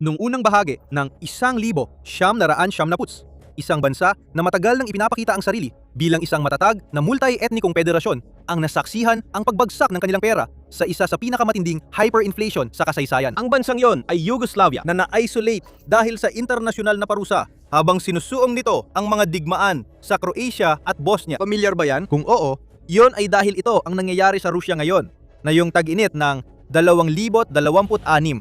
Nung unang bahagi ng 1970, isang bansa na matagal nang ipinapakita ang sarili bilang isang matatag na multi-ethnikong federasyon ang nasaksihan ang pagbagsak ng kanilang pera sa isa sa pinakamatinding hyperinflation sa kasaysayan. Ang bansang yon ay Yugoslavia na na-isolate dahil sa internasyonal na parusa habang sinusuong nito ang mga digmaan sa Croatia at Bosnia. Pamilyar ba yan? Kung oo, yon ay dahil ito ang nangyayari sa Rusya ngayon na yung tag-init ng 2026.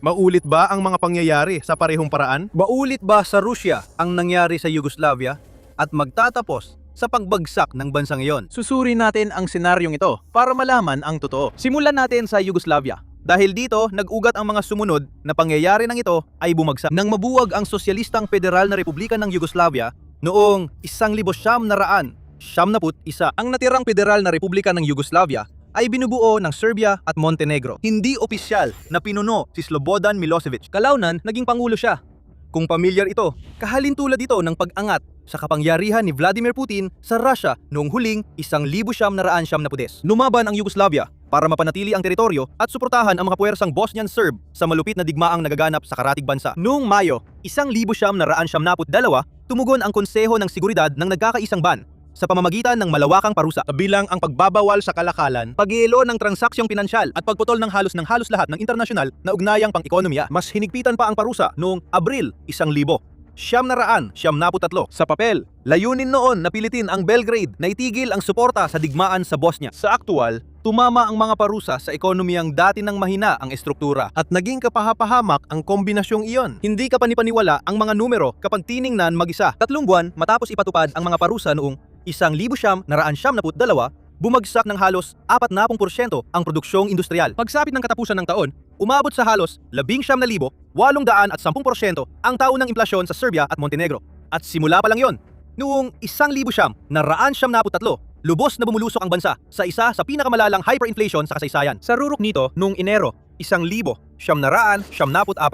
Maulit ba ang mga pangyayari sa parehong paraan? Maulit ba sa Rusya ang nangyari sa Yugoslavia at magtatapos sa pagbagsak ng bansang iyon? Susuri natin ang senaryong ito para malaman ang totoo. Simulan natin sa Yugoslavia. Dahil dito, nag-ugat ang mga sumunod na pangyayari ng ito ay bumagsak. Nang mabuwag ang Sosyalistang Federal na Republika ng Yugoslavia noong 1971, ang natirang Federal na Republika ng Yugoslavia ay binubuo ng Serbia at Montenegro. Hindi opisyal na pinuno si Slobodan Milosevic. Kalaunan, naging pangulo siya. Kung pamilyar ito, kahalintulad ito ng pag-angat sa kapangyarihan ni Vladimir Putin sa Russia noong huling 1970. Lumaban ang Yugoslavia para mapanatili ang teritoryo at suportahan ang mga puwersang Bosnian Serb sa malupit na digmaang nagaganap sa karatig bansa. Noong Mayo 1972, tumugon ang Konseho ng Seguridad ng nagkakaisang ban sa pamamagitan ng malawakang parusa, Kabilang ang pagbabawal sa kalakalan, pag-iilo ng transaksyong pinansyal at pagputol ng halos lahat ng internasyonal na ugnayang pang-ekonomiya. Mas hinigpitan pa ang parusa noong Abril 1973. Sa papel, layunin noon na pilitin ang Belgrade na itigil ang suporta sa digmaan sa Bosnia. Sa aktual, tumama ang mga parusa sa ekonomiyang dati nang mahina ang estruktura at naging kapahapahamak ang kombinasyong iyon. hindi ka panipaniwala ang mga numero kapag tiningnan mag-isa. 3 buwan matapos ipatupad ang mga parusa noong 1972, bumagsak ng halos 40% ang produksyong industrial. Pagsapit ng katapusan ng taon, umabot sa halos 19,810% ang taon ng inflasyon sa Serbia at Montenegro. At simula pa lang yon, noong 1973, lubos na bumulusok ang bansa sa isa sa pinakamalalang hyperinflation sa kasaysayan. Sa rurok nito, noong Enero 1974,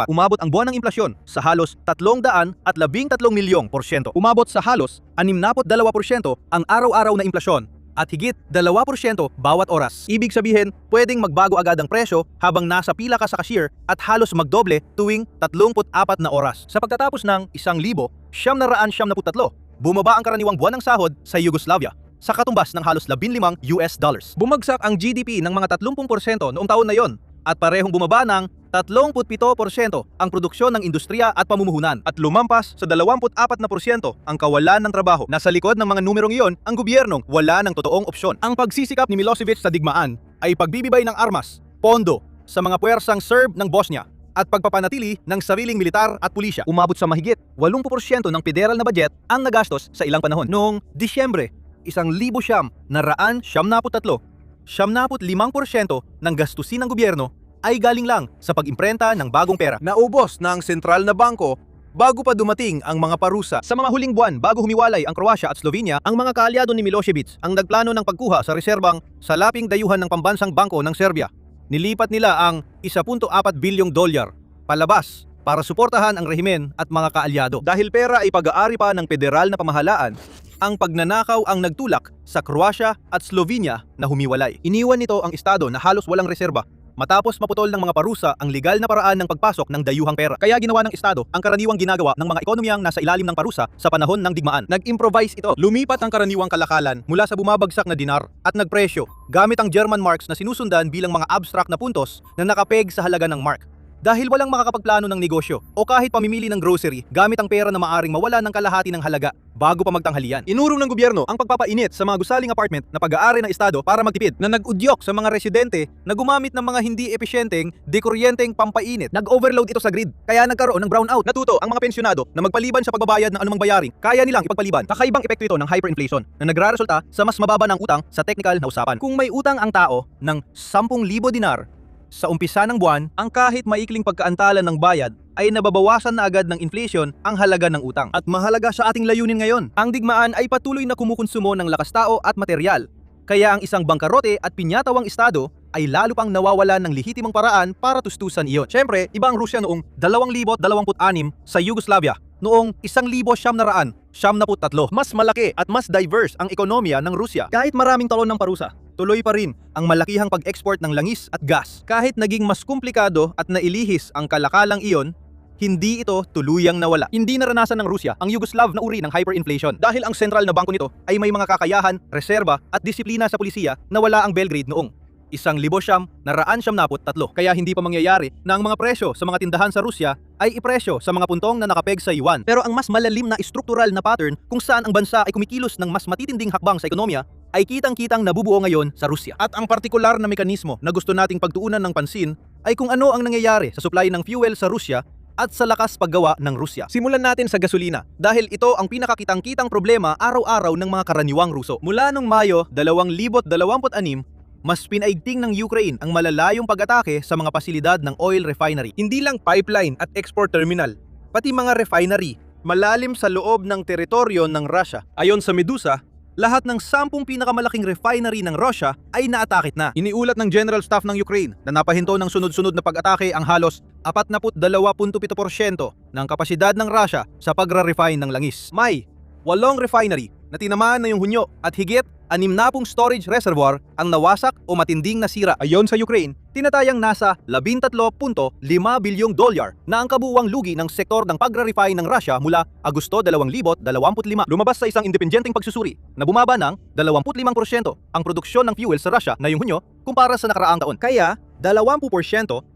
umabot ang buwan ng inflasyon sa halos 313 milyong porsyento. Umabot sa halos 62% ang araw-araw na inflasyon at higit 2% bawat oras. Ibig sabihin, pwedeng magbago agad ang presyo habang nasa pila ka sa cashier at halos magdoble tuwing 34 na oras. Sa pagtatapos ng 1973, bumaba ang karaniwang buwan ng sahod sa Yugoslavia sa katumbas ng halos $15. Bumagsak ang GDP ng mga 30% noong taon na yon at parehong bumaba ng 37% ang produksyon ng industriya at pamumuhunan at lumampas sa 24% ang kawalan ng trabaho. Nasa likod ng mga numerong iyon, ang gobyernong wala ng totoong opsyon. Ang pagsisikap ni Milosevic sa digmaan ay pagbibibay ng armas, pondo sa mga puwersang Serb ng Bosnia at pagpapanatili ng sariling militar at pulisya. Umabot sa mahigit 80% ng federal na budget ang nagastos sa ilang panahon. Noong Disyembre 1973, 75% ng gastusin ng gobyerno ay galing lang sa pag-imprenta ng bagong pera. Naubos ng sentral na bangko bago pa dumating ang mga parusa. Sa mga huling buwan bago humiwalay ang Croatia at Slovenia, ang mga kaalyado ni Milosevic ang nagplano ng pagkuha sa reserbang sa laping dayuhan ng pambansang bangko ng Serbia. Nilipat nila ang $1.4 bilyong palabas para suportahan ang rehimen at mga kaalyado. Dahil pera ay pag-aari pa ng federal na pamahalaan, ang pagnanakaw ang nagtulak sa Croatia at Slovenia na humiwalay. Iniwan nito ang estado na halos walang reserba matapos maputol ng mga parusa ang legal na paraan ng pagpasok ng dayuhang pera. Kaya ginawa ng estado ang karaniwang ginagawa ng mga ekonomiyang nasa ilalim ng parusa sa panahon ng digmaan. Nag-improvise ito. Lumipat ang karaniwang kalakalan mula sa bumabagsak na dinar at nagpresyo gamit ang German marks na sinusundan bilang mga abstract na puntos na nakapeg sa halaga ng mark. Dahil walang makakapagplano ng negosyo o kahit pamimili ng grocery gamit ang pera na maaring mawala ng kalahati ng halaga bago pa magtanghalian. Inurong ng gobyerno ang pagpapainit sa mga gusaling apartment na pag-aari ng estado para magtipid na nag-udyok sa mga residente na gumamit ng mga hindi epesyenteng dekuryenteng pampainit. Nag-overload ito sa grid kaya nagkaroon ng brownout. Natuto ang mga pensyonado na magpaliban sa pagbabayad ng anumang bayaring kaya nilang ipagpaliban. Kakaibang epekto ito ng hyperinflation na nagraresulta sa mas mababa ng utang sa technical na usapan. Kung may utang ang tao ng 10,000 dinar sa umpisa ng buwan, ang kahit maikling pagkaantala ng bayad ay nababawasan na agad ng inflation ang halaga ng utang. At mahalaga sa ating layunin ngayon, ang digmaan ay patuloy na kumukonsumo ng lakas tao at materyal. Kaya ang isang bangkarote at pinyatawang estado ay lalo pang nawawalan ng lehitimong paraan para tustusan iyon. Siyempre, iba ang Rusya noong 2026 sa Yugoslavia noong 1973. Mas malaki at mas diverse ang ekonomiya ng Rusya. Kahit maraming talon ng parusa, tuloy pa rin ang malakihang pag-export ng langis at gas. Kahit naging mas komplikado at nailihis ang kalakalang iyon, hindi ito tuluyang nawala. Hindi naranasan ng Rusya ang Yugoslav na uri ng hyperinflation dahil ang sentral na bangko nito ay may mga kakayahan, reserba at disiplina sa pulisya na wala ang Belgrade noong 1993. Kaya hindi pa mangyayari na ang mga presyo sa mga tindahan sa Rusya ay ipresyo sa mga puntong na nakapeg sa yuan. Pero ang mas malalim na struktural na pattern kung saan ang bansa ay kumikilos ng mas matitinding hakbang sa ekonomiya ay kitang-kitang nabubuo ngayon sa Rusya. At ang partikular na mekanismo na gusto nating pagtuunan ng pansin ay kung ano ang nangyayari sa supply ng fuel sa Rusya at sa lakas paggawa ng Rusya. Simulan natin sa gasolina dahil ito ang pinakakitang-kitang problema araw-araw ng mga karaniwang Ruso. Mula noong Mayo 2026, mas pinaigting ng Ukraine ang malalayong pag-atake sa mga pasilidad ng oil refinery. Hindi lang pipeline at export terminal, pati mga refinery malalim sa loob ng teritoryo ng Russia. Ayon sa Medusa, lahat ng 10 pinakamalaking refinery ng Russia ay naatakit na. Iniulat ng General Staff ng Ukraine na napahinto ng sunod-sunod na pag-atake ang halos 42.7% ng kapasidad ng Russia sa pagra-refine ng langis. May 8 refinery na tinamaan na yung Hunyo at higit 60 storage reservoir ang nawasak o matinding nasira. Ayon sa Ukraine, tinatayang nasa 13.5 bilyong dolyar na ang kabuuang lugi ng sektor ng pagra-refine ng Russia mula Agosto 2025. Lumabas sa isang independenteng pagsusuri na bumaba ng 25% ang produksyon ng fuel sa Russia ngayong Hunyo kumpara sa nakaraang taon. Kaya 20%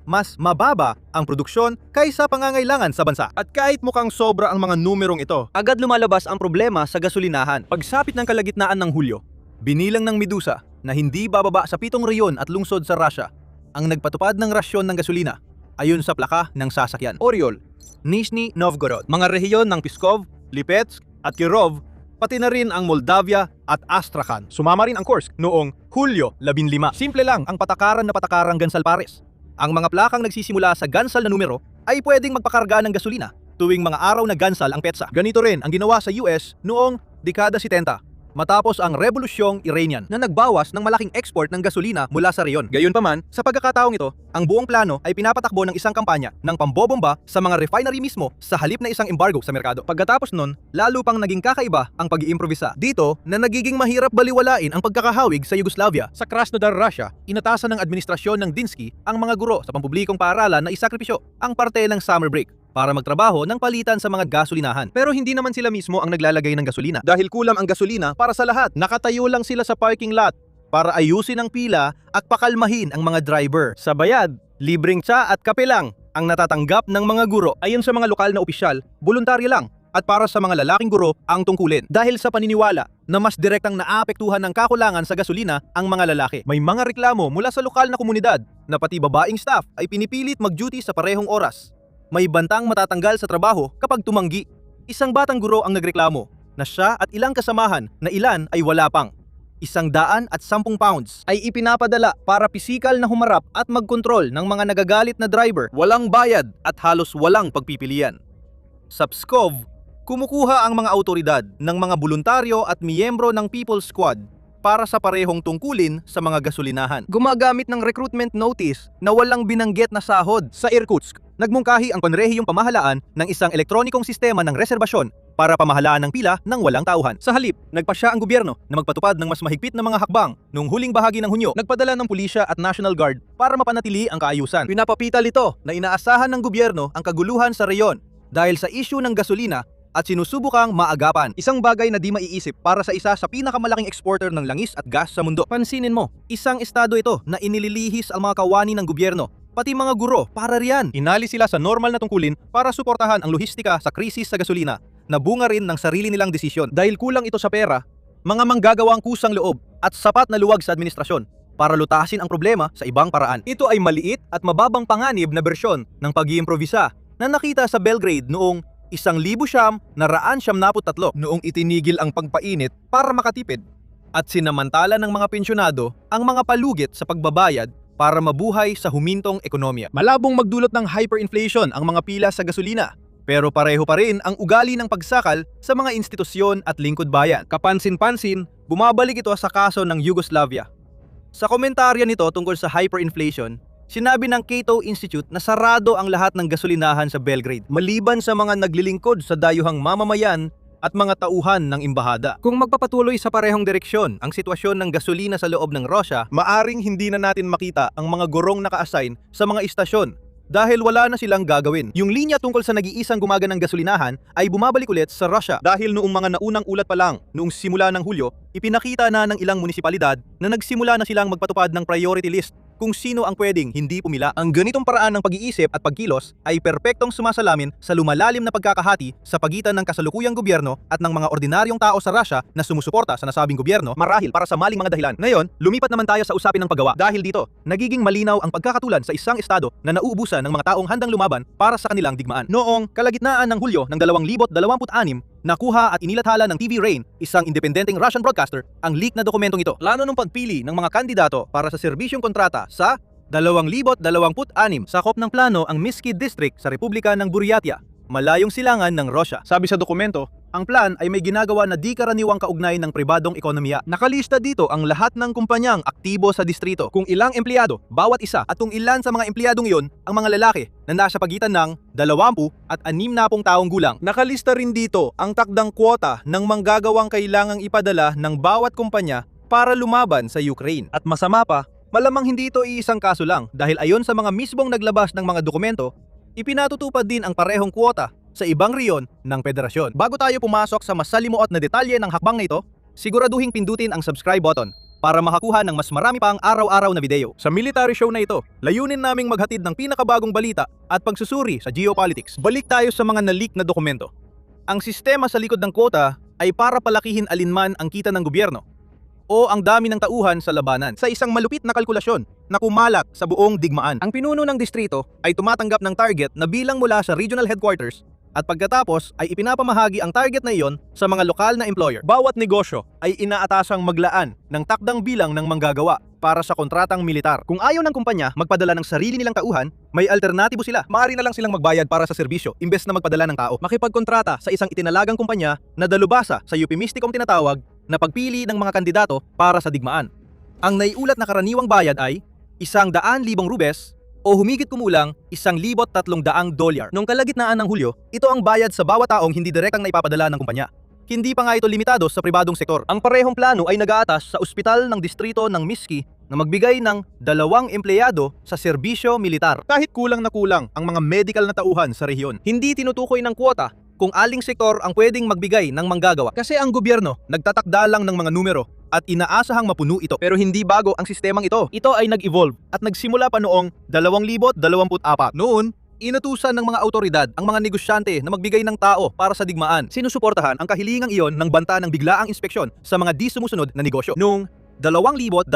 mas mababa ang produksyon kaysa pangangailangan sa bansa. At kahit mukhang sobra ang mga numerong ito, agad lumalabas ang problema sa gasolinahan. Pagsapit ng kalagitnaan ng Hulyo, binilang ng Medusa na hindi bababa sa 7 reyon at lungsod sa Russia ang nagpatupad ng rasyon ng gasolina ayon sa plaka ng sasakyan. Oryol, Nizhny Novgorod, mga rehiyon ng Pskov, Lipetsk at Kirov, pati na rin ang Moldavia at Astrakhan. Sumama rin ang Kursk noong Hulyo 15. Simple lang ang patakaran na patakarang Gansal Pares. Ang mga plakang nagsisimula sa Gansal na numero ay pwedeng magpakarga ng gasolina tuwing mga araw na Gansal ang petsa. Ganito rin ang ginawa sa US noong dekada 70 matapos ang Rebolusyong Iranian na nagbawas ng malaking export ng gasolina mula sa reyon. Gayunpaman, sa pagkakataong ito, ang buong plano ay pinapatakbo ng isang kampanya ng pambobomba sa mga refinery mismo sa halip na isang embargo sa merkado. Pagkatapos nun, lalo pang naging kakaiba ang pag-iimprovisa. Dito na nagiging mahirap baliwalain ang pagkakahawig sa Yugoslavia. Sa Krasnodar, Russia, inatasan ng administrasyon ng Dinsky ang mga guro sa pampublikong paaralan na isakripisyo ang parte ng summer break para magtrabaho ng palitan sa mga gasolinahan. Pero hindi naman sila mismo ang naglalagay ng gasolina. Dahil kulang ang gasolina para sa lahat, nakatayo lang sila sa parking lot para ayusin ang pila at pakalmahin ang mga driver. Sa bayad, libreng tsa at kape lang ang natatanggap ng mga guro. Ayon sa mga lokal na opisyal, voluntaryo lang. At para sa mga lalaking guro ang tungkulin. Dahil sa paniniwala na mas direktang naapektuhan ng kakulangan sa gasolina ang mga lalaki. May mga reklamo mula sa lokal na komunidad na pati babaeng staff ay pinipilit mag-duty sa parehong oras. May bantang matatanggal sa trabaho kapag tumanggi. Isang batang guro ang nagreklamo na siya at ilang kasamahan na ilan ay wala pang 110 pounds ay ipinapadala para pisikal na humarap at magkontrol ng mga nagagalit na driver. Walang bayad at halos walang pagpipilian. Sa Pskov, kumukuha ang mga autoridad ng mga voluntaryo at miyembro ng People's Squad para sa parehong tungkulin sa mga gasolinahan. Gumagamit ng recruitment notice na walang binanggit na sahod. Sa Irkutsk, nagmungkahi ang panrehiyong pamahalaan ng isang elektronikong sistema ng reserbasyon para pamahalaan ng pila ng walang tauhan. Sa halip, nagpasya ang gobyerno na magpatupad ng mas mahigpit na mga hakbang. Noong huling bahagi ng Hunyo, nagpadala ng pulisya at National Guard para mapanatili ang kaayusan. Pinapapital ito na inaasahan ng gobyerno ang kaguluhan sa reyon dahil sa issue ng gasolina at sinusubukang maagapan. Isang bagay na di maiisip para sa isa sa pinakamalaking exporter ng langis at gas sa mundo. Pansinin mo, isang estado ito na inililihis ang mga kawani ng gobyerno, pati mga guro para riyan. Inali sila sa normal na tungkulin para suportahan ang lohistika sa krisis sa gasolina na bunga rin ng sarili nilang desisyon. Dahil kulang ito sa pera, mga manggagawang kusang loob at sapat na luwag sa administrasyon para lutasin ang problema sa ibang paraan. Ito ay maliit at mababang panganib na bersyon ng pag-iimprovisa na nakita sa Belgrade noong 1973 noong itinigil ang pagpainit para makatipid at sinamantala ng mga pensyonado ang mga palugit sa pagbabayad para mabuhay sa humintong ekonomiya. Malabong magdulot ng hyperinflation ang mga pila sa gasolina, pero pareho pa rin ang ugali ng pagsakal sa mga institusyon at lingkod bayan. Kapansin-pansin, bumabalik ito sa kaso ng Yugoslavia. Sa komentarya nito tungkol sa hyperinflation, sinabi ng Cato Institute na sarado ang lahat ng gasolinahan sa Belgrade, maliban sa mga naglilingkod sa dayuhang mamamayan at mga tauhan ng embahada. Kung magpapatuloy sa parehong direksyon ang sitwasyon ng gasolina sa loob ng Russia, maaring hindi na natin makita ang mga gurong naka-assign sa mga istasyon dahil wala na silang gagawin. Yung linya tungkol sa nag-iisang gumaganang gasolinahan ay bumabalik ulit sa Russia dahil noong mga naunang ulat pa lang noong simula ng Hulyo, ipinakita na ng ilang munisipalidad na nagsimula na silang magpatupad ng priority list kung sino ang pwedeng hindi pumila. Ang ganitong paraan ng pag-iisip at pagkilos ay perpektong sumasalamin sa lumalalim na pagkakahati sa pagitan ng kasalukuyang gobyerno at ng mga ordinaryong tao sa Russia na sumusuporta sa nasabing gobyerno marahil para sa maling mga dahilan. Ngayon, lumipat naman tayo sa usapin ng paggawa. Dahil dito, nagiging malinaw ang pagkakatulan sa isang estado na nauubusan ng mga taong handang lumaban para sa kanilang digmaan. Noong kalagitnaan ng Hulyo ng 2026, nakuha at inilathala ng TV Rain, isang independenteng Russian broadcaster, ang leak na dokumentong ito. Plano ng pagpili ng mga kandidato para sa serbisyong kontrata sa 2026. Sakop ng plano ang Miski District sa Republika ng Buryatia, malayong silangan ng Russia. Sabi sa dokumento, ang plan ay may ginagawa na di karaniwang kaugnay ng pribadong ekonomiya. Nakalista dito ang lahat ng kumpanyang aktibo sa distrito, kung ilang empleyado bawat isa at kung ilan sa mga empleyadong iyon ang mga lalaki na nasa pagitan ng 20 at 60 taong gulang. Nakalista rin dito ang takdang kwota ng manggagawang kailangang ipadala ng bawat kumpanya para lumaban sa Ukraine. At masama pa, malamang hindi ito iisang kaso lang dahil ayon sa mga mismong naglabas ng mga dokumento, ipinatutupad din ang parehong kwota sa ibang reyon ng federasyon. Bago tayo pumasok sa mas salimuot na detalye ng hakbang na ito, siguraduhin pindutin ang subscribe button para makakuha ng mas marami pang araw-araw na video. Sa military show na ito, layunin naming maghatid ng pinakabagong balita at pagsusuri sa geopolitics. Balik tayo sa mga na-leak na dokumento. Ang sistema sa likod ng kwota ay para palakihin alinman ang kita ng gobyerno o ang dami ng tauhan sa labanan sa isang malupit na kalkulasyon na kumalat sa buong digmaan. Ang pinuno ng distrito ay tumatanggap ng target na bilang mula sa regional headquarters at pagkatapos ay ipinapamahagi ang target na iyon sa mga lokal na employer. Bawat negosyo ay inaatasang maglaan ng takdang bilang ng manggagawa para sa kontratang militar. Kung ayaw ng kumpanya magpadala ng sarili nilang tauhan, may alternatibo sila. Maaari na lang silang magbayad para sa serbisyo imbes na magpadala ng tao. Makipagkontrata sa isang itinalagang kumpanya na dalubhasa sa euphemistikong tinatawag na pagpili ng mga kandidato para sa digmaan. Ang naiulat na karaniwang bayad ay 100,000 rubles o humigit kumulang $1,300. Noong kalagitnaan ng Hulyo, ito ang bayad sa bawat taong hindi direktang naipapadala ng kumpanya. Hindi pa nga ito limitado sa pribadong sektor. Ang parehong plano ay nag-aatas sa ospital ng distrito ng Miski na magbigay ng 2 empleyado sa serbisyo militar. Kahit kulang na kulang ang mga medical na tauhan sa rehiyon, hindi tinutukoy ng kwota kung aling sektor ang pwedeng magbigay ng manggagawa. Kasi ang gobyerno nagtatakda lang ng mga numero at inaasahang mapuno ito. Pero hindi bago ang sistemang ito. Ito ay nag-evolve at nagsimula pa noong 2024. Noon, inutusan ng mga autoridad ang mga negosyante na magbigay ng tao para sa digmaan. Sinusuportahan ang kahilingang iyon ng banta ng biglaang inspeksyon sa mga di sumusunod na negosyo. Noong 2025,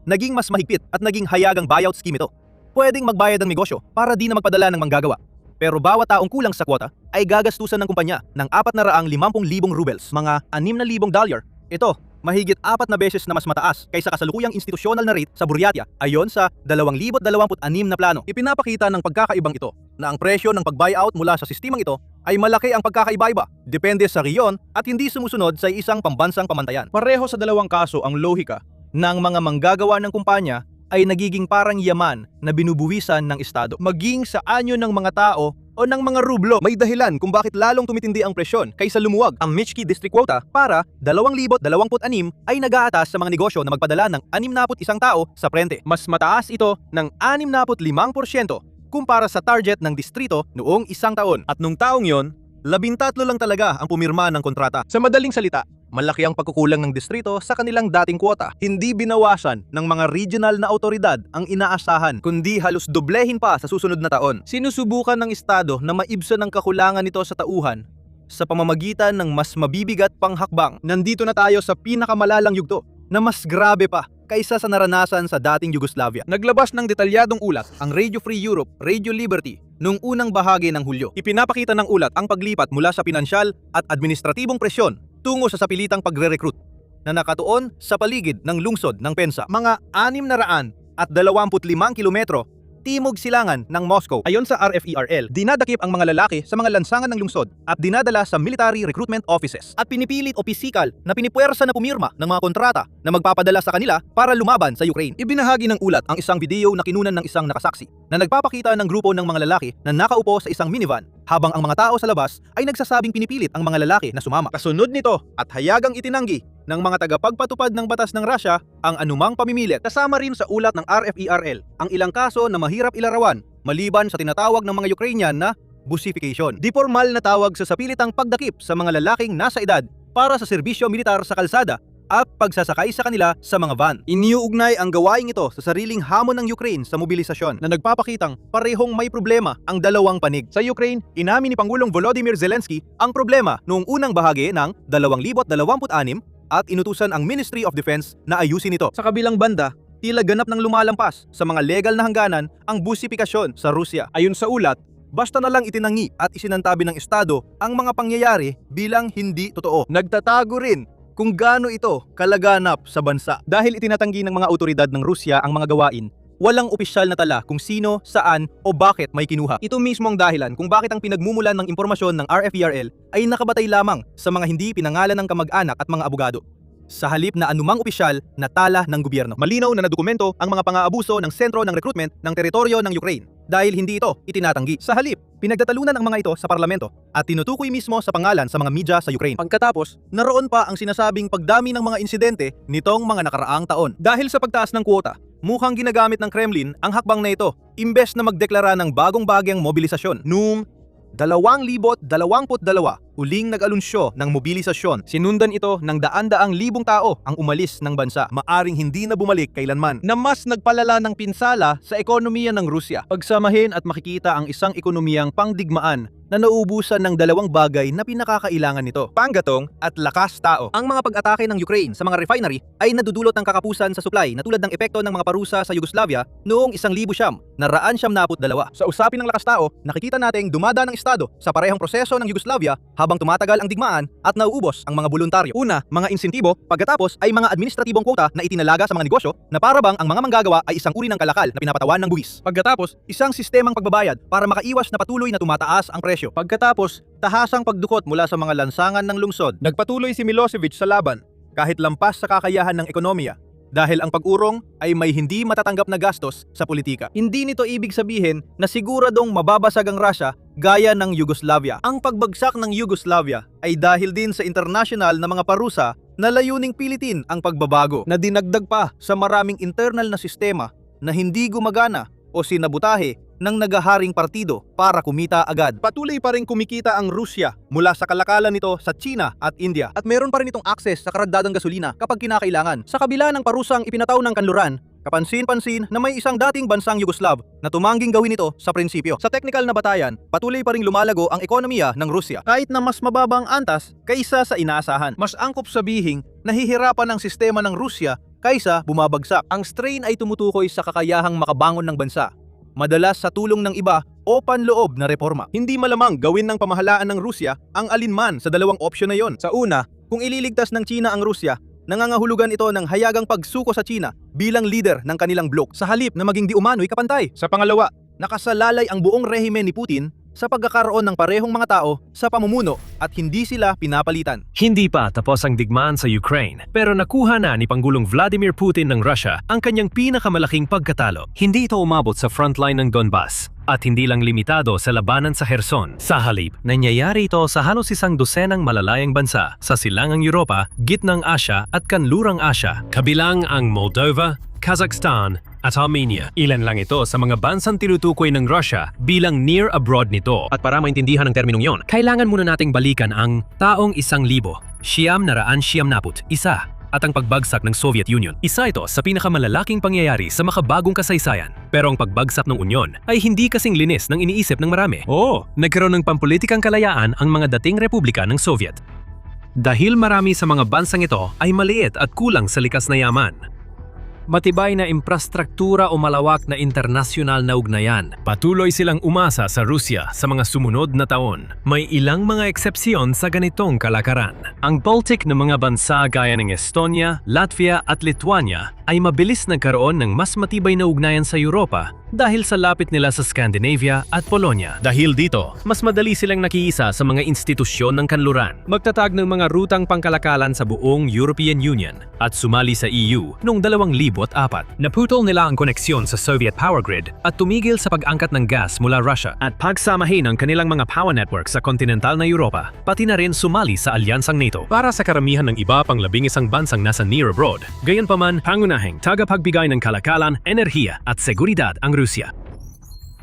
naging mas mahigpit at naging hayagang buyout scheme ito. Pwedeng magbayad ang negosyo para di na magpadala ng manggagawa. Pero bawat taong kulang sa kwota ay gagastusan ng kumpanya ng 450,000 rubles, mga $6,000. Ito, mahigit 4 na beses na mas mataas kaysa kasalukuyang institusyonal na rate sa Buryatia ayon sa 2026 na plano. Ipinapakita ng pagkakaibang ito na ang presyo ng pag-buyout mula sa sistemang ito ay malaki ang pagkakaiba-iba, depende sa reyon at hindi sumusunod sa isang pambansang pamantayan. Pareho sa dalawang kaso ang lohika ng mga manggagawa ng kumpanya ay nagiging parang yaman na binubuwisan ng estado. Maging sa anyo ng mga tao o ng mga rublo, may dahilan kung bakit lalong tumitindi ang presyon kaysa lumuwag ang Miski District Quota para 2026 ay nag-aatas sa mga negosyo na magpadala ng 61 tao sa prente. Mas mataas ito ng 65% kumpara sa target ng distrito noong isang taon. At nung taong yon, 13 lang talaga ang pumirma ng kontrata. Sa madaling salita, malaki ang pagkukulang ng distrito sa kanilang dating kwota. Hindi binawasan ng mga regional na autoridad ang inaasahan, kundi halos doblehin pa sa susunod na taon. Sinusubukan ng estado na maibsan ang kakulangan nito sa tauhan sa pamamagitan ng mas mabibigat pang hakbang. Nandito na tayo sa pinakamalalang yugto na mas grabe pa kaysa sa naranasan sa dating Yugoslavia. Naglabas ng detalyadong ulat ang Radio Free Europe, Radio Liberty noong unang bahagi ng Hulyo. Ipinapakita ng ulat ang paglipat mula sa pinansyal at administratibong presyon tungo sa sapilitang pagre-recruit na nakatuon sa paligid ng lungsod ng Pensa. Mga 625 kilometro timog silangan ng Moscow. Ayon sa RFERL, dinadakip ang mga lalaki sa mga lansangan ng lungsod at dinadala sa military recruitment offices at pinipilit o pisikal na pinipuwersa na pumirma ng mga kontrata na magpapadala sa kanila para lumaban sa Ukraine. Ibinahagi ng ulat ang isang video na kinunan ng isang nakasaksi na nagpapakita ng grupo ng mga lalaki na nakaupo sa isang minivan habang ang mga tao sa labas ay nagsasabing pinipilit ang mga lalaki na sumama. Kasunod nito at hayagang itinanggi ng mga tagapagpatupad ng batas ng Russia ang anumang pamimilit. Kasama rin sa ulat ng RFERL ang ilang kaso na mahirap ilarawan maliban sa tinatawag ng mga Ukrainian na busification. Di formal na tawag sa sapilitang pagdakip sa mga lalaking nasa edad para sa serbisyo militar sa kalsada at pagsasakay sa kanila sa mga van. Iniuugnay ang gawaing ito sa sariling hamon ng Ukraine sa mobilisasyon na nagpapakitang parehong may problema ang dalawang panig. Sa Ukraine, inamin ni Pangulong Volodymyr Zelensky ang problema noong unang bahagi ng 2026 at inutusan ang Ministry of Defense na ayusin ito. Sa kabilang banda, tila ganap ng lumalampas sa mga legal na hangganan ang busifikasyon sa Rusya. Ayon sa ulat, basta na lang itinangi at isinantabi ng Estado ang mga pangyayari bilang hindi totoo. Nagtatago rin kung gaano ito kalaganap sa bansa. Dahil itinatanggi ng mga otoridad ng Rusya ang mga gawain, walang opisyal na tala kung sino, saan o bakit may kinuha. Ito mismo ang dahilan kung bakit ang pinagmumulan ng impormasyon ng RFERL ay nakabatay lamang sa mga hindi pinangalan ng kamag-anak at mga abogado, sa halip na anumang opisyal na tala ng gobyerno. Malinaw na nadokumento ang mga pang-aabuso ng sentro ng recruitment ng teritoryo ng Ukraine dahil hindi ito itinatanggi. Sa halip, pinagtatalunan ang mga ito sa parlamento at tinutukoy mismo sa pangalan sa mga media sa Ukraine. Pagkatapos, naroon pa ang sinasabing pagdami ng mga insidente nitong mga nakaraang taon. Dahil sa pagtaas ng kuota, mukhang ginagamit ng Kremlin ang hakbang na ito imbes na magdeklara ng bagong bagyang mobilisasyon. Noong 2022, uling nag-alunsyo ng mobilisasyon. Sinundan ito ng daan-daang libong tao ang umalis ng bansa, maaring hindi na bumalik kailanman, na mas nagpalala ng pinsala sa ekonomiya ng Rusya. Pagsamahin at makikita ang isang ekonomiyang pangdigmaan na nauubusan ng dalawang bagay na pinakakailangan nito: panggatong at lakas tao. Ang mga pag-atake ng Ukraine sa mga refinery ay nadudulot ng kakapusan sa supply na tulad ng epekto ng mga parusa sa Yugoslavia noong 1992. Sa usapin ng lakas tao, nakikita nating dumada ng Estado sa parehong proseso ng Yugoslavia habang tumatagal ang digmaan at nauubos ang mga voluntaryo. Una, mga insentibo, pagkatapos ay mga administratibong kwota na itinalaga sa mga negosyo na para bang ang mga manggagawa ay isang uri ng kalakal na pinapatawan ng buwis. Pagkatapos, isang sistemang pagbabayad para makaiwas na patuloy na tumataas ang presyo. Pagkatapos, tahasang pagdukot mula sa mga lansangan ng lungsod. Nagpatuloy si Milosevic sa laban kahit lampas sa kakayahan ng ekonomiya dahil ang pag-urong ay may hindi matatanggap na gastos sa politika. Hindi nito ibig sabihin na siguradong mababasag ang Russia gaya ng Yugoslavia. Ang pagbagsak ng Yugoslavia ay dahil din sa international na mga parusa na layuning pilitin ang pagbabago, na dinagdag pa sa maraming internal na sistema na hindi gumagana o sinabutahe ng nagaharing partido para kumita agad. Patuloy pa rin kumikita ang Rusya mula sa kalakalan nito sa China at India, at meron pa rin itong access sa karagdagang gasolina kapag kinakailangan. Sa kabila ng parusang ipinataw ng kanluran, kapansin-pansin na may isang dating bansang Yugoslav na tumangging gawin ito sa prinsipyo. Sa technical na batayan, patuloy pa ring lumalago ang ekonomiya ng Rusya kahit na mas mababang antas kaysa sa inaasahan. Mas angkop sabihing nahihirapan ang sistema ng Rusya kaysa bumabagsak. Ang strain ay tumutukoy sa kakayahang makabangon ng bansa, madalas sa tulong ng iba o panloob na reforma. Hindi malamang gawin ng pamahalaan ng Rusya ang alinman sa dalawang opsyon na yon. Sa una, kung ililigtas ng China ang Rusya, nangangahulugan ito ng hayagang pagsuko sa China bilang leader ng kanilang blok sa halip na maging di umano'y kapantay. Sa pangalawa, nakasalalay ang buong rehimen ni Putin sa pagkakaroon ng parehong mga tao sa pamumuno at hindi sila pinapalitan. Hindi pa tapos ang digmaan sa Ukraine, pero nakuha na ni Pangulong Vladimir Putin ng Russia ang kanyang pinakamalaking pagkatalo. Hindi ito umabot sa frontline ng Donbas at hindi lang limitado sa labanan sa Kherson. Sa halip, nangyayari ito sa halos 100 malalayang bansa sa silangang Europa, gitnang Asya at kanlurang Asya, kabilang ang Moldova, Kazakhstan at Armenia. Ilan lang ito sa mga bansang tinutukoy ng Russia bilang near abroad nito. At para maintindihan ang terminong yon, kailangan muna nating balikan ang taong 1991 at ang pagbagsak ng Soviet Union. Isa ito sa pinakamalalaking pangyayari sa makabagong kasaysayan. Pero ang pagbagsak ng Unyon ay hindi kasing linis ng iniisip ng marami. Nagkaroon ng pampulitikang kalayaan ang mga dating republika ng Soviet. Dahil marami sa mga bansang ito ay maliit at kulang sa likas na yaman, matibay na infrastruktura o malawak na internasyonal na ugnayan, patuloy silang umasa sa Rusya sa mga sumunod na taon. May ilang mga eksepsyon sa ganitong kalakaran. Ang Baltic na mga bansa gaya ng Estonia, Latvia at Lithuania ay mabilis nagkaroon ng mas matibay na ugnayan sa Europa dahil sa lapit nila sa Scandinavia at Polonia. Dahil dito, mas madali silang nakiisa sa mga institusyon ng kanluran, magtatag ng mga rutang pangkalakalan sa buong European Union at sumali sa EU noong 2004. Naputol nila ang koneksyon sa Soviet power grid at tumigil sa pag-angkat ng gas mula Russia at pagsamahin ang kanilang mga power network sa kontinental na Europa, pati na rin sumali sa alyansang NATO. Para sa karamihan ng iba pang 11 bansang nasa near abroad, gayunpaman pangunahing tagapagbigay ng kalakalan, enerhiya at seguridad ang Rusya.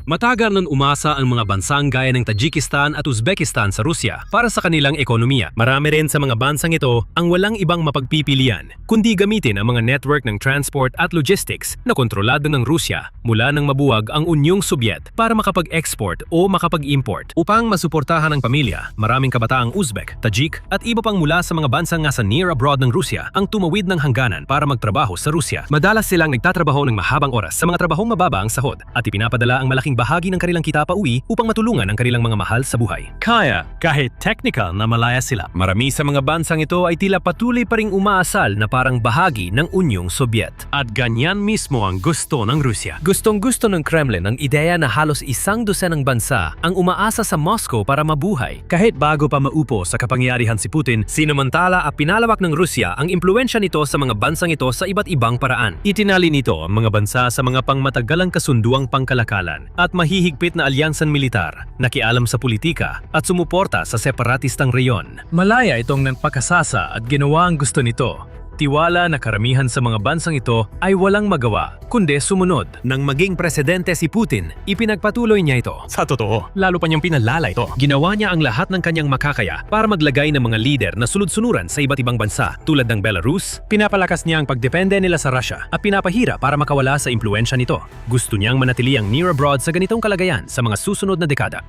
Matagal nang umasa ang mga bansang gaya ng Tajikistan at Uzbekistan sa Rusya para sa kanilang ekonomiya. Marami rin sa mga bansang ito ang walang ibang mapagpipilian, kundi gamitin ang mga network ng transport at logistics na kontrolado ng Rusya mula nang mabuwag ang Unyong Sobyet para makapag-export o makapag-import. Upang masuportahan ang pamilya, maraming kabataang Uzbek, Tajik at iba pang mula sa mga bansang nasa near abroad ng Rusya ang tumawid ng hangganan para magtrabaho sa Rusya. Madalas silang nagtatrabaho ng mahabang oras sa mga trabahong mababa ang sahod at ipinapadala ang malaking bahagi ng kanilang kita pa uwi upang matulungan ang kanilang mga mahal sa buhay. Kaya, kahit technical na malaya sila, marami sa mga bansang ito ay tila patuloy pa ring umaasal na parang bahagi ng Unyong Sobyet. At ganyan mismo ang gusto ng Rusya. Gustong-gusto ng Kremlin ang ideya na halos 100 ng bansa ang umaasa sa Moscow para mabuhay. Kahit bago pa maupo sa kapangyarihan si Putin, sinamantala at pinalawak ng Rusya ang impluwensya nito sa mga bansang ito sa iba't ibang paraan. Itinali nito ang mga bansa sa mga pangmatagalang kasunduang pangkalakalan at mahihigpit na alyansan militar, nakialam sa politika at sumuporta sa separatistang reyon. Malaya itong nagpakasasa at ginawa ang gusto nito. Tiwala na karamihan sa mga bansang ito ay walang magawa, kundi sumunod. Nang maging presidente si Putin, ipinagpatuloy niya ito. Sa totoo, lalo pa niyang pinalala ito. Ginawa niya ang lahat ng kanyang makakaya para maglagay ng mga lider na sulud-sunuran sa iba't ibang bansa tulad ng Belarus. Pinapalakas niya ang pagdepende nila sa Russia at pinapahira para makawala sa impluwensya nito. Gusto niyang manatili ang near abroad sa ganitong kalagayan sa mga susunod na dekada.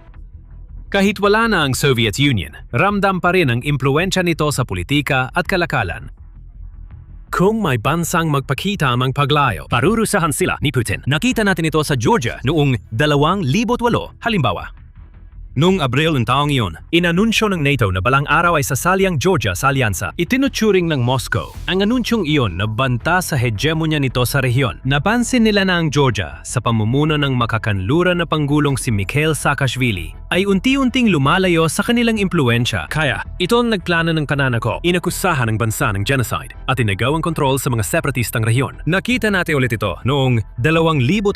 Kahit wala na ang Soviet Union, ramdam pa rin ang impluwensya nito sa politika at kalakalan. Kung may bansang magpakita ang paglayo, parurusahan sila ni Putin. Nakita natin ito sa Georgia noong 2008 halimbawa. Noong Abril ng taong iyon, inanunsyo ng NATO na balang araw ay sasali ang Georgia sa alyansa. Itinuturing ng Moscow ang anunsyong iyon na banta sa hegemonya nito sa rehiyon. Napansin nila na ang Georgia sa pamumuno ng makakanluran na panggulong si Mikhail Saakashvili ay unti-unting lumalayo sa kanilang impluwensya. Kaya, ito ang nagplano ng pananakop. Inakusahan ng bansa ng genocide at inagaw ang kontrol sa mga separatistang rehiyon. Nakita natin ulit ito noong 2014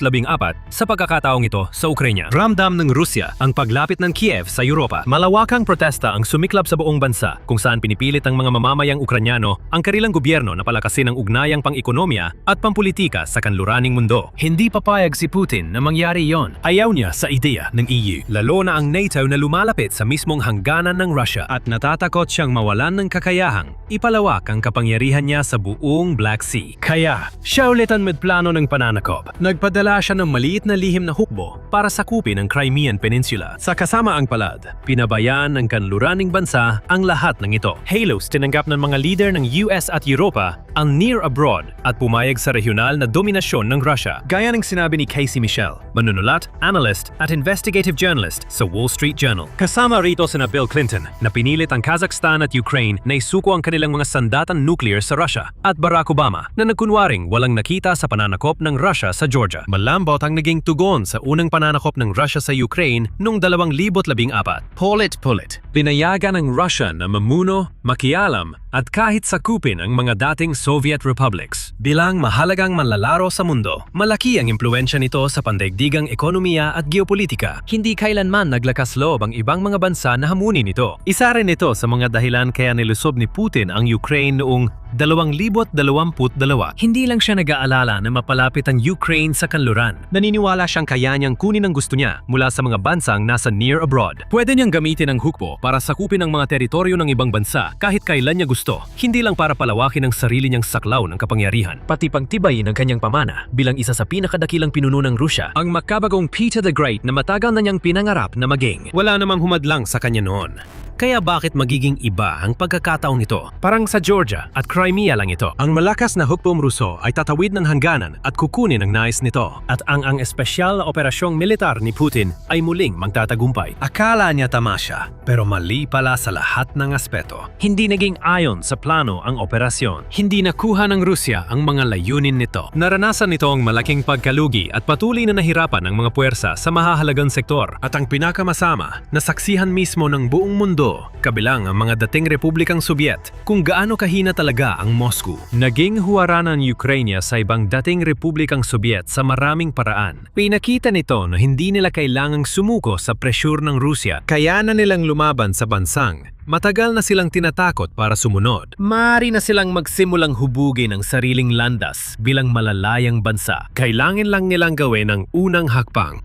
sa pagkakataong ito sa Ukraine. Ramdam ng Rusya ang paglapit ng Kiev sa Europa. Malawakang protesta ang sumiklab sa buong bansa kung saan pinipilit ang mga mamamayang Ukranyano ang kanilang gobyerno na palakasin ang ugnayang pang-ekonomiya at pampolitika sa kanluraning mundo. Hindi papayag si Putin na mangyari iyon. Ayaw niya sa ideya ng EU, lalo na ang NATO na lumalapit sa mismong hangganan ng Russia at natatakot siyang mawalan ng kakayahang ipalawak ang kapangyarihan niya sa buong Black Sea. Kaya, siya ulit ang plano ng pananakop. Nagpadala siya ng maliit na lihim na hukbo para sakupin ang Crimean Peninsula. Sa kasama ang palad, pinabayaan ng kanluraning bansa ang lahat ng ito. Halos tinanggap ng mga leader ng US at Europa ang near abroad at pumayag sa regional na dominasyon ng Russia. Gaya ng sinabi ni Casey Michel, manunulat, analyst at investigative journalist sa Wall Street Journal. Kasama rito sina Bill Clinton na pinilit ang Kazakhstan at Ukraine na isuko ang kanilang mga sandatan nuclear sa Russia at Barack Obama na nagkunwaring walang nakita sa pananakop ng Russia sa Georgia. Malambot ang naging tugon sa unang pananakop ng Russia sa Ukraine noong 2014. Pulit. Pinayagan ng Russia na mamuno, makialam at kahit sakupin ang mga dating Soviet republics. Bilang mahalagang manlalaro sa mundo, malaki ang impluwensya nito sa pandaigdigang ekonomiya at geopolitika. Hindi kailanman naglakas loob ang ibang mga bansa na hamunin ito. Isa rin ito sa mga dahilan kaya nilusob ni Putin ang Ukraine noong 2022. Hindi lang siya nag-aalala na mapalapit ang Ukraine sa kanluran. Naniniwala siyang kaya niyang kunin ang gusto niya mula sa mga bansang nasa near abroad. Pwede niyang gamitin ang hukbo para sakupin ang mga teritoryo ng ibang bansa kahit kailan niya gusto. Hindi lang para palawakin ang sarili niyang saklaw ng kapangyarihan, pati pangtibayin ang kanyang pamana bilang isa sa pinakadakilang pinuno ng Rusya, ang makabagong Peter the Great na matagal na niyang pinangarap na maging. Wala namang humadlang sa kanya noon. Kaya bakit magiging iba ang pagkakataon nito? Parang sa Georgia at Crimea lang ito. Ang malakas na hukbong Ruso ay tatawid ng hangganan at kukunin ang nais nito. At ang espesyal na operasyong militar ni Putin ay muling magtatagumpay. Akala niya tama siya, pero mali pala sa lahat ng aspeto. Hindi naging ayon sa plano ang operasyon. Hindi nakuha ng Rusya ang mga layunin nito. Naranasan nito ang malaking pagkalugi at patuloy na nahirapan ang mga puwersa sa mahahalagang sektor. At ang pinakamasama, nasaksihan mismo ng buong mundo kabilang ang mga dating Republikang Sobyet kung gaano kahina talaga ang Moscow. Naging huwaranan ng Ukraine sa ibang dating Republikang Sobyet sa maraming paraan. Pinakita nito na hindi nila kailangang sumuko sa presyur ng Rusya. Kaya na nilang lumaban sa bansang matagal na silang tinatakot para sumunod. Maaari na silang magsimulang hubugin ang sariling landas bilang malalayang bansa. Kailangan lang nilang gawin ang unang hakbang.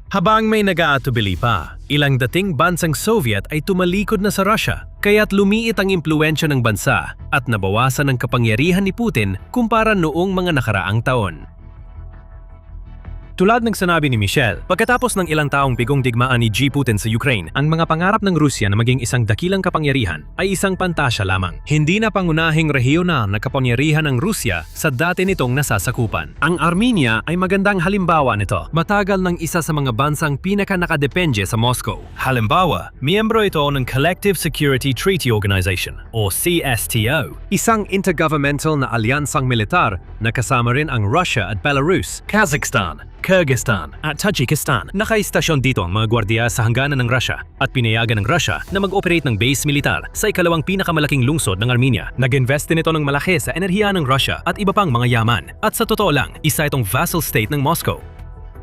Habang may nag-aatubili pa, ilang dating bansang Soviet ay tumalikod na sa Russia, kaya't lumiit ang impluwensya ng bansa at nabawasan ang kapangyarihan ni Putin kumpara noong mga nakaraang taon. Tulad ng sinabi ni Michelle, pagkatapos ng ilang taong bigong digmaan ni G. Putin sa Ukraine, ang mga pangarap ng Rusya na maging isang dakilang kapangyarihan ay isang pantasya lamang. Hindi na pangunahing rehiyonal na kapangyarihan ng Rusya sa dati nitong nasasakupan. Ang Armenia ay magandang halimbawa nito. Matagal ng isa sa mga bansang pinaka-nakadepende sa Moscow. Halimbawa, miyembro ito ng Collective Security Treaty Organization o CSTO, isang intergovernmental na alyansang militar na kasama rin ang Russia at Belarus, Kazakhstan, Kyrgyzstan at Tajikistan. Nakaistasyon dito ang mga gwardiya sa hangganan ng Russia at pinayagan ng Russia na mag-operate ng base militar sa ikalawang pinakamalaking lungsod ng Armenia. Nag-invest din ito ng malaki sa enerhiya ng Russia at iba pang mga yaman. At sa totoo lang, isa itong vassal state ng Moscow.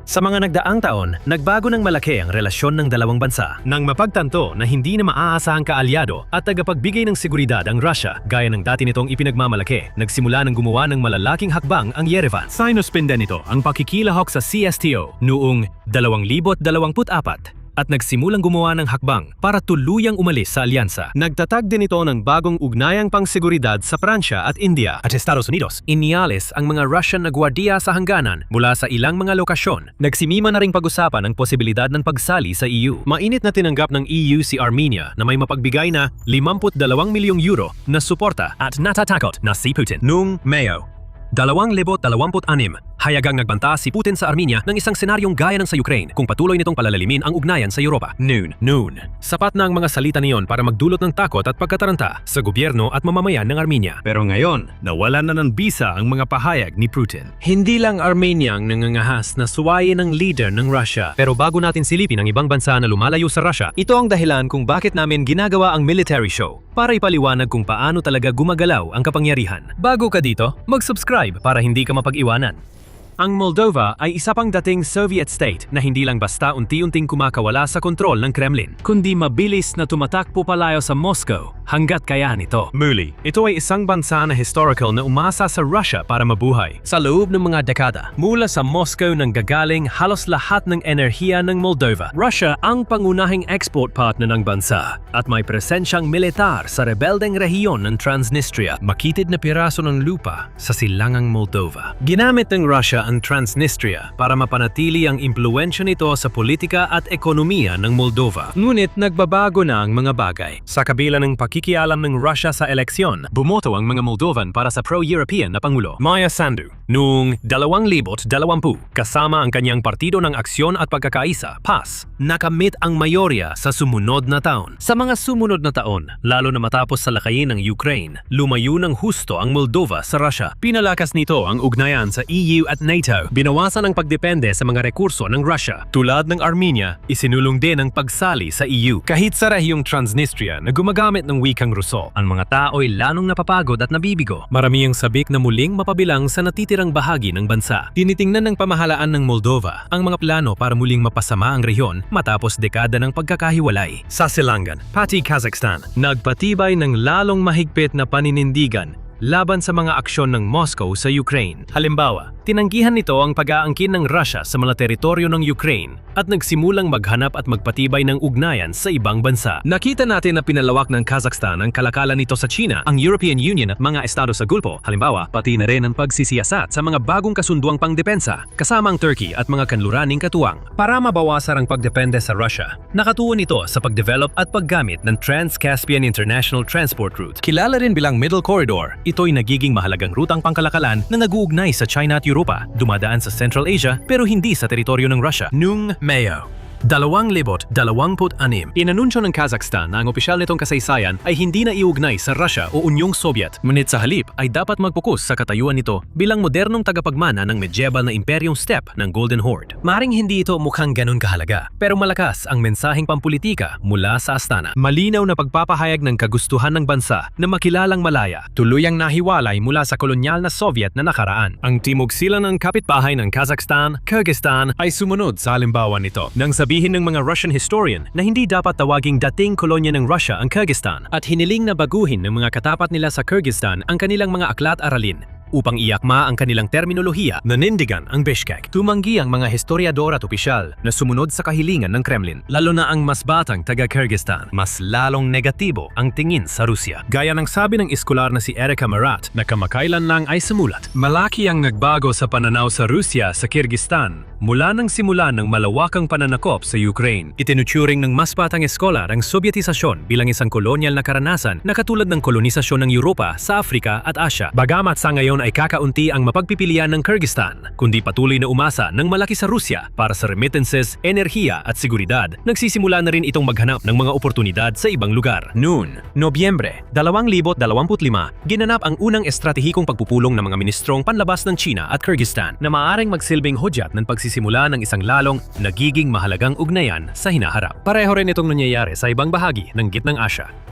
Sa mga nagdaang taon, nagbago ng malaki ang relasyon ng dalawang bansa nang mapagtanto na hindi na maaasahang kaalyado at tagapagbigay ng seguridad ang Russia gaya ng dati nitong ipinagmamalaki. Nagsimula ng gumawa ng malalaking hakbang ang Yerevan. Sinuspindan nito ang pakikilahok sa CSTO noong 2024 at nagsimulang gumawa ng hakbang para tuluyang umalis sa alyansa. Nagtatag din ito ng bagong ugnayang pangseguridad sa Pransya at India at Estados Unidos. Inialis ang mga Russian na gwardiya sa hangganan mula sa ilang mga lokasyon. Nagsimima na ring pag-usapan ang posibilidad ng pagsali sa EU. Mainit na tinanggap ng EU si Armenia na may mapagbigay na 52 milyong euro na suporta at natatakot na si Putin. Noong Mayo 2026, hayagang nagbanta si Putin sa Armenia ng isang senaryong gaya ng sa Ukraine kung patuloy nitong palalalimin ang ugnayan sa Europa. Noon. Sapat na ang mga salita niyon para magdulot ng takot at pagkataranta sa gobyerno at mamamayan ng Armenia. Pero ngayon, nawala na ng bisa ang mga pahayag ni Putin. Hindi lang Armenia ang nangangahas na suwayin ang leader ng Russia. Pero bago natin silipin ang ibang bansa na lumalayo sa Russia, ito ang dahilan kung bakit namin ginagawa ang military show para ipaliwanag kung paano talaga gumagalaw ang kapangyarihan. Bago ka dito, mag-subscribe para hindi ka mapag-iwanan. Ang Moldova ay isa pang dating Soviet state na hindi lang basta unti-unting kumakawala sa kontrol ng Kremlin, kundi mabilis na tumatakbo palayo sa Moscow hanggat kaya nito. Muli, ito ay isang bansa na historical na umasa sa Russia para mabuhay. Sa loob ng mga dekada, mula sa Moscow nang gagaling halos lahat ng enerhiya ng Moldova. Russia ang pangunahing export partner ng bansa at may presensyang militar sa rebeldeng rehiyon ng Transnistria, makitid na piraso ng lupa sa silangang Moldova. Ginamit ng Russia ang Transnistria para mapanatili ang impluwensya nito sa politika at ekonomiya ng Moldova. Ngunit nagbabago na ang mga bagay. Sa kabila ng pakikialam ng Russia sa eleksyon, bumoto ang mga Moldovan para sa pro-European na Pangulo, Maya Sandu. Noong 2020, kasama ang kanyang Partido ng Aksyon at Pagkakaisa, PAS, nakamit ang mayorya sa sumunod na taon. Sa mga sumunod na taon, lalo na matapos sa lakayin ng Ukraine, lumayo ng husto ang Moldova sa Russia. Pinalakas nito ang ugnayan sa EU at NATO. Binawasan ang pagdepende sa mga rekurso ng Russia. Tulad ng Armenia, isinulong din ang pagsali sa EU. Kahit sa rehiyong Transnistria na gumagamit ng wikang Ruso, ang mga tao'y lalong napapagod at nabibigo. Marami ang sabik na muling mapabilang sa natitirang bahagi ng bansa. Tinitingnan ng pamahalaan ng Moldova ang mga plano para muling mapasama ang rehiyon matapos dekada ng pagkakahiwalay. Sa Silangan, pati Kazakhstan, nagpatibay ng lalong mahigpit na paninindigan laban sa mga aksyon ng Moscow sa Ukraine. Halimbawa, tinanggihan nito ang pag-aangkin ng Russia sa mga teritoryo ng Ukraine at nagsimulang maghanap at magpatibay ng ugnayan sa ibang bansa. Nakita natin na pinalawak ng Kazakhstan ang kalakalan nito sa China, ang European Union at mga estado sa Gulpo. Halimbawa, pati na rin ang pagsisiyasat sa mga bagong kasunduang pangdepensa, kasama ang Turkey at mga kanluraning katuwang. Para mabawasan ang pagdepende sa Russia, nakatuon ito sa pagdevelop at paggamit ng Trans-Caspian International Transport Route. Kilala rin bilang Middle Corridor, ito'y nagiging mahalagang rutang pangkalakalan na nag-uugnay sa China at Europa, dumadaan sa Central Asia pero hindi sa teritoryo ng Russia. Noong Mayo 2026, inanunsyo ng Kazakhstan na ang opisyal nitong kasaysayan ay hindi na iugnay sa Russia o Unyong Soviet. Ngunit sa halip ay dapat mag-focus sa katayuan nito bilang modernong tagapagmana ng medieval na imperyong steppe ng Golden Horde. Maring hindi ito mukhang ganun kahalaga, pero malakas ang mensaheng pampulitika mula sa Astana. Malinaw na pagpapahayag ng kagustuhan ng bansa na makilalang malaya, tuluyang nahiwalay mula sa kolonyal na Soviet na nakaraan. Ang timog sila ng kapitbahay ng Kazakhstan, Kyrgyzstan ay sumunod sa halimbawa nito. Nang sabihin ng mga Russian historian na hindi dapat tawaging dating kolonya ng Russia ang Kyrgyzstan at hiniling na baguhin ng mga katapat nila sa Kyrgyzstan ang kanilang mga aklat-aralin. upang iakma ang kanilang terminolohiya, nanindigan ang Bishkek. Tumanggi ang mga historiador at opisyal na sumunod sa kahilingan ng Kremlin, lalo na ang mas batang taga-Kyrgyzstan. Mas lalong negatibo ang tingin sa Rusya. Gaya ng sabi ng iskolar na si Erika Marat na kamakailan lang ay sumulat, malaki ang nagbago sa pananaw sa Rusya sa Kyrgyzstan mula nang simulan ng malawakang pananakop sa Ukraine. Itinuturing ng mas batang eskolar ang Sobyetisasyon bilang isang kolonyal na karanasan na katulad ng kolonisasyon ng Europa sa Afrika at Asya. Bagamat sa ngayon ay kakaunti ang mapagpipilian ng Kyrgyzstan, kundi patuloy na umasa ng malaki sa Rusya para sa remittances, enerhiya at seguridad, nagsisimula na rin itong maghanap ng mga oportunidad sa ibang lugar. Noon, Nobyembre 2025, ginanap ang unang estratehikong pagpupulong ng mga ministrong panlabas ng China at Kyrgyzstan na maaaring magsilbing hudyat ng pagsisimula ng isang lalong nagiging mahalagang ugnayan sa hinaharap. Pareho rin itong nangyayari sa ibang bahagi ng Gitnang Asya.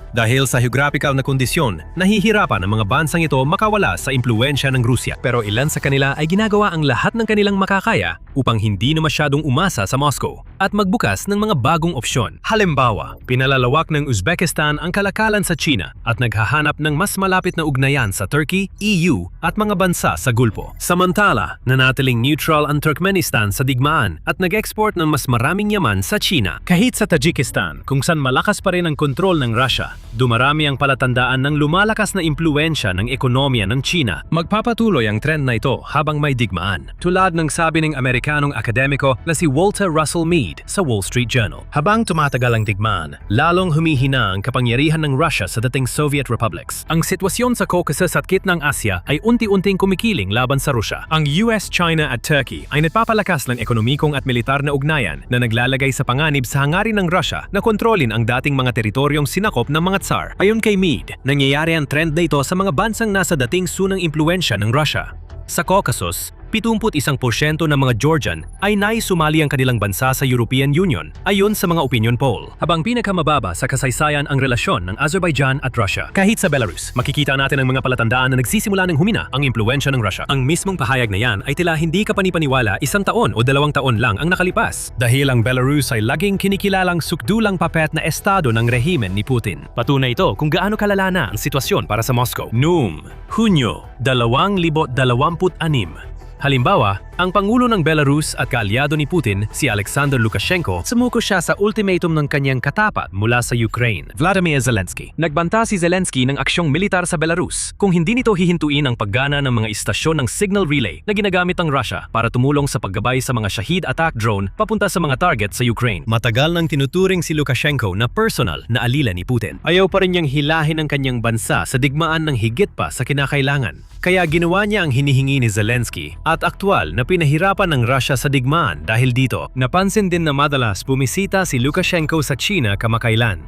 Dahil sa geographical na kondisyon, nahihirapan ang mga bansang ito makawala sa impluwensya ng Rusya. Pero ilan sa kanila ay ginagawa ang lahat ng kanilang makakaya upang hindi na masyadong umasa sa Moscow at magbukas ng mga bagong opsyon. Halimbawa, pinalalawak ng Uzbekistan ang kalakalan sa China at naghahanap ng mas malapit na ugnayan sa Turkey, EU at mga bansa sa Gulpo. Samantala, nanatiling neutral ang Turkmenistan sa digmaan at nag-export ng mas maraming yaman sa China. Kahit sa Tajikistan, kung saan malakas pa rin ang kontrol ng Russia, dumarami ang palatandaan ng lumalakas na impluwensya ng ekonomiya ng China. Magpapatuloy ang trend na ito habang may digmaan. Tulad ng sabi ng Amerikanong akademiko na si Walter Russell Mead sa Wall Street Journal. Habang tumatagal ang digmaan, lalong humihina ang kapangyarihan ng Russia sa dating Soviet republics. Ang sitwasyon sa Caucasus at Gitnang Asya ay unti-unting kumikiling laban sa Rusya. Ang US, China at Turkey ay nagpapalakas ng ekonomikong at militar na ugnayan na naglalagay sa panganib sa hangarin ng Russia na kontrolin ang dating mga teritoryong sinakop ng mga tsar. Ayon kay Mead, nangyayari ang trend na ito sa mga bansang nasa dating sunang impluwensya ng Russia. Sa Caucasus, 71% ng mga Georgian ay naisumali ang kanilang bansa sa European Union ayon sa mga opinion poll. Habang pinakamababa sa kasaysayan ang relasyon ng Azerbaijan at Russia. Kahit sa Belarus, makikita natin ang mga palatandaan na nagsisimula ng humina ang impluwensya ng Russia. Ang mismong pahayag na yan ay tila hindi kapanipaniwala 1 taon o 2 taon lang ang nakalipas. Dahil ang Belarus ay laging kinikilalang sukdulang papet na estado ng rehimen ni Putin. Patunay ito kung gaano kalala na ang sitwasyon para sa Moscow. Noong Hunyo 2026, halimbawa, ang Pangulo ng Belarus at kaalyado ni Putin, si Alexander Lukashenko, sumuko siya sa ultimatum ng kanyang katapat mula sa Ukraine, Vladimir Zelensky. Nagbanta si Zelensky ng aksyong militar sa Belarus kung hindi nito hihintuin ang paggana ng mga istasyon ng signal relay na ginagamit ng Russia para tumulong sa paggabay sa mga Shahid attack drone papunta sa mga target sa Ukraine. Matagal nang tinuturing si Lukashenko na personal na alila ni Putin. Ayaw pa rin niyang hilahin ang kanyang bansa sa digmaan ng higit pa sa kinakailangan. Kaya ginawa niya ang hinihingi ni Zelensky at aktwal na pinahirapan ng Russia sa digmaan dahil dito. Napansin din na madalas bumisita si Lukashenko sa China kamakailan.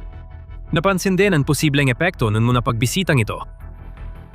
Napansin din ang posibleng epekto ng mga pagbisitang ito.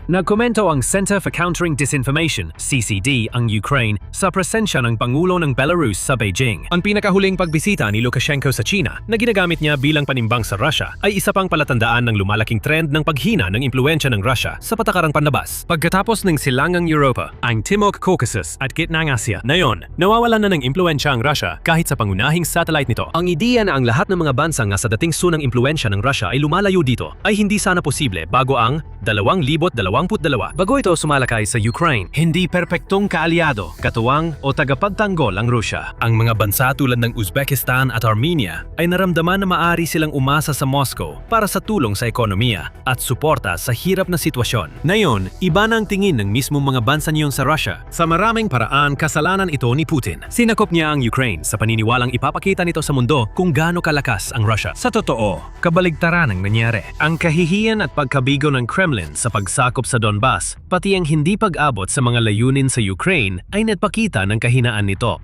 Nagkomento ang Center for Countering Disinformation, CCD, ang Ukraine sa presensya ng Pangulo ng Belarus sa Beijing. Ang pinakahuling pagbisita ni Lukashenko sa China na ginagamit niya bilang panimbang sa Russia ay isa pang palatandaan ng lumalaking trend ng paghina ng impluwensya ng Russia sa patakarang panlabas. Pagkatapos ng silangang Europa, ang Timog Caucasus at Gitnang Asya, ngayon, nawawalan na ng impluwensya ang Russia kahit sa pangunahing satellite nito. Ang ideya na ang lahat ng mga bansang nasa dating sunang impluwensya ng Russia ay lumalayo dito ay hindi sana posible bago ang 2022. Bago ito sumalakay sa Ukraine, hindi perpektong kaalyado, katuwang o tagapagtanggol ang Rusya. Ang mga bansa tulad ng Uzbekistan at Armenia ay naramdaman na maaari silang umasa sa Moscow para sa tulong sa ekonomiya at suporta sa hirap na sitwasyon. Ngayon, iba na ang tingin ng mismong mga bansa niyon sa Russia. Sa maraming paraan, kasalanan ito ni Putin. Sinakop niya ang Ukraine sa paniniwalang ipapakita nito sa mundo kung gaano kalakas ang Russia. Sa totoo, kabaligtaran ang nangyari. Ang kahihiyan at pagkabigo ng Kremlin sa pagsakop sa Donbas, pati ang hindi pag-abot sa mga layunin sa Ukraine ay nagpakita ng kahinaan nito.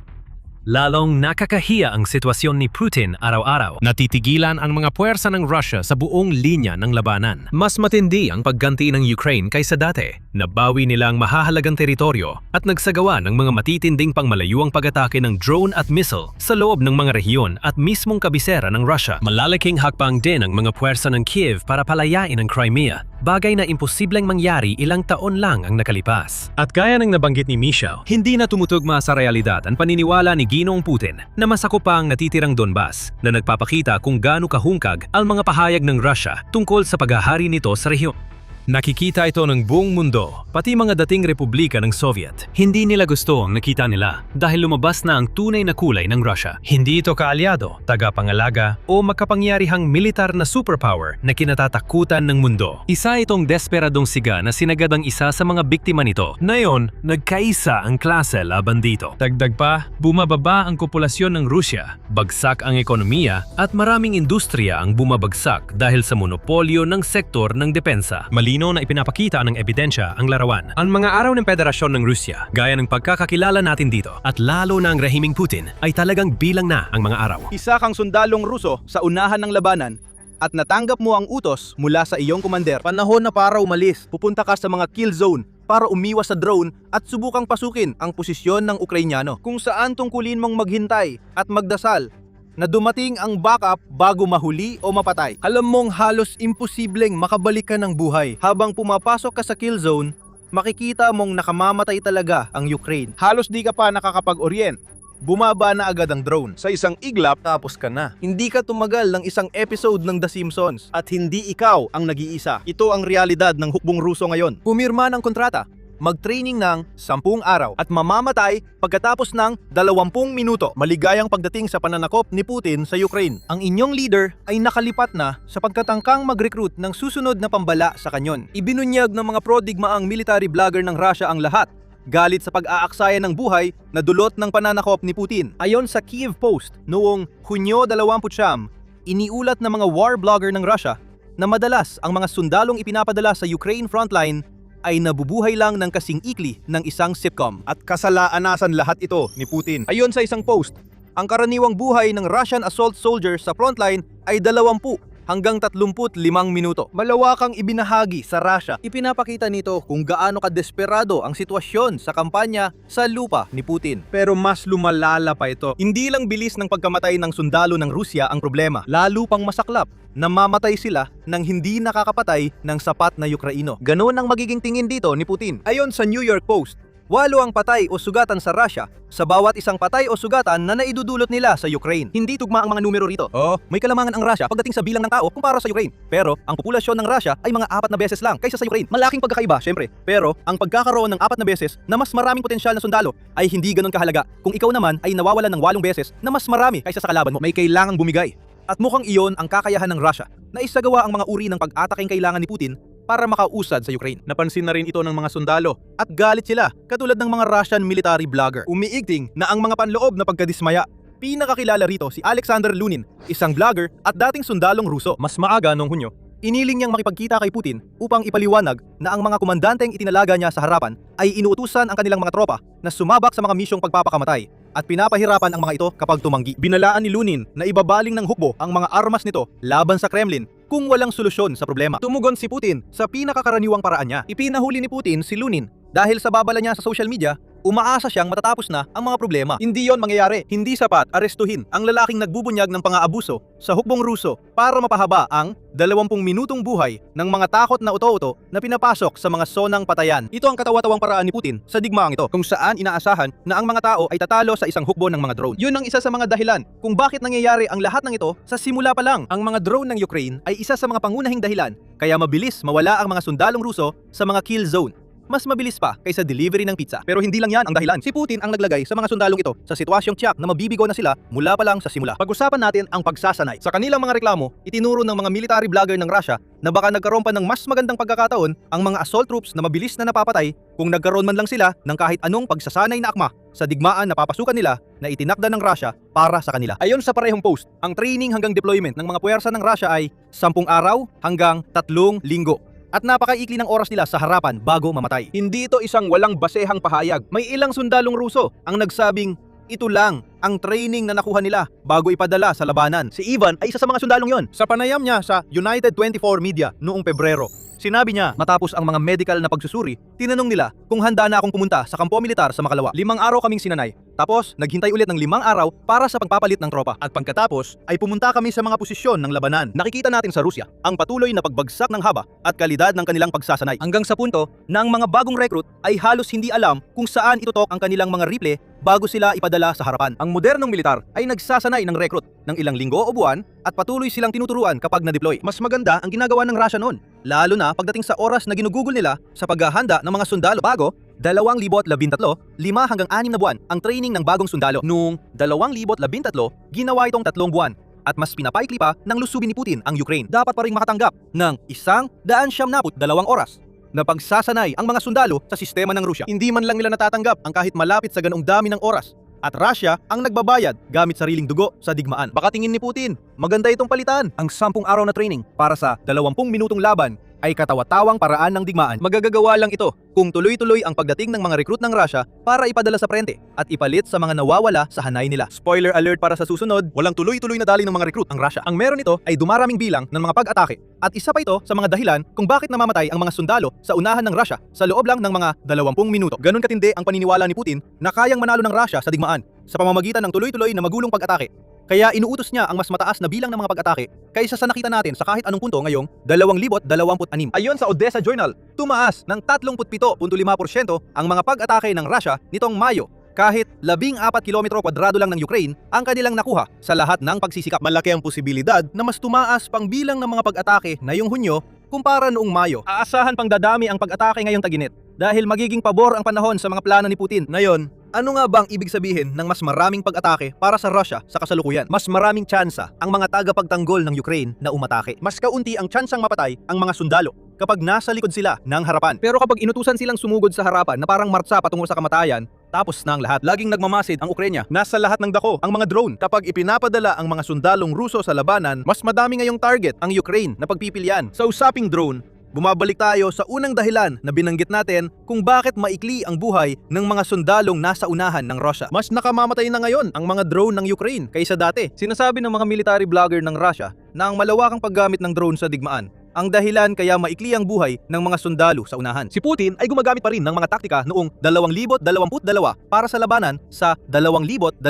Lalong nakakahiya ang sitwasyon ni Putin araw-araw. Natitigilan ang mga puwersa ng Russia sa buong linya ng labanan. Mas matindi ang pagganti ng Ukraine kaysa dati. Nabawi nila ang mahahalagang teritoryo at nagsagawa ng mga matitinding pangmalayuang pag-atake ng drone at missile sa loob ng mga rehiyon at mismong kabisera ng Russia. Malalaking hakbang din ang mga puwersa ng Kiev para palayain ang Crimea, bagay na imposibleng mangyari ilang taon lang ang nakalipas. At gaya ng nabanggit ni Michel, hindi na tumutugma sa realidad ang paniniwala ni Ginoong Putin na masakop pa ang natitirang Donbas na nagpapakita kung gaano kahungkag ang mga pahayag ng Russia tungkol sa paghahari nito sa rehiyon. Nakikita ito ng buong mundo, pati mga dating republika ng Soviet. Hindi nila gusto ang nakita nila dahil lumabas na ang tunay na kulay ng Russia. Hindi ito kaalyado, tagapangalaga o makapangyarihang militar na superpower na kinatatakutan ng mundo. Isa itong desperadong siga na sinagad ang isa sa mga biktima nito. Ngayon, nagkaisa ang klase laban dito. Dagdag pa, bumababa ang populasyon ng Rusya, bagsak ang ekonomiya at maraming industriya ang bumabagsak dahil sa monopolyo ng sektor ng depensa. Malino na ipinapakita ng ebidensya ang larawan. Ang mga araw ng Federasyon ng Rusya, gaya ng pagkakakilala natin dito, at lalo na ang rehimeng Putin, ay talagang bilang na ang mga araw. Isa kang sundalong Ruso sa unahan ng labanan at natanggap mo ang utos mula sa iyong kumander. Panahon na para umalis. Pupunta ka sa mga kill zone para umiwas sa drone at subukang pasukin ang posisyon ng Ukrainyano. Kung saan tungkulin mong maghintay at magdasal na dumating ang backup bago mahuli o mapatay. Alam mong halos imposibleng makabalik ka ng buhay. Habang pumapasok ka sa kill zone, makikita mong nakamamatay talaga ang Ukraine. Halos di ka pa nakakapag-orient. Bumaba na agad ang drone. Sa isang iglap, tapos ka na. Hindi ka tumagal ng isang episode ng The Simpsons at hindi ikaw ang nag-iisa. Ito ang realidad ng hukbong Ruso ngayon. Pumirma ng kontrata, mag-training ng 10 araw at mamamatay pagkatapos ng 20 minuto. Maligayang pagdating sa pananakop ni Putin sa Ukraine. Ang inyong leader ay nakalipat na sa pagkatangkang mag-recruit ng susunod na pambala sa kanyon. Ibinunyag ng mga prodigmaang military blogger ng Russia ang lahat. Galit sa pag-aaksaya ng buhay na dulot ng pananakop ni Putin. Ayon sa Kiev Post, noong Hunyo 29, iniulat ng mga war blogger ng Russia na madalas ang mga sundalong ipinapadala sa Ukraine frontline ay nabubuhay lang ng kasing ikli ng isang sitcom. At kasalaanasan lahat ito ni Putin. Ayon sa isang post, ang karaniwang buhay ng Russian assault soldiers sa frontline ay 20 hanggang 35 minuto. Malawakang ibinahagi sa Russia. Ipinapakita nito kung gaano kadesperado ang sitwasyon sa kampanya sa lupa ni Putin. Pero mas lumalala pa ito. Hindi lang bilis ng pagkamatay ng sundalo ng Rusya ang problema. Lalo pang masaklap. Namamatay sila nang hindi nakakapatay ng sapat na Ukraino. Ganoon ang magiging tingin dito ni Putin. Ayon sa New York Post, 8 ang patay o sugatan sa Russia sa bawat isang patay o sugatan na naidudulot nila sa Ukraine. Hindi tugma ang mga numero rito. May kalamangan ang Russia pagdating sa bilang ng tao kumpara sa Ukraine. Pero ang populasyon ng Russia ay mga 4 na beses lang kaysa sa Ukraine. Malaking pagkakaiba, syempre. Pero ang pagkakaroon ng 4 na beses na mas maraming potensyal na sundalo ay hindi ganoon kahalaga kung ikaw naman ay nawawalan ng 8 beses na mas marami kaysa sa kalaban mo. May kailangang bumigay. At mukhang iyon ang kakayahan ng Russia na isagawa ang mga uri ng pag-ataking kailangan ni Putin para makausad sa Ukraine. Napansin na rin ito ng mga sundalo at galit sila katulad ng mga Russian military blogger. Umiigting na ang mga panloob na pagkadismaya. Pinakakilala rito si Alexander Lunin, isang blogger at dating sundalong Ruso. Mas maaga noong Hunyo, iniling niyang makipagkita kay Putin upang ipaliwanag na ang mga komandanteng itinalaga niya sa harapan ay inuutusan ang kanilang mga tropa na sumabak sa mga misyong pagpapakamatay at pinapahirapan ang mga ito kapag tumanggi. Binalaan ni Lunin na ibabaling ng hukbo ang mga armas nito laban sa Kremlin kung walang solusyon sa problema. Tumugon si Putin sa pinakakaraniwang paraan niya. Ipinahuli ni Putin si Lunin dahil sa babala niya sa social media, umaasa siyang matatapos na ang mga problema. Hindi yon mangyayari. Hindi sapat arestuhin ang lalaking nagbubunyag ng pang-aabuso sa hukbong Ruso para mapahaba ang 20 minutong buhay ng mga takot na uto-uto na pinapasok sa mga sonang patayan. Ito ang katawa-tawang paraan ni Putin sa digmaang ito kung saan inaasahan na ang mga tao ay tatalo sa isang hukbo ng mga drone. Yun ang isa sa mga dahilan kung bakit nangyayari ang lahat ng ito sa simula pa lang. Ang mga drone ng Ukraine ay isa sa mga pangunahing dahilan kaya mabilis mawala ang mga sundalong Ruso sa mga kill zone. Mas mabilis pa kaysa delivery ng pizza. Pero hindi lang yan ang dahilan. Si Putin ang naglagay sa mga sundalong ito sa sitwasyong tiyak na mabibigo na sila mula pa lang sa simula. Pag-usapan natin ang pagsasanay. Sa kanilang mga reklamo, itinuro ng mga military blogger ng Russia na baka nagkaroon pa ng mas magandang pagkakataon ang mga assault troops na mabilis na napapatay kung nagkaroon man lang sila ng kahit anong pagsasanay na akma sa digmaan na papasukan nila na itinakda ng Russia para sa kanila. Ayon sa parehong post, ang training hanggang deployment ng mga puwersa ng Russia ay 10 araw hanggang 3 linggo. At napakaikli ng oras nila sa harapan bago mamatay. Hindi ito isang walang basehang pahayag. May ilang sundalong Ruso ang nagsabing ito lang ang training na nakuha nila bago ipadala sa labanan. Si Ivan ay isa sa mga sundalong yon. Sa panayam niya sa United 24 Media noong Pebrero, sinabi niya matapos ang mga medical na pagsusuri, tinanong nila kung handa na akong pumunta sa kampo militar sa Makalawa. 5 araw kaming sinanay. Tapos, naghintay ulit ng 5 araw para sa pagpapalit ng tropa. At pagkatapos, ay pumunta kami sa mga posisyon ng labanan. Nakikita natin sa Rusya ang patuloy na pagbagsak ng haba at kalidad ng kanilang pagsasanay. Hanggang sa punto na ang mga bagong recruit ay halos hindi alam kung saan itutok ang kanilang mga rifle bago sila ipadala sa harapan. Ang modernong militar ay nagsasanay ng recruit ng ilang linggo o buwan at patuloy silang tinuturuan kapag na-deploy. Mas maganda ang ginagawa ng Russia noon, lalo na pagdating sa oras na ginugugol nila sa paghahanda ng mga sundalo. Bago, 2013, 5 hanggang 6 na buwan ang training ng bagong sundalo. Noong 2013, ginawa itong 3 buwan. At mas pinapaikli pa ng lusubin ni Putin ang Ukraine. Dapat pa ring makatanggap ng 172 oras na pagsasanay ang mga sundalo sa sistema ng Rusya. Hindi man lang nila natatanggap ang kahit malapit sa ganong dami ng oras. At Russia ang nagbabayad gamit sariling dugo sa digmaan. Baka tingin ni Putin, maganda itong palitan. Ang 10 araw na training para sa 20 minutong laban ay katawa-tawang paraan ng digmaan. Magagagawa lang ito kung tuloy-tuloy ang pagdating ng mga recruit ng Russia para ipadala sa frente at ipalit sa mga nawawala sa hanay nila. Spoiler alert para sa susunod, walang tuloy-tuloy na dali ng mga recruit ang Russia. Ang meron ito ay dumaraming bilang ng mga pag-atake at isa pa ito sa mga dahilan kung bakit namamatay ang mga sundalo sa unahan ng Russia sa loob lang ng mga 20 minuto. Ganon katindi ang paniniwala ni Putin na kayang manalo ng Russia sa digmaan sa pamamagitan ng tuloy-tuloy na magulong pag-atake. Kaya inuutos niya ang mas mataas na bilang ng mga pag-atake kaysa sa nakita natin sa kahit anong punto ngayong 2026. Ayon sa Odessa Journal, tumaas ng 37.5% ang mga pag-atake ng Russia nitong Mayo kahit 14 kilometro kwadrado lang ng Ukraine ang kanilang nakuha sa lahat ng pagsisikap. Malaki ang posibilidad na mas tumaas pang bilang ng mga pag-atake ngayong Hunyo kumpara noong Mayo. Aasahan pang dadami ang pag-atake ngayong Tag-init dahil magiging pabor ang panahon sa mga plano ni Putin. Ngayon, ano nga bang ibig sabihin ng mas maraming pag-atake para sa Russia sa kasalukuyan? Mas maraming tsansa ang mga tagapagtanggol ng Ukraine na umatake. Mas kaunti ang tsansang mapatay ang mga sundalo kapag nasa likod sila ng harapan. Pero kapag inutusan silang sumugod sa harapan na parang martsa patungo sa kamatayan, tapos na ang lahat. Laging nagmamasid ang Ukraine. Nasa lahat ng dako ang mga drone. Kapag ipinapadala ang mga sundalong Ruso sa labanan, mas madami ngayong target ang Ukraine na pagpipilian. Sa usaping drone, bumabalik tayo sa unang dahilan na binanggit natin kung bakit maikli ang buhay ng mga sundalong nasa unahan ng Russia. Mas nakamamatay na ngayon ang mga drone ng Ukraine kaysa dati. Sinasabi ng mga military blogger ng Russia na ang malawakang paggamit ng drone sa digmaan ang dahilan kaya maikli ang buhay ng mga sundalo sa unahan. Si Putin ay gumagamit pa rin ng mga taktika noong 2022 para sa labanan sa 2026.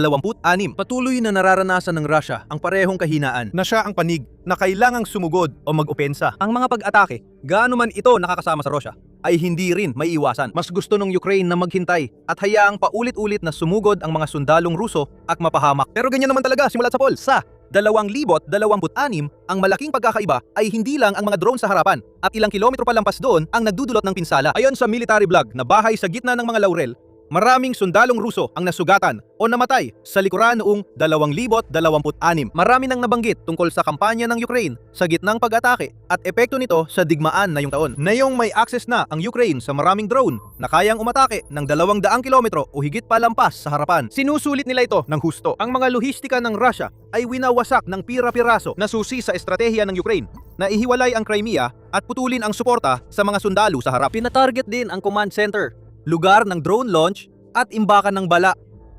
Patuloy na nararanasan ng Russia ang parehong kahinaan na siya ang panig na kailangang sumugod o mag-opensa. Ang mga pag-atake, gaano man ito nakakasama sa Russia, ay hindi rin may iwasan. Mas gusto ng Ukraine na maghintay at hayaang paulit-ulit na sumugod ang mga sundalong Ruso at mapahamak. Pero ganyan naman talaga simula sa Paul. Sa 2026, ang malaking pagkakaiba ay hindi lang ang mga drone sa harapan at ilang kilometro pa lampas doon ang nagdudulot ng pinsala. Ayon sa military blog na bahay sa gitna ng mga laurel, maraming sundalong Ruso ang nasugatan o namatay sa likuran noong 2026. Marami nang nabanggit tungkol sa kampanya ng Ukraine sa gitnang pag-atake at epekto nito sa digmaan na yung taon. Ngayong may access na ang Ukraine sa maraming drone na kayang umatake ng 200 kilometro o higit pa lampas sa harapan, sinusulit nila ito ng husto. Ang mga lohistika ng Russia ay winawasak ng pira-piraso na susi sa estratehiya ng Ukraine na ihiwalay ang Crimea at putulin ang suporta sa mga sundalo sa harap. Pinatarget din ang command center, lugar ng drone launch at imbakan ng bala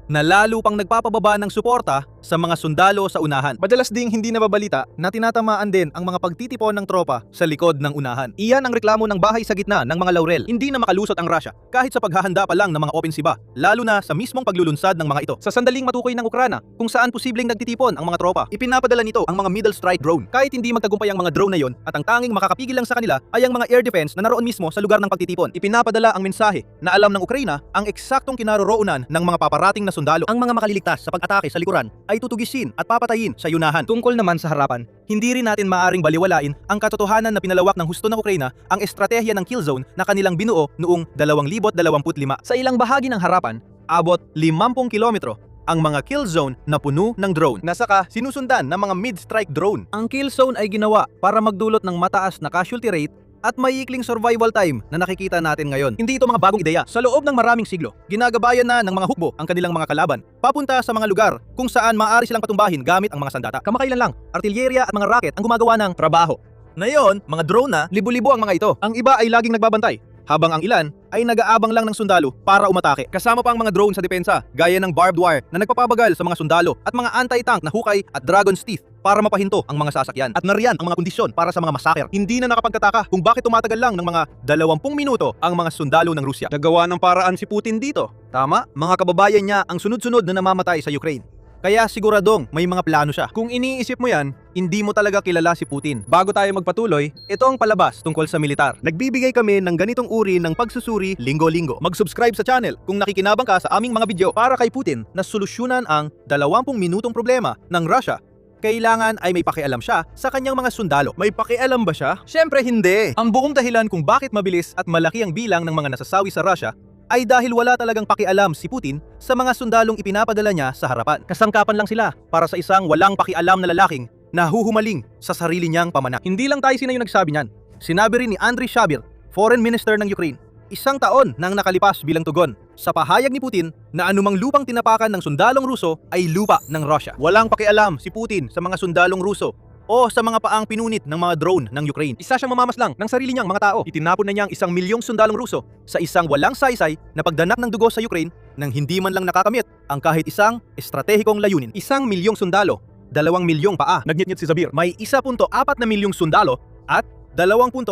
na lalo pang nagpapababa ng suporta sa mga sundalo sa unahan. Madalas ding hindi nababalita na tinatamaan din ang mga pagtitipon ng tropa sa likod ng unahan. Iyan ang reklamo ng bahay sa gitna ng mga laurel. Hindi na makalusot ang Russia kahit sa paghahanda pa lang ng mga opensiba, lalo na sa mismong paglulunsad ng mga ito. Sa sandaling matukoy ng Ukraina kung saan posibleng nagtitipon ang mga tropa, ipinapadala nito ang mga middle strike drone. Kahit hindi magtagumpay ang mga drone na yon at ang tanging makakapigil lang sa kanila ay ang mga air defense na naroon mismo sa lugar ng pagtitipon. Ipinapadala ang mensahe na alam ng Ukraina ang eksaktong kinaroroonan ng mga paparating na sundalo. Ang mga makaliligtas sa pag-atake sa likuran ay tutugisin at papatayin sa yunahan. Tungkol naman sa harapan, hindi rin natin maaaring baliwalain ang katotohanan na pinalawak ng husto ng Ukraina ang estratehiya ng kill zone na kanilang binuo noong 2025. Sa ilang bahagi ng harapan, abot 50 kilometro ang mga kill zone na puno ng drone na saka sinusundan ng mga mid-strike drone. Ang kill zone ay ginawa para magdulot ng mataas na casualty rate at maiikling survival time na nakikita natin ngayon. Hindi ito mga bagong ideya. Sa loob ng maraming siglo, ginagabayan na ng mga hukbo ang kanilang mga kalaban papunta sa mga lugar kung saan maaari silang patumbahin gamit ang mga sandata. Kamakailan lang, artilyerya at mga rocket ang gumagawa ng trabaho. Ngayon, mga drone na, libo-libo ang mga ito. Ang iba ay laging nagbabantay, habang ang ilan ay nag-aabang lang ng sundalo para umatake. Kasama pa ang mga drone sa depensa, gaya ng barbed wire na nagpapabagal sa mga sundalo at mga anti-tank na hukay at dragon's teeth para mapahinto ang mga sasakyan. At nariyan ang mga kondisyon para sa mga massacre. Hindi na nakapagtataka kung bakit tumatagal lang ng mga 20 minuto ang mga sundalo ng Rusya. Gagawa ng paraan si Putin dito. Tama, mga kababayan niya ang sunod-sunod na namamatay sa Ukraine. Kaya siguradong may mga plano siya. Kung iniisip mo yan, hindi mo talaga kilala si Putin. Bago tayo magpatuloy, ito ang palabas tungkol sa militar. Nagbibigay kami ng ganitong uri ng pagsusuri linggo-linggo. Mag-subscribe sa channel kung nakikinabang ka sa aming mga video para kay Putin na solusyonan ang 20 minutong problema ng Russia. Kailangan ay may pakialam siya sa kanyang mga sundalo. May pakialam ba siya? Syempre hindi. Ang buong dahilan kung bakit mabilis at malaki ang bilang ng mga nasasawi sa Russia ay dahil wala talagang pakialam si Putin sa mga sundalong ipinapadala niya sa harapan. Kasangkapan lang sila para sa isang walang pakialam na lalaking na huhumaling sa sarili niyang pamanak. Hindi lang tayo sina yung nagsabi niyan. Sinabi rin ni Andriy Sybiha, Foreign Minister ng Ukraine, 1 taon nang nakalipas bilang tugon sa pahayag ni Putin na anumang lupang tinapakan ng sundalong Ruso ay lupa ng Russia. Walang pakialam si Putin sa mga sundalong Ruso o sa mga paang pinunit ng mga drone ng Ukraine. Isa siyang mamamaslang ng sarili niyang mga tao. Itinapon na niyang 1 milyong sundalong Ruso sa isang walang saysay na pagdanak ng dugo sa Ukraine nang hindi man lang nakakamit ang kahit isang estratehikong layunin. 1 milyong sundalo, 2 milyong paa. Nagnyit si Zabir. May 1.4 na milyong sundalo at 2.8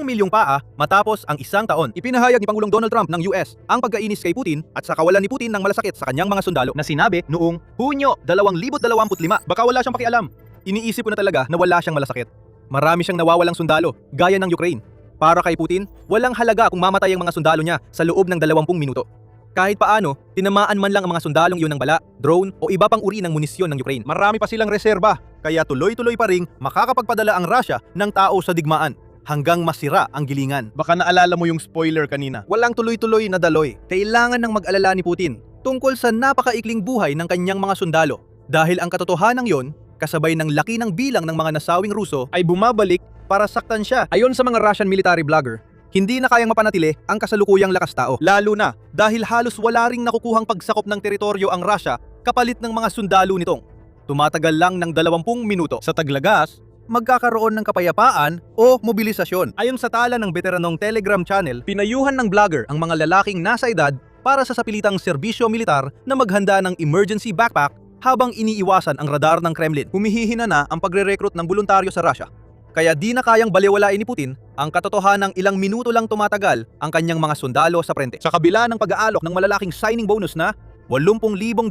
milyong paa matapos ang 1 taon. Ipinahayag ni Pangulong Donald Trump ng US ang pagkainis kay Putin at sa kawalan ni Putin ng malasakit sa kanyang mga sundalo na sinabi noong Hunyo 2025. Baka wala siyang pakialam. Iniisip ko na talaga na wala siyang malasakit. Marami siyang nawawalang sundalo, gaya ng Ukraine. Para kay Putin, walang halaga kung mamatay ang mga sundalo niya sa loob ng 20 minuto. Kahit paano, tinamaan man lang ang mga sundalong yun ng bala, drone o iba pang uri ng munisyon ng Ukraine. Marami pa silang reserba, kaya tuloy-tuloy pa ring makakapagpadala ang Russia ng tao sa digmaan hanggang masira ang gilingan. Baka naalala mo yung spoiler kanina. Walang tuloy-tuloy na daloy. Kailangan ng mag-alala ni Putin tungkol sa napakaikling buhay ng kanyang mga sundalo. Dahil ang katotohanan yon, kasabay ng laki ng bilang ng mga nasawing Ruso ay bumabalik para saktan siya. Ayon sa mga Russian military blogger, hindi na kayang mapanatili ang kasalukuyang lakas tao. Lalo na dahil halos wala ring nakukuhang pagsakop ng teritoryo ang Russia kapalit ng mga sundalo nitong. Tumatagal lang ng 20 minuto. Sa taglagas, magkakaroon ng kapayapaan o mobilisasyon. Ayon sa tala ng veteranong Telegram channel, pinayuhan ng blogger ang mga lalaking nasa edad para sa sapilitang serbisyo militar na maghanda ng emergency backpack habang iniiwasan ang radar ng Kremlin. Humihihina na ang pagre-recruit ng voluntaryo sa Russia. Kaya di na kayang baliwalain ni Putin ang katotohanang ilang minuto lang tumatagal ang kanyang mga sundalo sa frente. Sa kabila ng pag-aalok ng malalaking signing bonus na $80,000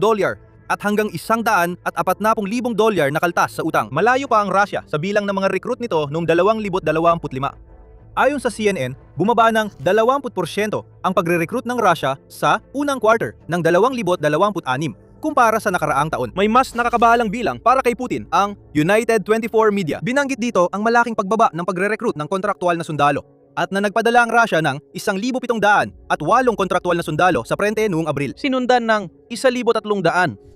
at hanggang $140,000 na kaltas sa utang. Malayo pa ang Russia sa bilang ng mga recruit nito noong 2025. Ayon sa CNN, bumaba ng 20% ang pagre-recruit ng Russia sa unang quarter ng 2026 kumpara sa nakaraang taon. May mas nakakabahalang bilang para kay Putin ang United 24 Media. Binanggit dito ang malaking pagbaba ng pagre-recruit ng kontraktual na sundalo at na nagpadala ang Russia ng 1,700 at 8 kontraktual na sundalo sa frente noong Abril. Sinundan ng 1,300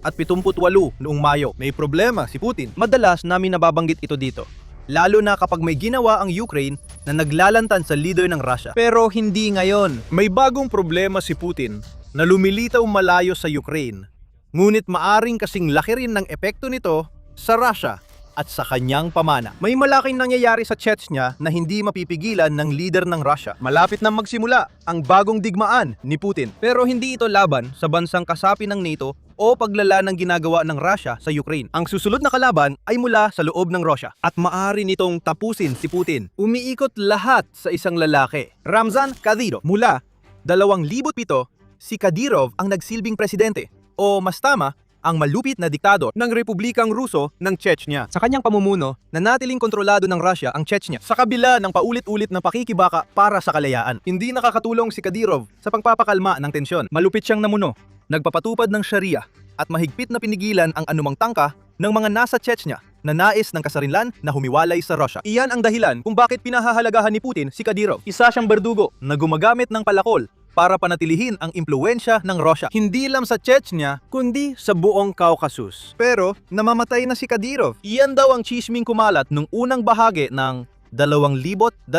at 78 noong Mayo. May problema si Putin. Madalas namin nababanggit ito dito, lalo na kapag may ginawa ang Ukraine na naglalantan sa leader ng Russia. Pero hindi ngayon. May bagong problema si Putin na lumilitaw malayo sa Ukraine. Ngunit maaring kasing laki rin ng epekto nito sa Russia at sa kanyang pamana. May malaking nangyayari sa Chechnya na hindi mapipigilan ng leader ng Russia. Malapit na magsimula ang bagong digmaan ni Putin. Pero hindi ito laban sa bansang kasapi ng NATO o paglala ng ginagawa ng Russia sa Ukraine. Ang susunod na kalaban ay mula sa loob ng Russia at maaari nitong tapusin si Putin. Umiikot lahat sa isang lalaki, Ramzan Kadyrov. Mula 2007, si Kadyrov ang nagsilbing presidente o mas tama, ang malupit na diktador ng Republikang Ruso ng Chechnya. Sa kanyang pamumuno, nanatiling kontrolado ng Russia ang Chechnya sa kabila ng paulit-ulit na pakikibaka para sa kalayaan. Hindi nakakatulong si Kadyrov sa pagpapakalma ng tensyon. Malupit siyang namuno, nagpapatupad ng Sharia at mahigpit na pinigilan ang anumang tangka ng mga nasa Chechnya na nais ng kasarinlan na humiwalay sa Russia. Iyan ang dahilan kung bakit pinahahalagahan ni Putin si Kadyrov. Isa siyang berdugo na gumagamit ng palakol para panatilihin ang impluwensya ng Russia. Hindi lang sa Chechnya, kundi sa buong Caucasus. Pero namamatay na si Kadyrov. Iyan daw ang chisming kumalat nung unang bahagi ng 2026.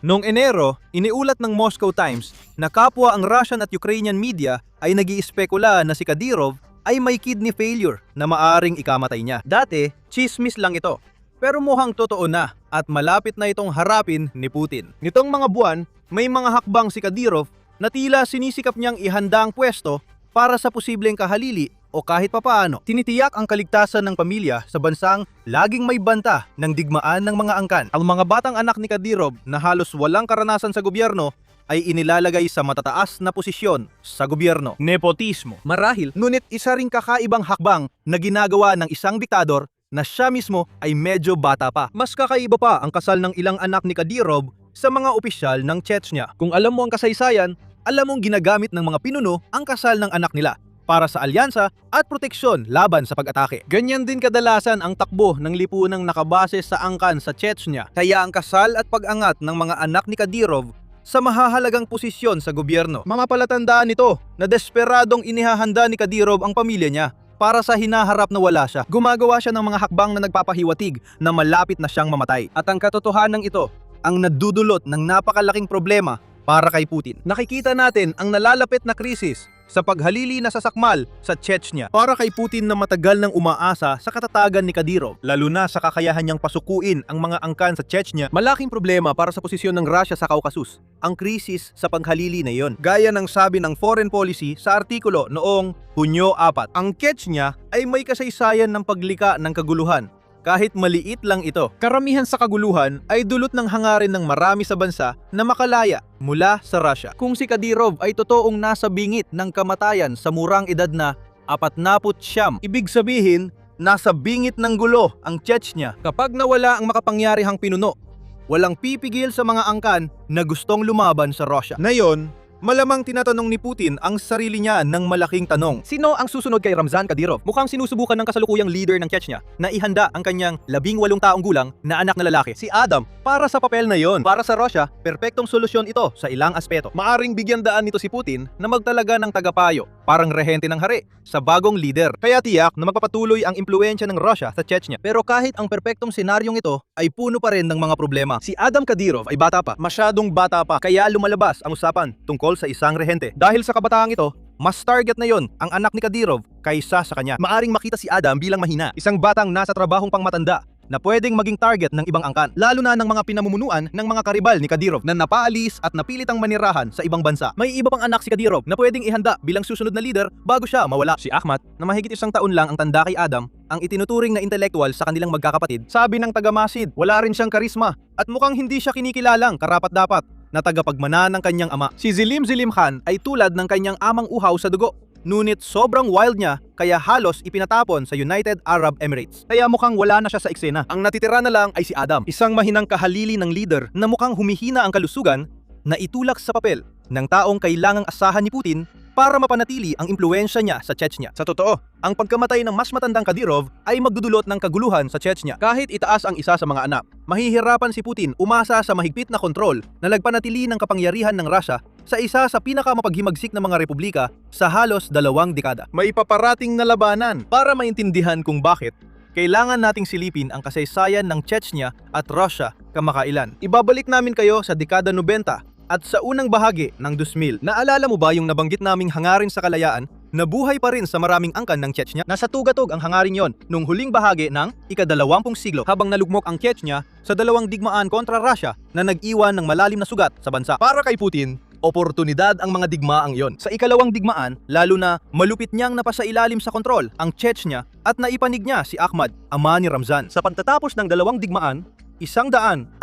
Noong Enero, iniulat ng Moscow Times na kapwa ang Russian at Ukrainian media ay nag-iispekula na si Kadyrov ay may kidney failure na maaring ikamatay niya. Dati, chismis lang ito. Pero mukhang totoo na at malapit na itong harapin ni Putin. Nitong mga buwan, may mga hakbang si Kadyrov na tila sinisikap niyang ihanda ang pwesto para sa posibleng kahalili o kahit papaano. Tinitiyak ang kaligtasan ng pamilya sa bansang laging may banta ng digmaan ng mga angkan. Ang mga batang anak ni Kadyrov na halos walang karanasan sa gobyerno ay inilalagay sa matataas na posisyon sa gobyerno. Nepotismo. Marahil, ngunit isa ring kakaibang hakbang na ginagawa ng isang diktador na siya mismo ay medyo bata pa. Mas kakaiba pa ang kasal ng ilang anak ni Kadyrov sa mga opisyal ng Chechnya. Kung alam mo ang kasaysayan, alam mong ginagamit ng mga pinuno ang kasal ng anak nila para sa alyansa at proteksyon laban sa pag-atake. Ganyan din kadalasan ang takbo ng lipunang nakabase sa angkan sa Chechnya. Kaya ang kasal at pag-angat ng mga anak ni Kadyrov sa mahahalagang posisyon sa gobyerno. Mga palatandaan nito na desperadong inihahanda ni Kadyrov ang pamilya niya para sa hinaharap na wala siya. Gumagawa siya ng mga hakbang na nagpapahiwatig na malapit na siyang mamatay. At ang katotohanan ito ang nadudulot ng napakalaking problema para kay Putin. Nakikita natin ang nalalapit na krisis sa paghalili na sasakmal sa Chechnya. Para kay Putin na matagal nang umaasa sa katatagan ni Kadyrov, lalo na sa kakayahan niyang pasukuin ang mga angkan sa Chechnya, malaking problema para sa posisyon ng Russia sa Caucasus, ang krisis sa paghalili na iyon. Gaya ng sabi ng Foreign Policy sa artikulo noong Hunyo 4, ang Chechnya ay may kasaysayan ng paglika ng kaguluhan. Kahit maliit lang ito, karamihan sa kaguluhan ay dulot ng hangarin ng marami sa bansa na makalaya mula sa Russia. Kung si Kadyrov ay totoong nasa bingit ng kamatayan sa murang edad na 49, ibig sabihin, nasa bingit ng gulo ang Chechnya. Kapag nawala ang makapangyarihang pinuno, walang pipigil sa mga angkan na gustong lumaban sa Russia. Ngayon, malamang tinatanong ni Putin ang sarili niya ng malaking tanong. Sino ang susunod kay Ramzan Kadyrov? Mukhang sinusubukan ng kasalukuyang leader ng Chechnya na ihanda ang kanyang 18 taong gulang na anak na lalaki, si Adam, para sa papel na yon. Para sa Russia, perpektong solusyon ito sa ilang aspeto. Maaring bigyan daan nito si Putin na magtalaga ng tagapayo, parang rehente ng hari, sa bagong leader. Kaya tiyak na magpapatuloy ang impluwensya ng Russia sa Chechnya. Pero kahit ang perpektong senaryong ito ay puno pa rin ng mga problema. Si Adam Kadyrov ay bata pa, masyadong bata pa, kaya lumalabas ang usapan tungkol sa isang rehente. Dahil sa kabataang ito, mas target na yon ang anak ni Kadyrov kaysa sa kanya. Maaring makita si Adam bilang mahina, isang batang nasa trabahong pangmatanda na pwedeng maging target ng ibang angkan, lalo na ng mga pinamumunuan ng mga karibal ni Kadyrov na napaalis at napilitang manirahan sa ibang bansa. May iba pang anak si Kadyrov na pwedeng ihanda bilang susunod na leader bago siya mawala. Si Akhmat, na mahigit 1 taon lang ang tanda kay Adam, ang itinuturing na intelektual sa kanilang magkakapatid. Sabi ng taga-Masid, wala rin siyang karisma at mukhang hindi siya kinikilalang karapat-dapat na tagapagmana ng kanyang ama. Si Zilim Khan ay tulad ng kanyang amang uhaw sa dugo. Ngunit sobrang wild niya kaya halos ipinatapon sa United Arab Emirates. Kaya mukhang wala na siya sa eksena. Ang natitira na lang ay si Adam, isang mahinang kahalili ng leader na mukhang humihina ang kalusugan na itulak sa papel ng taong kailangang asahan ni Putin para mapanatili ang impluwensya niya sa Chechnya. Sa totoo, ang pagkamatay ng mas matandang Kadyrov ay magdudulot ng kaguluhan sa Chechnya. Kahit itaas ang isa sa mga anak, mahihirapan si Putin umasa sa mahigpit na kontrol na nagpanatili ng kapangyarihan ng Russia sa isa sa pinakamapaghimagsik na mga republika sa halos 2 dekada. May paparating na labanan para maintindihan kung bakit kailangan nating silipin ang kasaysayan ng Chechnya at Russia kamakailan. Ibabalik namin kayo sa dekada 90 at sa unang bahagi ng 2000. Naalala mo ba yung nabanggit naming hangarin sa kalayaan na buhay pa rin sa maraming angkan ng Chechnya? Nasa tugatog ang hangarin yon nung huling bahagi ng ika-20 siglo habang nalugmok ang Chechnya sa 2 digmaan kontra Russia na nag-iwan ng malalim na sugat sa bansa. Para kay Putin, oportunidad ang mga digmaang yon. Sa ika-2 digmaan, lalo na malupit niyang napasailalim sa kontrol ang Chechnya at naipanig niya si Akhmat, ama ni Ramzan. Sa pagtatapos ng 2 digmaan, 160,000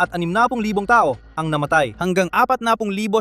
tao ang namatay. Hanggang 40,000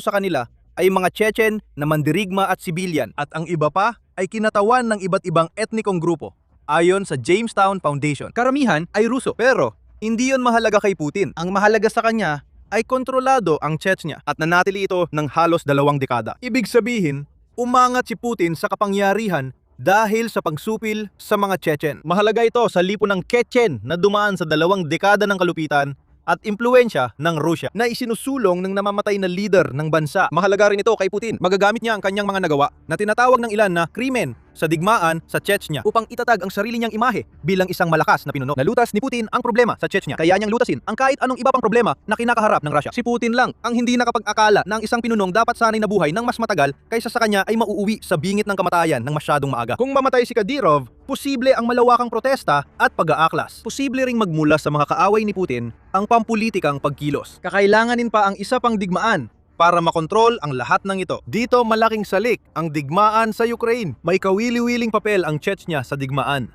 sa kanila ay mga Chechen na mandirigma at sibilyan. At ang iba pa ay kinatawan ng iba't ibang etnikong grupo. Ayon sa Jamestown Foundation, karamihan ay Ruso. Pero hindi yon mahalaga kay Putin. Ang mahalaga sa kanya ay kontrolado ang Chechnya at nanatili ito ng halos 2 dekada. Ibig sabihin, umangat si Putin sa kapangyarihan dahil sa pagsupil sa mga Chechen. Mahalaga ito sa lipunang Chechen na dumaan sa 2 dekada ng kalupitan at impluwensya ng Russia na isinusulong ng namamatay na leader ng bansa. Mahalaga rin ito kay Putin. Magagamit niya ang kanyang mga nagawa na tinatawag ng ilan na krimen sa digmaan sa Chechnya upang itatag ang sarili niyang imahe bilang isang malakas na pinuno. Nalutas ni Putin ang problema sa Chechnya. Kaya niyang lutasin ang kahit anong iba pang problema na kinakaharap ng Russia. Si Putin lang ang hindi nakapag-akala na ang isang pinunong dapat sanay na buhay ng mas matagal kaysa sa kanya ay mauuwi sa bingit ng kamatayan ng masyadong maaga. Kung mamatay si Kadyrov, posible ang malawakang protesta at pag-aaklas. Posible ring magmula sa mga kaaway ni Putin ang pampulitikang pagkilos. Kakailanganin pa ang isa pang digmaan para makontrol ang lahat ng ito. Dito malaking salik ang digmaan sa Ukraine. May kawili-wiling papel ang Chechnya sa digmaan.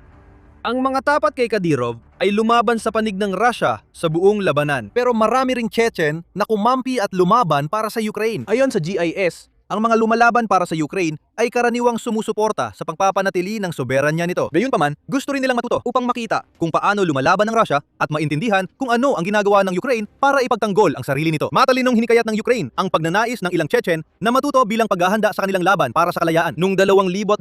Ang mga tapat kay Kadyrov ay lumaban sa panig ng Russia sa buong labanan. Pero marami ring Chechen na kumampi at lumaban para sa Ukraine. Ayon sa GIS, ang mga lumalaban para sa Ukraine ay karaniwang sumusuporta sa pagpapanatili ng soberanya nito. Gayunpaman, gusto rin nilang matuto upang makita kung paano lumalaban ng Russia at maintindihan kung ano ang ginagawa ng Ukraine para ipagtanggol ang sarili nito. Matalinong hinikayat ng Ukraine ang pagnanais ng ilang Chechen na matuto bilang paghahanda sa kanilang laban para sa kalayaan. Noong 2022,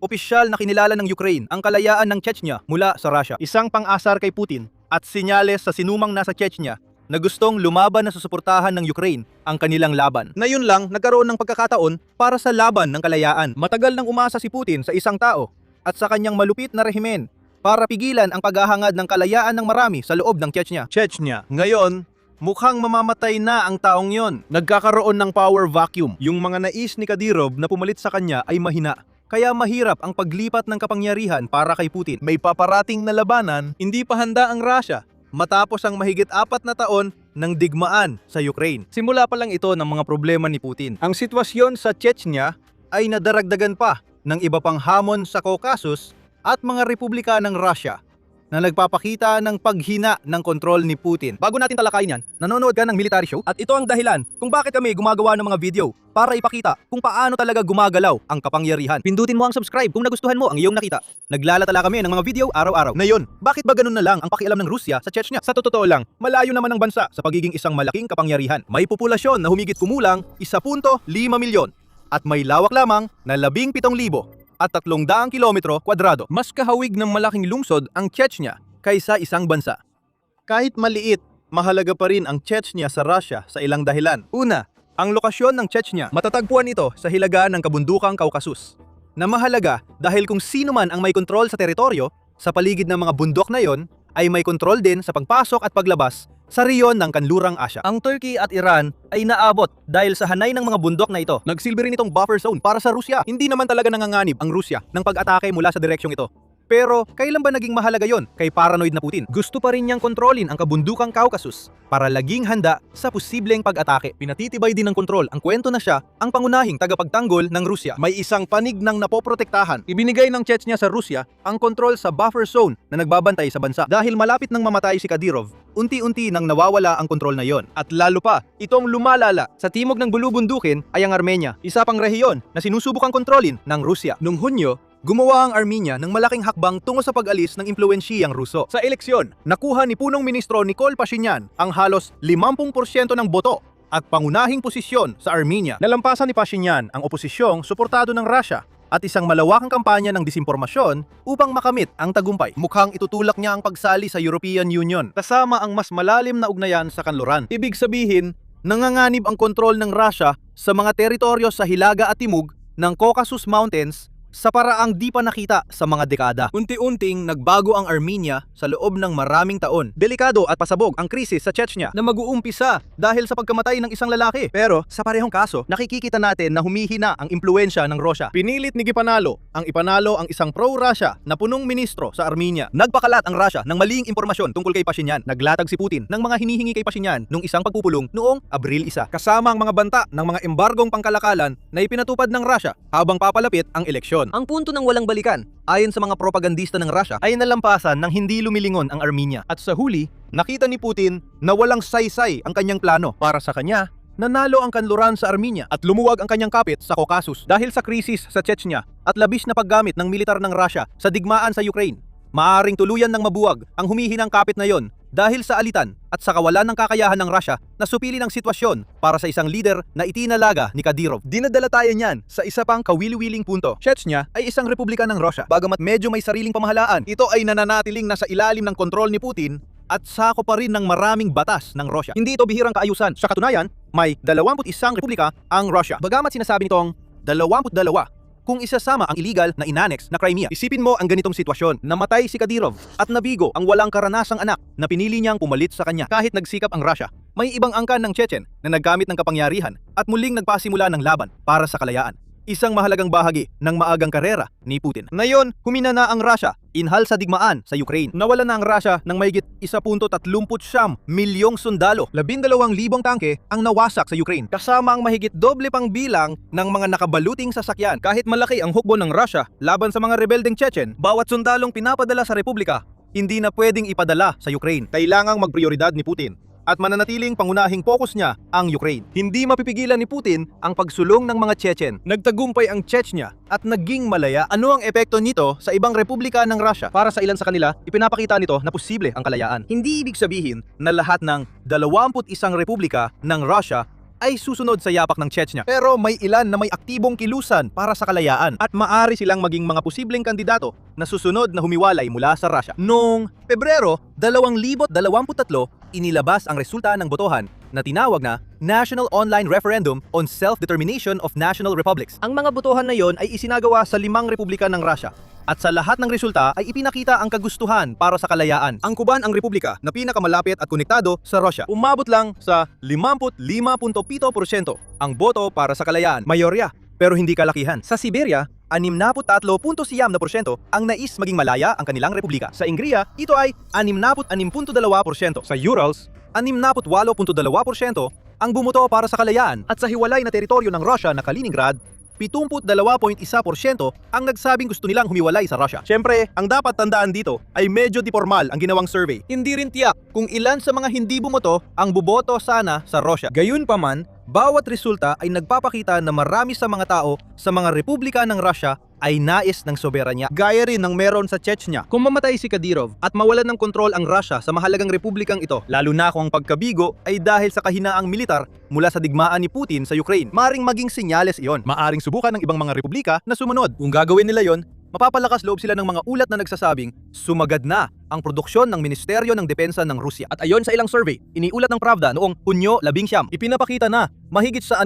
opisyal na kinilala ng Ukraine ang kalayaan ng Chechnya mula sa Russia. Isang pang-asar kay Putin at sinyales sa sinumang nasa Chechnya na gustong lumaban na susuportahan ng Ukraine ang kanilang laban. Ngayon lang nagkaroon ng pagkakataon para sa laban ng kalayaan. Matagal nang umasa si Putin sa isang tao at sa kanyang malupit na rehimen para pigilan ang paghahangad ng kalayaan ng marami sa loob ng Chechnya. Ngayon, mukhang mamamatay na ang taong yon. Nagkakaroon ng power vacuum. Yung mga nais ni Kadyrov na pumalit sa kanya ay mahina. Kaya mahirap ang paglipat ng kapangyarihan para kay Putin. May paparating na labanan, hindi pa handa ang Russia matapos ang mahigit 4 na taon ng digmaan sa Ukraine. Simula pa lang ito ng mga problema ni Putin. Ang sitwasyon sa Chechnya ay nadaragdagan pa ng iba pang hamon sa Caucasus at mga republika ng Russia na nagpapakita ng paghina ng kontrol ni Putin. Bago natin talakayin yan, nanonood ka ng military show? At ito ang dahilan kung bakit kami gumagawa ng mga video para ipakita kung paano talaga gumagalaw ang kapangyarihan. Pindutin mo ang subscribe kung nagustuhan mo ang iyong nakita. Naglalatala kami ng mga video araw-araw. Ngayon, bakit ba ganun na lang ang pakialam ng Rusya sa Chechnya? Sa totoo lang, malayo naman ang bansa sa pagiging isang malaking kapangyarihan. May populasyon na humigit kumulang 1.5 milyon at may lawak lamang na 17,000 at 300 kilometro kwadrado. Mas kahawig ng malaking lungsod ang Chechnya kaysa isang bansa. Kahit maliit, mahalaga pa rin ang Chechnya sa Russia sa ilang dahilan. Una, ang lokasyon ng Chechnya, matatagpuan ito sa hilaga ng kabundukang Caucasus, na mahalaga dahil kung sino man ang may kontrol sa teritoryo, sa paligid ng mga bundok na yon, ay may kontrol din sa pagpasok at paglabas sa riyon ng kanlurang Asya. Ang Turkey at Iran ay naabot dahil sa hanay ng mga bundok na ito. Nagsilbi rin itong buffer zone para sa Rusya. Hindi naman talaga nanganganib ang Rusya ng pag-atake mula sa direksyong ito. Pero kailan ba naging mahalaga yon kay paranoid na Putin? Gusto pa rin niyang kontrolin ang kabundukang Caucasus para laging handa sa posibleng pag-atake. Pinatitibay din ng kontrol ang kwento na siya ang pangunahing tagapagtanggol ng Rusya. May isang panig ng napoprotektahan. Ibinigay ng Chechnya sa Rusya ang kontrol sa buffer zone na nagbabantay sa bansa. Dahil malapit nang mamatay si Kadyrov, unti-unti nang nawawala ang kontrol na yon. At lalo pa, itong lumalala sa timog ng bulubundukin ay ang Armenia, isa pang rehiyon na sinusubukang kontrolin ng Rusya. Noong Hunyo, gumawa ang Armenia ng malaking hakbang tungo sa pag-alis ng impluwensyang Ruso. Sa eleksyon, nakuha ni punong ministro Nikol Pashinyan ang halos 50% ng boto at pangunahing posisyon sa Armenia. Nalampasan ni Pashinyan ang oposisyong suportado ng Russia at isang malawakang kampanya ng disinformasyon upang makamit ang tagumpay. Mukhang itutulak niya ang pagsali sa European Union, kasama ang mas malalim na ugnayan sa kanluran. Ibig sabihin, nanganganib ang kontrol ng Russia sa mga teritoryo sa hilaga at timog ng Caucasus Mountains sa paraang di pa nakita sa mga dekada. Unti-unting nagbago ang Armenia sa loob ng maraming taon. Delikado at pasabog ang krisis sa Chechnya na mag-uumpisa dahil sa pagkamatay ng isang lalaki. Pero sa parehong kaso, nakikita natin na humihina ang impluwensya ng Russia. Pinilit ni Ipanalo ang isang pro-Russia na punong ministro sa Armenia. Nagpakalat ang Russia ng maling impormasyon tungkol kay Pashinyan. Naglatag si Putin ng mga hinihingi kay Pashinyan nung isang pagpupulong noong Abril 1. Kasama ang mga banta ng mga embargong pangkalakalan na ipinatupad ng Russia habang papalapit ang eleksyon. Ang punto ng walang balikan, ayon sa mga propagandista ng Russia, ay nalampasan ng hindi lumilingon ang Armenia. At sa huli, nakita ni Putin na walang saysay ang kanyang plano. Para sa kanya, nanalo ang kanluran sa Armenia at lumuwag ang kanyang kapit sa Caucasus dahil sa krisis sa Chechnya at labis na paggamit ng militar ng Russia sa digmaan sa Ukraine. Maaring tuluyan ng mabuwag ang humihinang kapit na yon dahil sa alitan at sa kawalan ng kakayahan ng Russia na supilin ang sitwasyon para sa isang lider na itinalaga ni Kadyrov. Dinadala tayo niyan sa isa pang kawili-wiling punto. Chechnya ay isang republika ng Russia. Bagamat medyo may sariling pamahalaan, ito ay nananatiling nasa ilalim ng kontrol ni Putin at sako pa rin ng maraming batas ng Russia. Hindi ito bihirang kaayusan. Sa katunayan, may 21 republika ang Russia. Bagamat sinasabi nitong 22, kung isasama ang illegal na inanex na Crimea. Isipin mo ang ganitong sitwasyon. Namatay si Kadyrov at nabigo ang walang karanasang anak na pinili niyang pumalit sa kanya kahit nagsikap ang Russia. May ibang angkan ng Chechen na naggamit ng kapangyarihan at muling nagpasimula ng laban para sa kalayaan. isang mahalagang bahagi ng maagang karera ni Putin. Ngayon, humina na ang Russia, inhal sa digmaan sa Ukraine. Nawala na ang Russia ng mahigit 1.39 milyong sundalo. 12,000 tangke ang nawasak sa Ukraine, kasama ang mahigit doble pang bilang ng mga nakabaluting sasakyan. Kahit malaki ang hukbo ng Russia laban sa mga rebeldeng Chechen, bawat sundalong pinapadala sa Republika, hindi na pwedeng ipadala sa Ukraine. Kailangang magprioridad ni Putin at mananatiling pangunahing focus niya ang Ukraine. Hindi mapipigilan ni Putin ang pagsulong ng mga Chechen. Nagtagumpay ang Chechnya at naging malaya. Ano ang epekto nito sa ibang republika ng Russia? Para sa ilan sa kanila, ipinapakita nito na posible ang kalayaan. Hindi ibig sabihin na lahat ng 21 republika ng Russia ay susunod sa yapak ng Chechnya. Pero may ilan na may aktibong kilusan para sa kalayaan at maari silang maging mga posibleng kandidato na susunod na humiwalay mula sa Russia. Noong Pebrero 2023, inilabas ang resulta ng botohan na tinawag na National Online Referendum on Self-Determination of National Republics. Ang mga botohan na yon ay isinagawa sa 5 republika ng Russia. At sa lahat ng resulta ay ipinakita ang kagustuhan para sa kalayaan. Ang Kuban ang republika na pinakamalapit at konektado sa Russia. Umabot lang sa 55.7% ang boto para sa kalayaan. Mayorya, pero hindi kalakihan. Sa Siberia, 63.9% ang nais maging malaya ang kanilang republika. Sa Ingria, ito ay 66.2%. Sa Urals, 68.2% ang bumoto para sa kalayaan. At sa hiwalay na teritoryo ng Russia na Kaliningrad, 72.1% ang nagsabing gusto nilang humiwalay sa Russia. Siyempre, ang dapat tandaan dito ay medyo depormal ang ginawang survey. Hindi rin tiyak kung ilan sa mga hindi bumoto ang buboto sana sa Russia. Gayunpaman, bawat resulta ay nagpapakita na marami sa mga tao sa mga republika ng Russia ay nais ng soberanya. Gaya rin ng meron sa Chechnya. Kung mamatay si Kadyrov at mawalan ng kontrol ang Russia sa mahalagang republikang ito, lalo na kung ang pagkabigo ay dahil sa kahinaang militar mula sa digmaan ni Putin sa Ukraine, maring maging senyales iyon. Maaring subukan ng ibang mga republika na sumunod. Kung gagawin nila yon, mapapalakas loob sila ng mga ulat na nagsasabing sumagad na ang produksyon ng Ministeryo ng Depensa ng Rusya. At ayon sa ilang survey, iniulat ng Pravda noong Hunyo 19, ipinapakita na mahigit sa 60%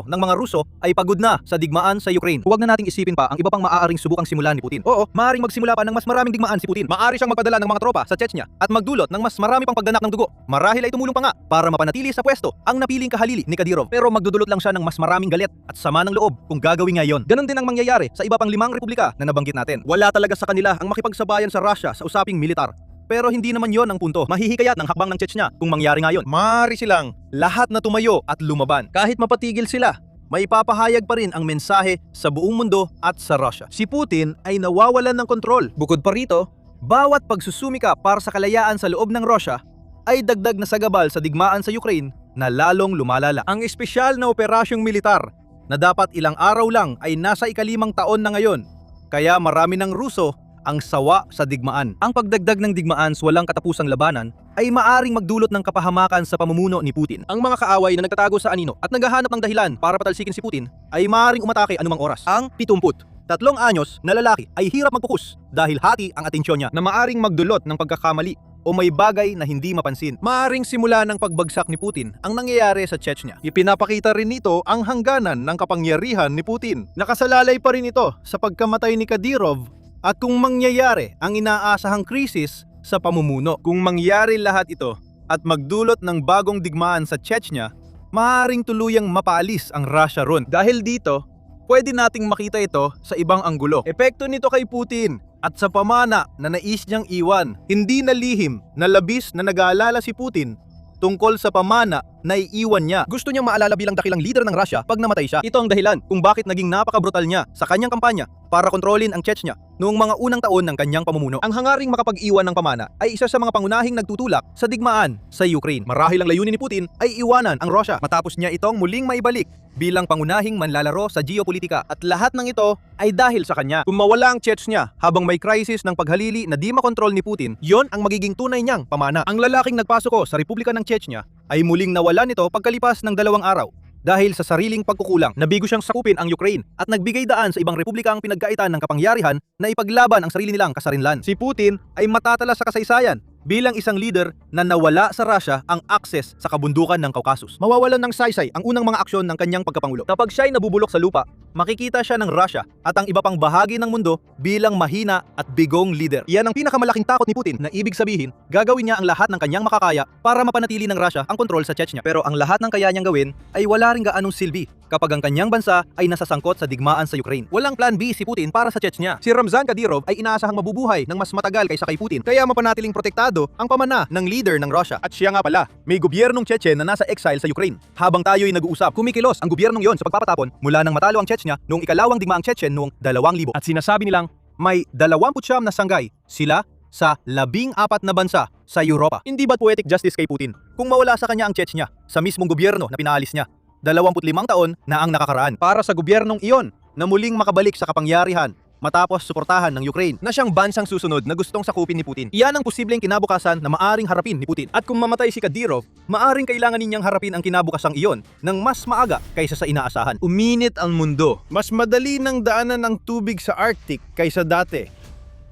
ng mga Ruso ay pagod na sa digmaan sa Ukraine. Huwag na nating isipin pa ang iba pang maaaring subukang simulan ni Putin. Oo, maaaring magsimula pa ng mas maraming digmaan si Putin. Maaari siyang magpadala ng mga tropa sa Chechnya at magdulot ng mas marami pang pagdanak ng dugo. Marahil ay tumulong pa nga para mapanatili sa pwesto ang napiling kahalili ni Kadyrov. Pero magdudulot lang siya ng mas maraming galit at sama ng loob kung gagawin ngayon. Ganon din ang mangyayari sa iba pang 5 republika na nabanggit natin. Wala talaga sa kanila ang makipagsabayan sa Russia sa usaping militar. Pero hindi naman yon ang punto. Mahihikayat ng hakbang ng Chechnya kung mangyari ngayon. Maaari silang lahat na tumayo at lumaban. Kahit mapatigil sila, may papahayag pa rin ang mensahe sa buong mundo at sa Russia. Si Putin ay nawawalan ng kontrol. Bukod pa rito, bawat pagsusumika para sa kalayaan sa loob ng Russia ay dagdag na sagabal sa digmaan sa Ukraine na lalong lumalala. Ang espesyal na operasyong militar na dapat ilang araw lang ay nasa ika-5 taon na ngayon. Kaya marami ng Ruso ang sawa sa digmaan. Ang pagdagdag ng digmaan sa walang katapusang labanan ay maaring magdulot ng kapahamakan sa pamumuno ni Putin. Ang mga kaaway na nagtatago sa anino at naghahanap ng dahilan para patalsikin si Putin ay maaring umatake anumang oras. Ang 73 anyos na lalaki ay hirap magpukus dahil hati ang atensyon niya na maaring magdulot ng pagkakamali o may bagay na hindi mapansin. Maaring simula ng pagbagsak ni Putin ang nangyayari sa Chechnya. Ipinapakita rin nito ang hangganan ng kapangyarihan ni Putin. Nakasalalay pa rin ito sa pagkamatay ni Kadyrov at kung mangyayari ang inaasahang krisis sa pamumuno. Kung mangyari lahat ito at magdulot ng bagong digmaan sa Chechnya, maaaring tuluyang mapaalis ang Russia ron. Dahil dito, pwede nating makita ito sa ibang anggulo. Epekto nito kay Putin at sa pamana na nais niyang iwan. Hindi na lihim na labis na nag-aalala si Putin tungkol sa pamana na iiwan niya. Gusto niyang maalala bilang dakilang leader ng Russia pag namatay siya. Ito ang dahilan kung bakit naging napakabrutal niya sa kanyang kampanya para kontrolin ang Chechnya noong mga unang taon ng kanyang pamumuno. Ang hangaring makapag-iwan ng pamana ay isa sa mga pangunahing nagtutulak sa digmaan sa Ukraine. Marahil ang layunin ni Putin ay iwanan ang Russia matapos niya itong muling maibalik bilang pangunahing manlalaro sa geopolitika. At lahat ng ito ay dahil sa kanya. Kung mawala ang Chechnya habang may crisis ng paghalili na di makontrol ni Putin, yon ang magiging tunay niyang pamana. Ang lalaking nagpasok sa Republika ng Chechnya ay muling nawala nito pagkalipas ng 2 araw. Dahil sa sariling pagkukulang, nabigo siyang sakupin ang Ukraine at nagbigay daan sa ibang republika ang pinagkaitan ng kapangyarihan na ipaglaban ang sarili nilang kasarinlan. Si Putin ay matatala sa kasaysayan bilang isang leader na nawala sa Russia ang akses sa kabundukan ng Caucasus. Mawawalan ng saysay ang unang mga aksyon ng kanyang pagkapangulo. Kapag siya'y nabubulok sa lupa, makikita siya ng Russia at ang iba pang bahagi ng mundo bilang mahina at bigong leader. Iyan ang pinakamalaking takot ni Putin na ibig sabihin, gagawin niya ang lahat ng kanyang makakaya para mapanatili ng Russia ang kontrol sa Chechnya. Pero ang lahat ng kaya niyang gawin ay wala ring gaanong silbi kapag ang kanyang bansa ay nasasangkot sa digmaan sa Ukraine. Walang plan B si Putin para sa Chechnya. Si Ramzan Kadyrov ay inaasahang mabubuhay ng mas matagal kaysa kay Putin, kaya mapanatiling protektado ang pamana ng leader ng Russia. At siya nga pala, may gobyernong Chechen na nasa exile sa Ukraine. Habang tayo'y nag-uusap, kumikilos ang gobyernong yon sa pagpapatapon mula nang matalo ang Chechnya noong ikalawang digmaang Chechen noong 2000. At sinasabi nilang, May 29 na sanggay sila sa 14 na bansa sa Europa. Hindi ba poetic justice kay Putin kung mawala sa kanya ang Chechnya sa mismong gobyerno na pinaalis niya? 25 taon na ang nakakaraan para sa gobyernong iyon na muling makabalik sa kapangyarihan matapos suportahan ng Ukraine na siyang bansang susunod na gustong sakupin ni Putin. Iyan ang posibleng kinabukasan na maaring harapin ni Putin. At kung mamatay si Kadyrov, maaring kailangan ninyang harapin ang kinabukasang iyon ng mas maaga kaysa sa inaasahan. Uminit ang mundo. Mas madali ng daanan ng tubig sa Arctic kaysa dati.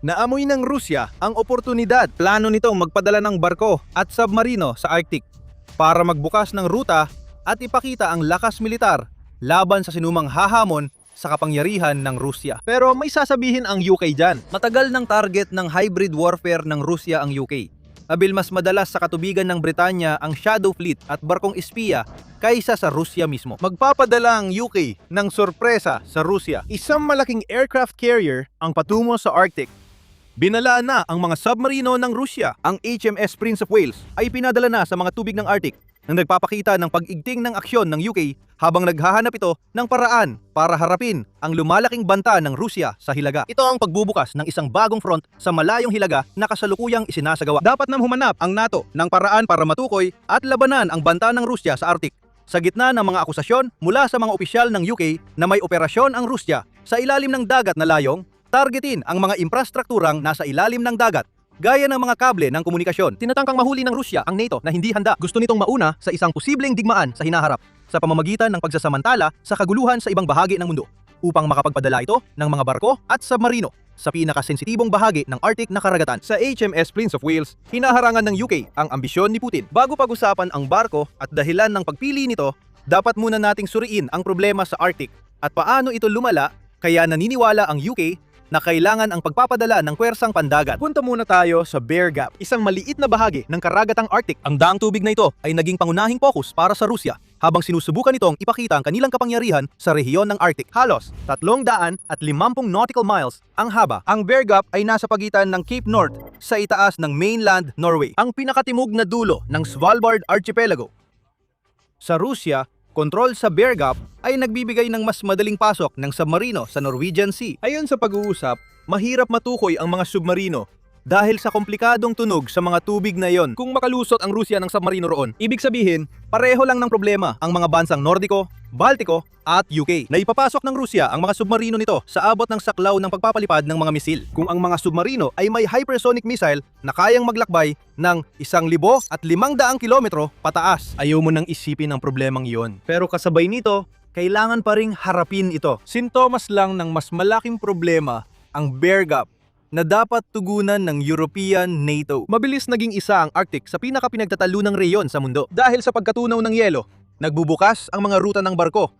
Naamoy ng Rusya ang oportunidad. Plano nitong magpadala ng barko at submarino sa Arctic para magbukas ng ruta at ipakita ang lakas militar laban sa sinumang hahamon sa kapangyarihan ng Rusya. Pero may sasabihin ang UK dyan. Matagal ng target ng hybrid warfare ng Rusya ang UK. Abil mas madalas sa katubigan ng Britanya ang Shadow Fleet at barkong espiya kaysa sa Rusya mismo. Magpapadala ang UK ng sorpresa sa Rusya. Isang malaking aircraft carrier ang patungo sa Arctic. Binalaan na ang mga submarino ng Rusya. Ang HMS Prince of Wales ay pinadala na sa mga tubig ng Arctic nang nagpapakita ng pag-igting ng aksyon ng UK habang naghahanap ito ng paraan para harapin ang lumalaking banta ng Rusya sa Hilaga. Ito ang pagbubukas ng isang bagong front sa malayong Hilaga na kasalukuyang isinasagawa. Dapat nang humanap ang NATO ng paraan para matukoy at labanan ang banta ng Rusya sa Arctic. Sa gitna ng mga akusasyon mula sa mga opisyal ng UK na may operasyon ang Rusya sa ilalim ng dagat na layong targetin ang mga infrastrukturang nasa ilalim ng dagat, gaya ng mga kable ng komunikasyon. Tinatangkang mahuli ng Rusya ang NATO na hindi handa. Gusto nitong mauna sa isang posibleng digmaan sa hinaharap sa pamamagitan ng pagsasamantala sa kaguluhan sa ibang bahagi ng mundo upang makapagpadala ito ng mga barko at submarino sa pinakasensitibong bahagi ng Arctic na karagatan. Sa HMS Prince of Wales, hinaharangan ng UK ang ambisyon ni Putin. Bago pag-usapan ang barko at dahilan ng pagpili nito, dapat muna nating suriin ang problema sa Arctic at paano ito lumala, kaya naniniwala ang UK na kailangan ang pagpapadala ng pwersang pandagat. Punta muna tayo sa Bear Gap, isang maliit na bahagi ng karagatang Arctic. Ang daang tubig na ito ay naging pangunahing focus para sa Rusya habang sinusubukan nitong ipakita ang kanilang kapangyarihan sa rehiyon ng Arctic. Halos 350 nautical miles ang haba. Ang Bear Gap ay nasa pagitan ng Cape North sa itaas ng mainland Norway, ang pinakatimog na dulo ng Svalbard Archipelago. Sa Rusya, kontrol sa Bear Gap ay nagbibigay ng mas madaling pasok ng submarino sa Norwegian Sea. Ayon sa pag-uusap, mahirap matukoy ang mga submarino dahil sa komplikadong tunog sa mga tubig na iyon kung makalusot ang Rusya ng submarino roon. Ibig sabihin, pareho lang ng problema ang mga bansang Nordiko, Baltiko at UK na ipapasok ng Rusya ang mga submarino nito sa abot ng saklaw ng pagpapalipad ng mga misil. Kung ang mga submarino ay may hypersonic missile na kayang maglakbay ng 1,500 kilometro pataas, ayaw mo nang isipin ang problemang iyon. Pero kasabay nito, kailangan pa ring harapin ito. Sintomas lang ng mas malaking problema ang Bear Gap na dapat tugunan ng European NATO. Mabilis naging isa ang Arctic sa pinakapinagtatalunang reyon sa mundo. Dahil sa pagkatunaw ng yelo, nagbubukas ang mga ruta ng barko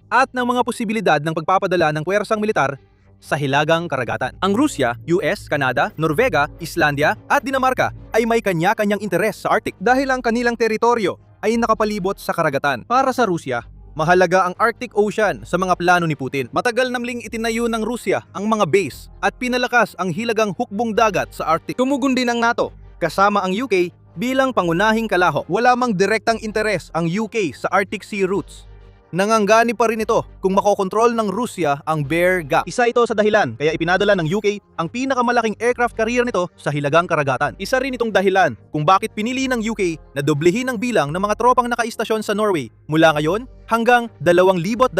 at ng mga posibilidad ng pagpapadala ng puwersang militar sa hilagang karagatan. Ang Rusya, US, Canada, Norvega, Islandia at Dinamarca ay may kanya-kanyang interes sa Arctic dahil ang kanilang teritoryo ay nakapalibot sa karagatan. Para sa Rusya, mahalaga ang Arctic Ocean sa mga plano ni Putin. Matagal namling itinayo ng Rusya ang mga base at pinalakas ang hilagang hukbong dagat sa Arctic. Tumugon din ang NATO, kasama ang UK bilang pangunahing kalaho. Wala mang direktang interes ang UK sa Arctic Sea routes. Nanganganib pa rin ito kung makokontrol ng Rusya ang Bear Gap. Isa ito sa dahilan kaya ipinadala ng UK ang pinakamalaking aircraft carrier nito sa hilagang karagatan. Isa rin itong dahilan kung bakit pinili ng UK na doblehin ang bilang ng mga tropang nakaistasyon sa Norway mula ngayon hanggang 2029.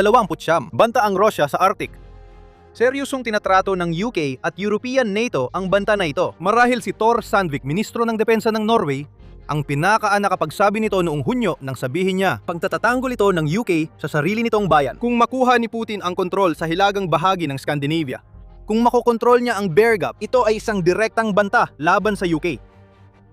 Banta ang Rusya sa Arctic. Seryosong tinatrato ng UK at European NATO ang banta na ito. Marahil si Thor Sandvik, ministro ng depensa ng Norway, ang nakapagsabi nito noong Hunyo nang sabihin niya pagtatatanggol ito ng UK sa sarili nitong bayan. Kung makuha ni Putin ang kontrol sa hilagang bahagi ng Scandinavia, kung makokontrol niya ang Bear Gap, ito ay isang direktang banta laban sa UK.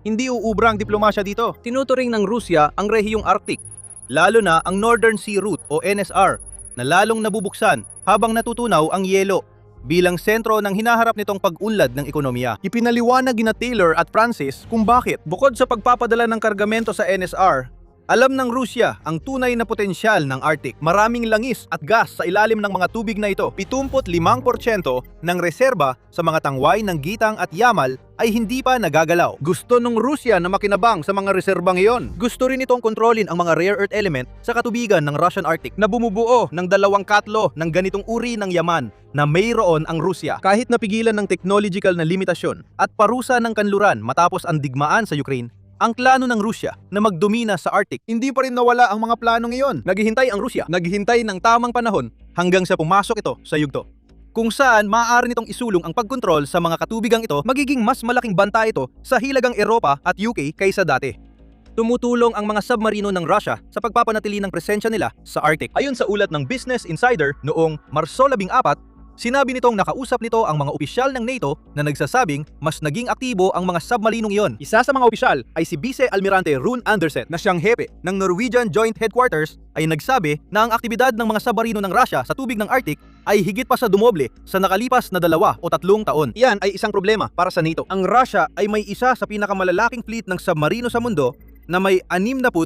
Hindi uubrang diplomasya dito. Tinuturing ng Rusya ang rehiyong Arctic, lalo na ang Northern Sea Route o NSR, na lalong nabubuksan habang natutunaw ang yelo bilang sentro ng hinaharap nitong pag-unlad ng ekonomiya. Ipinaliwanag ni Taylor at Francis kung bakit. Bukod sa pagpapadala ng kargamento sa NSR, Alam ng Rusya ang tunay na potensyal ng Arctic. Maraming langis at gas sa ilalim ng mga tubig na ito. 75% ng reserba sa mga tangway ng Gitang at Yamal ay hindi pa nagagalaw. Gusto ng Rusya na makinabang sa mga reserbang iyon. Gusto rin itong kontrolin ang mga rare earth element sa katubigan ng Russian Arctic na bumubuo ng 2 katlo ng ganitong uri ng yaman na mayroon ang Rusya. Kahit napigilan ng technological na limitasyon at parusa ng kanluran matapos ang digmaan sa Ukraine, ang plano ng Rusya na magdomina sa Arctic, hindi pa rin nawala ang mga planong iyon. Naghihintay ang Rusya, naghihintay ng tamang panahon hanggang sa pumasok ito sa yugto. Kung saan maaari nitong isulong ang pagkontrol sa mga katubigang ito, magiging mas malaking banta ito sa hilagang Europa at UK kaysa dati. Tumutulong ang mga submarino ng Russia sa pagpapanatili ng presensya nila sa Arctic. Ayon sa ulat ng Business Insider noong Marso 14, sinabi nitong nakausap nito ang mga opisyal ng NATO na nagsasabing mas naging aktibo ang mga submarinong iyon. Isa sa mga opisyal ay si Vice Almirante Rune Andersen na siyang hepe ng Norwegian Joint Headquarters ay nagsabi na ang aktibidad ng mga submarino ng Russia sa tubig ng Arctic ay higit pa sa dumoble sa nakalipas na 2 o 3 taon. Iyan ay isang problema para sa NATO. Ang Russia ay may isa sa pinakamalalaking fleet ng submarino sa mundo na may 64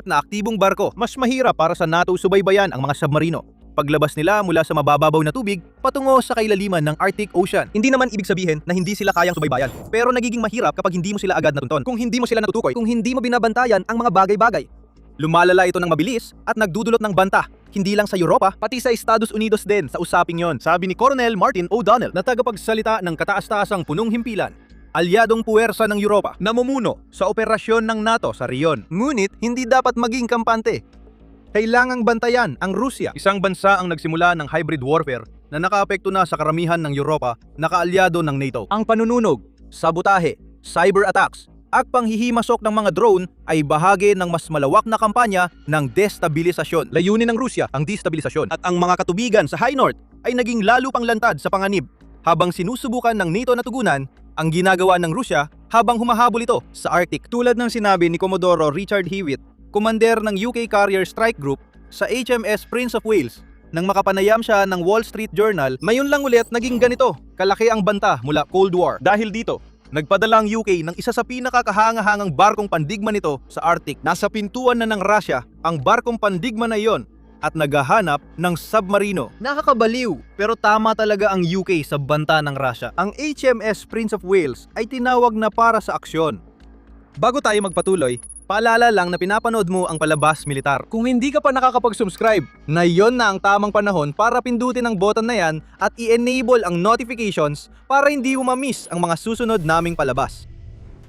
na aktibong barko. Mas mahirap para sa NATO subaybayan ang mga submarino paglabas nila mula sa mabababaw na tubig patungo sa kailaliman ng Arctic Ocean. Hindi naman ibig sabihin na hindi sila kayang subaybayan, pero nagiging mahirap kapag hindi mo sila agad natutunton, kung hindi mo sila natutukoy, kung hindi mo binabantayan ang mga bagay-bagay. Lumalala ito ng mabilis at nagdudulot ng banta, hindi lang sa Europa, pati sa Estados Unidos din sa usaping yon, sabi ni Colonel Martin O'Donnell na tagapagsalita ng kataas-taasang punong himpilan. Alyadong puwersa ng Europa, namumuno sa operasyon ng NATO sa Rion. Ngunit hindi dapat maging kampante. Kailangang bantayan ang Rusya, isang bansa ang nagsimula ng hybrid warfare na nakaapekto na sa karamihan ng Europa na kaalyado ng NATO. Ang panununog, sabotahe, cyber attacks, at panghihimasok ng mga drone ay bahagi ng mas malawak na kampanya ng destabilisasyon. Layunin ng Rusya ang destabilisasyon at ang mga katubigan sa High North ay naging lalo pang lantad sa panganib habang sinusubukan ng NATO na tugunan ang ginagawa ng Rusya habang humahabol ito sa Arctic. Tulad ng sinabi ni Commodore Richard Hewitt, commander ng UK Carrier Strike Group sa HMS Prince of Wales, nang makapanayam siya ng Wall Street Journal, mayon lang ulit naging ganito kalaki ang banta mula Cold War. Dahil dito, nagpadala ang UK ng isa sa pinakakahangahangang barkong pandigma nito sa Arctic. Nasa pintuan na ng Russia ang barkong pandigma na iyon at naghahanap ng submarino. Nakakabaliw, pero tama talaga ang UK sa banta ng Russia. Ang HMS Prince of Wales ay tinawag na para sa aksyon. Bago tayo magpatuloy, paalala lang na pinapanood mo ang Palabas Militar. Kung hindi ka pa nakakapag-subscribe, na yon na ang tamang panahon para pindutin ang button na yan at i-enable ang notifications para hindi mo ma-miss ang mga susunod naming palabas.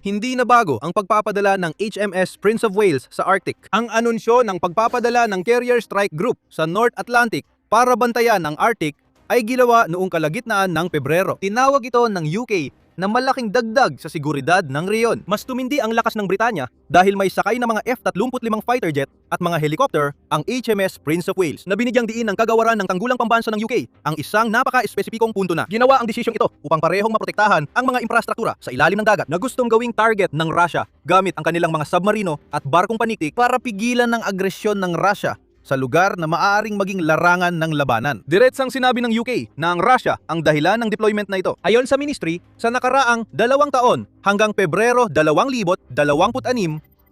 Hindi na bago ang pagpapadala ng HMS Prince of Wales sa Arctic. Ang anunsyo ng pagpapadala ng Carrier Strike Group sa North Atlantic para bantayan ang Arctic ay ginawa noong kalagitnaan ng Pebrero. Tinawag ito ng UK na malaking dagdag sa seguridad ng reyon. Mas tumindi ang lakas ng Britanya dahil may sakay na mga F-35 fighter jet at mga helicopter ang HMS Prince of Wales na binigyang diin ng kagawaran ng tanggulang pambansa ng UK ang isang napaka-espesipikong punto na ginawa ang desisyong ito upang parehong maprotektahan ang mga infrastruktura sa ilalim ng dagat na gustong gawing target ng Russia gamit ang kanilang mga submarino at barkong paniktik para pigilan ng agresyon ng Russia sa lugar na maaaring maging larangan ng labanan. Diretsang sinabi ng UK na ang Russia ang dahilan ng deployment na ito. Ayon sa ministry, sa nakaraang 2 taon hanggang Pebrero 2026,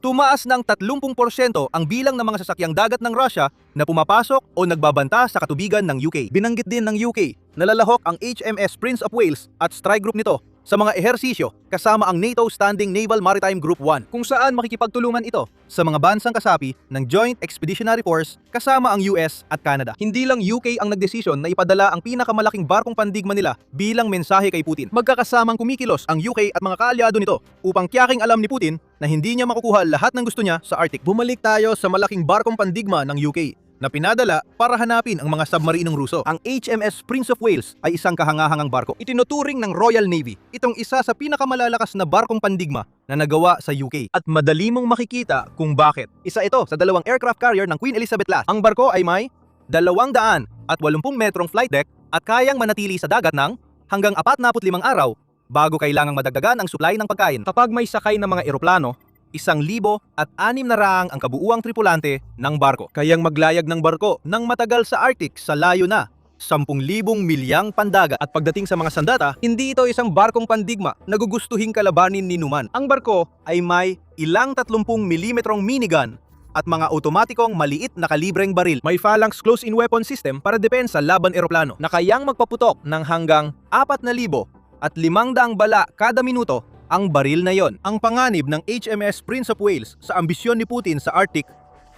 tumaas ng 30% ang bilang ng mga sasakyang dagat ng Russia na pumapasok o nagbabanta sa katubigan ng UK. Binanggit din ng UK na lalahok ang HMS Prince of Wales at strike group nito sa mga ehersisyo kasama ang NATO Standing Naval Maritime Group 1 kung saan makikipagtulungan ito sa mga bansang kasapi ng Joint Expeditionary Force kasama ang US at Canada. Hindi lang UK ang nagdesisyon na ipadala ang pinakamalaking barkong pandigma nila bilang mensahe kay Putin. Magkakasamang kumikilos ang UK at mga kaalyado nito upang tiyaking alam ni Putin na hindi niya makukuha lahat ng gusto niya sa Arctic. Bumalik tayo sa malaking barkong pandigma ng UK na pinadala para hanapin ang mga submarinong Ruso. Ang HMS Prince of Wales ay isang kahangahangang barko. Itinuturing ng Royal Navy itong isa sa pinakamalalakas na barkong pandigma na nagawa sa UK. At madali mong makikita kung bakit. Isa ito sa 2 aircraft carrier ng Queen Elizabeth class. Ang barko ay may 280 metrong flight deck at kayang manatili sa dagat ng hanggang 45 araw bago kailangang madagdagan ang supply ng pagkain. Kapag may sakay ng mga eroplano, 1,600 ang kabuuang tripulante ng barko. Kayang maglayag ng barko ng matagal sa Arctic sa layo na 10,000 milyang pandagat. At pagdating sa mga sandata, hindi ito isang barkong pandigma na gugustuhing kalabanin ni Numan. Ang barko ay may ilang 30 mm minigun at mga otomatikong maliit na kalibreng baril. May phalanx close-in weapon system para depensa laban eroplano na kayang magpaputok ng hanggang 4,000 at 500 bala kada minuto ang baril na yon. Ang panganib ng HMS Prince of Wales sa ambisyon ni Putin sa Arctic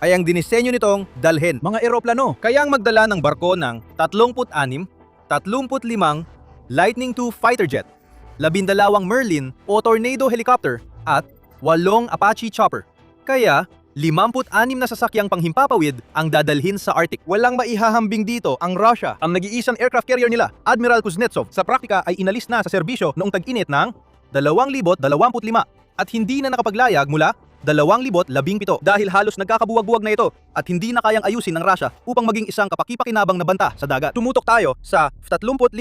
ay ang dinisenyo nitong dalhin mga eroplano. Kayang magdala ng barko ng 36, 35 Lightning II fighter jet, 12 Merlin o Tornado helicopter at 8 Apache chopper. Kaya 56 na sasakyang panghimpapawid ang dadalhin sa Arctic. Walang maihahambing dito ang Russia. Ang nag-iisang aircraft carrier nila, Admiral Kuznetsov, sa praktika ay inalis na sa serbisyo noong tag-init ng 2025 at hindi na nakapaglayag mula 2017 dahil halos nagkakabuwag-buwag na ito at hindi na kayang ayusin ng Russia upang maging isang kapaki-pakinabang na banta sa dagat. Tumutok tayo sa 35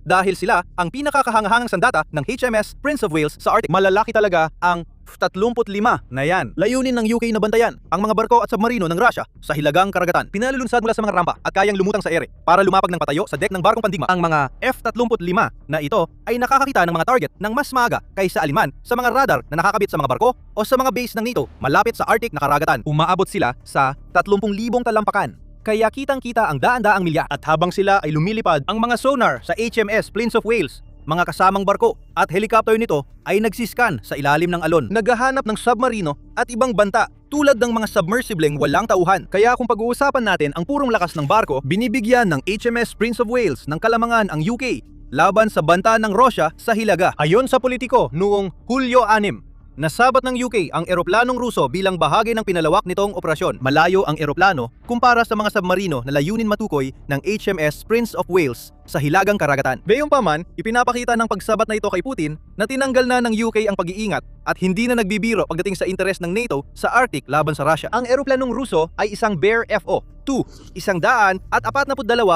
dahil sila ang pinakakahangahangang sandata ng HMS Prince of Wales sa Arctic. Malalaki talaga ang 35 na yan. Layunin ng UK na bantayan ang mga barko at submarino ng Russia sa hilagang karagatan. Pinalulunsad mula sa mga rampa at kayang lumutang sa ere para lumapag ng patayo sa deck ng barkong pandigma. Ang mga F-35 na ito ay nakakakita ng mga target ng mas maaga kaysa aliman sa mga radar na nakakabit sa mga barko o sa mga base ng NATO malapit sa Arctic na karagatan. Umaabot sila sa 30,000 talampakan. Kaya kitang-kita ang daan-daang milya at habang sila ay lumilipad, ang mga sonar sa HMS Prince of Wales, mga kasamang barko at helicopter nito ay nagsiscan sa ilalim ng alon. Naghahanap ng submarino at ibang banta tulad ng mga submersibleng walang tauhan. Kaya kung pag-uusapan natin ang purong lakas ng barko, binibigyan ng HMS Prince of Wales ng kalamangan ang UK laban sa banta ng Russia sa hilaga. Ayon sa politiko noong Hulyo 6, nasabat ng UK ang eroplanong Ruso bilang bahagi ng pinalawak nitong operasyon. Malayo ang eroplano kumpara sa mga submarino na layunin matukoy ng HMS Prince of Wales sa hilagang karagatan. Gayunpaman, ipinapakita ng pagsabat na ito kay Putin na tinanggal na ng UK ang pag-iingat at hindi na nagbibiro pagdating sa interes ng NATO sa Arctic laban sa Russia. Ang eroplanong Ruso ay isang Bear FO-2, 142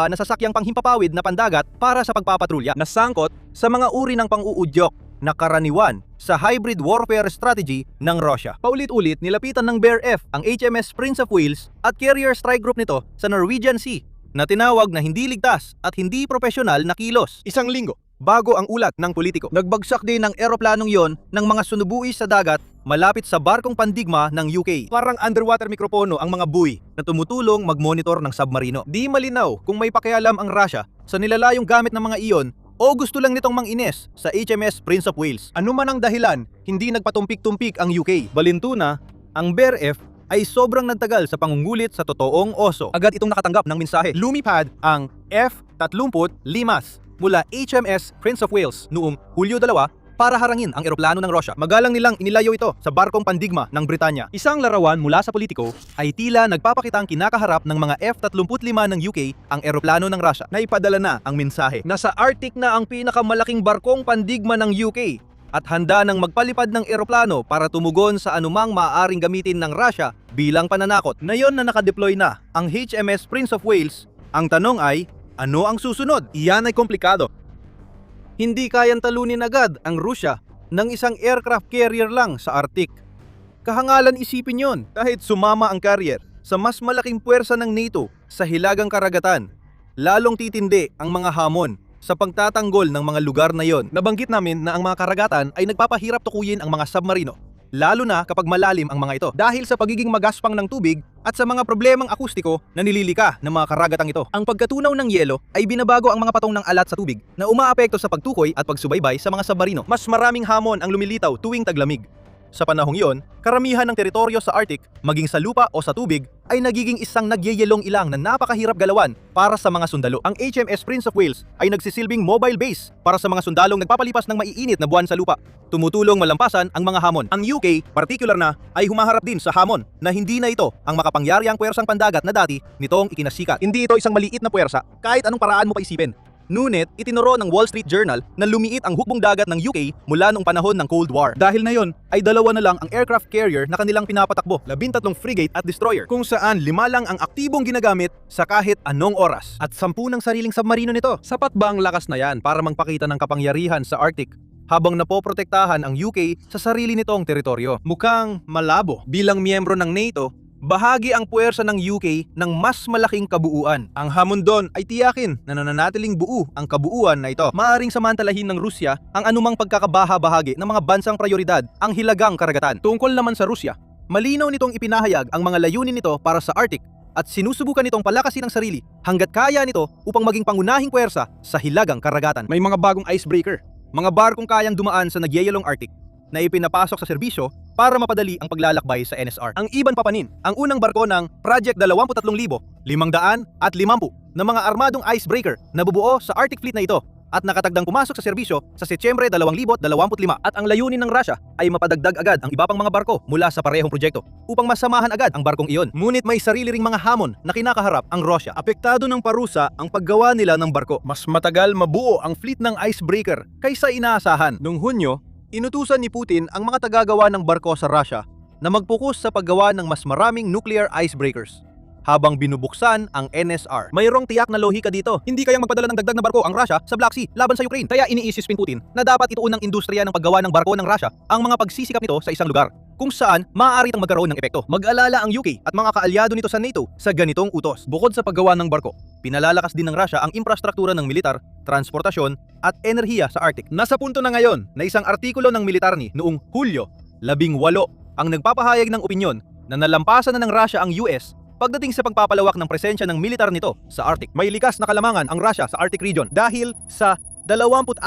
na sasakyang panghimpapawid na pandagat para sa pagpapatrolya, nasangkot sa mga uri ng pang-uudyok na karaniwan sa hybrid warfare strategy ng Russia. Paulit-ulit nilapitan ng Bear F ang HMS Prince of Wales at carrier strike group nito sa Norwegian Sea na tinawag na hindi ligtas at hindi profesional na kilos. Isang linggo bago ang ulat ng politiko, nagbagsak din ng eroplanong yon ng mga sunubuis sa dagat malapit sa barkong pandigma ng UK. Parang underwater mikropono ang mga buoy na tumutulong mag-monitor ng submarino. Di malinaw kung may pakialam ang Russia sa nilalayong gamit ng mga iyon o gusto lang nitong mang-ines sa HMS Prince of Wales. Ano man ang dahilan, hindi nagpatumpik-tumpik ang UK. Balintuna, ang Bear F ay sobrang nagtagal sa pangungulit sa totoong oso. Agad itong nakatanggap ng mensahe. Lumipad ang F-35 mula HMS Prince of Wales noong Hulyo 2 para harangin ang eroplano ng Russia. Magalang nilang inilayo ito sa barkong pandigma ng Britanya. Isang larawan mula sa politiko ay tila nagpapakitang kinakaharap ng mga F-35 ng UK ang eroplano ng Russia. Naipadala na ang mensahe. Nasa Arctic na ang pinakamalaking barkong pandigma ng UK at handa nang magpalipad ng eroplano para tumugon sa anumang maaaring gamitin ng Russia bilang pananakot. Ngayon na nakadeploy na ang HMS Prince of Wales, ang tanong ay, ano ang susunod? Iyan ay komplikado. Hindi kayang talunin agad ang Russia ng isang aircraft carrier lang sa Arctic. Kahangalan isipin yon kahit sumama ang carrier sa mas malaking puwersa ng NATO sa hilagang karagatan. Lalong titindi ang mga hamon sa pagtatanggol ng mga lugar na yon. Nabanggit namin na ang mga karagatan ay nagpapahirap tukuyin ang mga submarino, lalo na kapag malalim ang mga ito dahil sa pagiging magaspang ng tubig at sa mga problemang akustiko na nililika ng mga karagatang ito. Ang pagkatunaw ng yelo ay binabago ang mga patong ng alat sa tubig na umaapekto sa pagtukoy at pagsubaybay sa mga submarino. Mas maraming hamon ang lumilitaw tuwing taglamig. Sa panahong yon, karamihan ng teritoryo sa Arctic, maging sa lupa o sa tubig, ay nagiging isang nagyeyelong ilang na napakahirap galawan para sa mga sundalo. Ang HMS Prince of Wales ay nagsisilbing mobile base para sa mga sundalong nagpapalipas ng maiinit na buwan sa lupa. Tumutulong malampasan ang mga hamon. Ang UK, particular na, ay humaharap din sa hamon na hindi na ito ang makapangyariang puwersang pandagat na dati nitong ikinasikat. Hindi ito isang maliit na puwersa kahit anong paraan mo pa isipin. Ngunit, itinuro ng Wall Street Journal na lumiit ang hukbong dagat ng UK mula noong panahon ng Cold War. Dahil na yon, ay 2 na lang ang aircraft carrier na kanilang pinapatakbo, 13 frigate at destroyer, kung saan 5 lang ang aktibong ginagamit sa kahit anong oras. At 10 ng sariling submarino nito. Sapat ba ang lakas na yan para magpakita ng kapangyarihan sa Arctic habang napoprotektahan ang UK sa sarili nitong teritoryo? Mukhang malabo. Bilang miyembro ng NATO, bahagi ang puwersa ng UK ng mas malaking kabuuan. Ang hamon doon ay tiyakin na nananatiling buo ang kabuuan na ito. Maaring samantalahin ng Rusya ang anumang pagkakabaha-bahagi ng mga bansang prioridad ang hilagang karagatan. Tungkol naman sa Rusya, Malinaw nitong ipinahayag ang mga layunin nito para sa Arctic at sinusubukan nitong palakasin ang sarili hanggat kaya nito upang maging pangunahing puwersa sa hilagang karagatan. May mga bagong icebreaker. Mga barkong kayang dumaan sa nagyayalong Arctic na ipinapasok sa serbisyo para mapadali ang paglalakbay sa NSR. Ang Iban Papanin, ang unang barko ng Project 23,550 na mga armadong icebreaker na bubuo sa Arctic Fleet na ito at nakatagdang pumasok sa serbisyo sa Setyembre 2025 at ang layunin ng Russia ay mapadagdag agad ang iba pang mga barko mula sa parehong proyekto upang masamahan agad ang barkong iyon. Ngunit may sarili ring mga hamon na kinakaharap ang Russia. Apektado ng parusa ang paggawa nila ng barko. Mas matagal mabuo ang fleet ng icebreaker kaysa inaasahan. Noong Hunyo, inutusan ni Putin ang mga tagagawa ng barko sa Russia na mag-focus sa paggawa ng mas maraming nuclear icebreakers habang binubuksan ang NSR. Mayroong tiyak na lohika dito. Hindi kayang magpadala ng dagdag na barko ang Russia sa Black Sea laban sa Ukraine. Kaya iniisip ni Putin na dapat ituon ng industriya ng paggawa ng barko ng Russia ang mga pagsisikap nito sa isang lugar kung saan maaari itong magkaroon ng epekto. Mag-alala ang UK at mga kaalyado nito sa NATO sa ganitong utos. Bukod sa paggawa ng barko, pinalalakas din ng Russia ang infrastruktura ng militar, transportasyon at enerhiya sa Arctic. Nasa punto na ngayon na isang artikulo ng militar noong Hulyo 18 ang nagpapahayag ng opinyon na nalampasan na ng Russia ang US pagdating sa pagpapalawak ng presensya ng militar nito sa Arctic. May likas na kalamangan ang Russia sa Arctic region dahil sa 24,000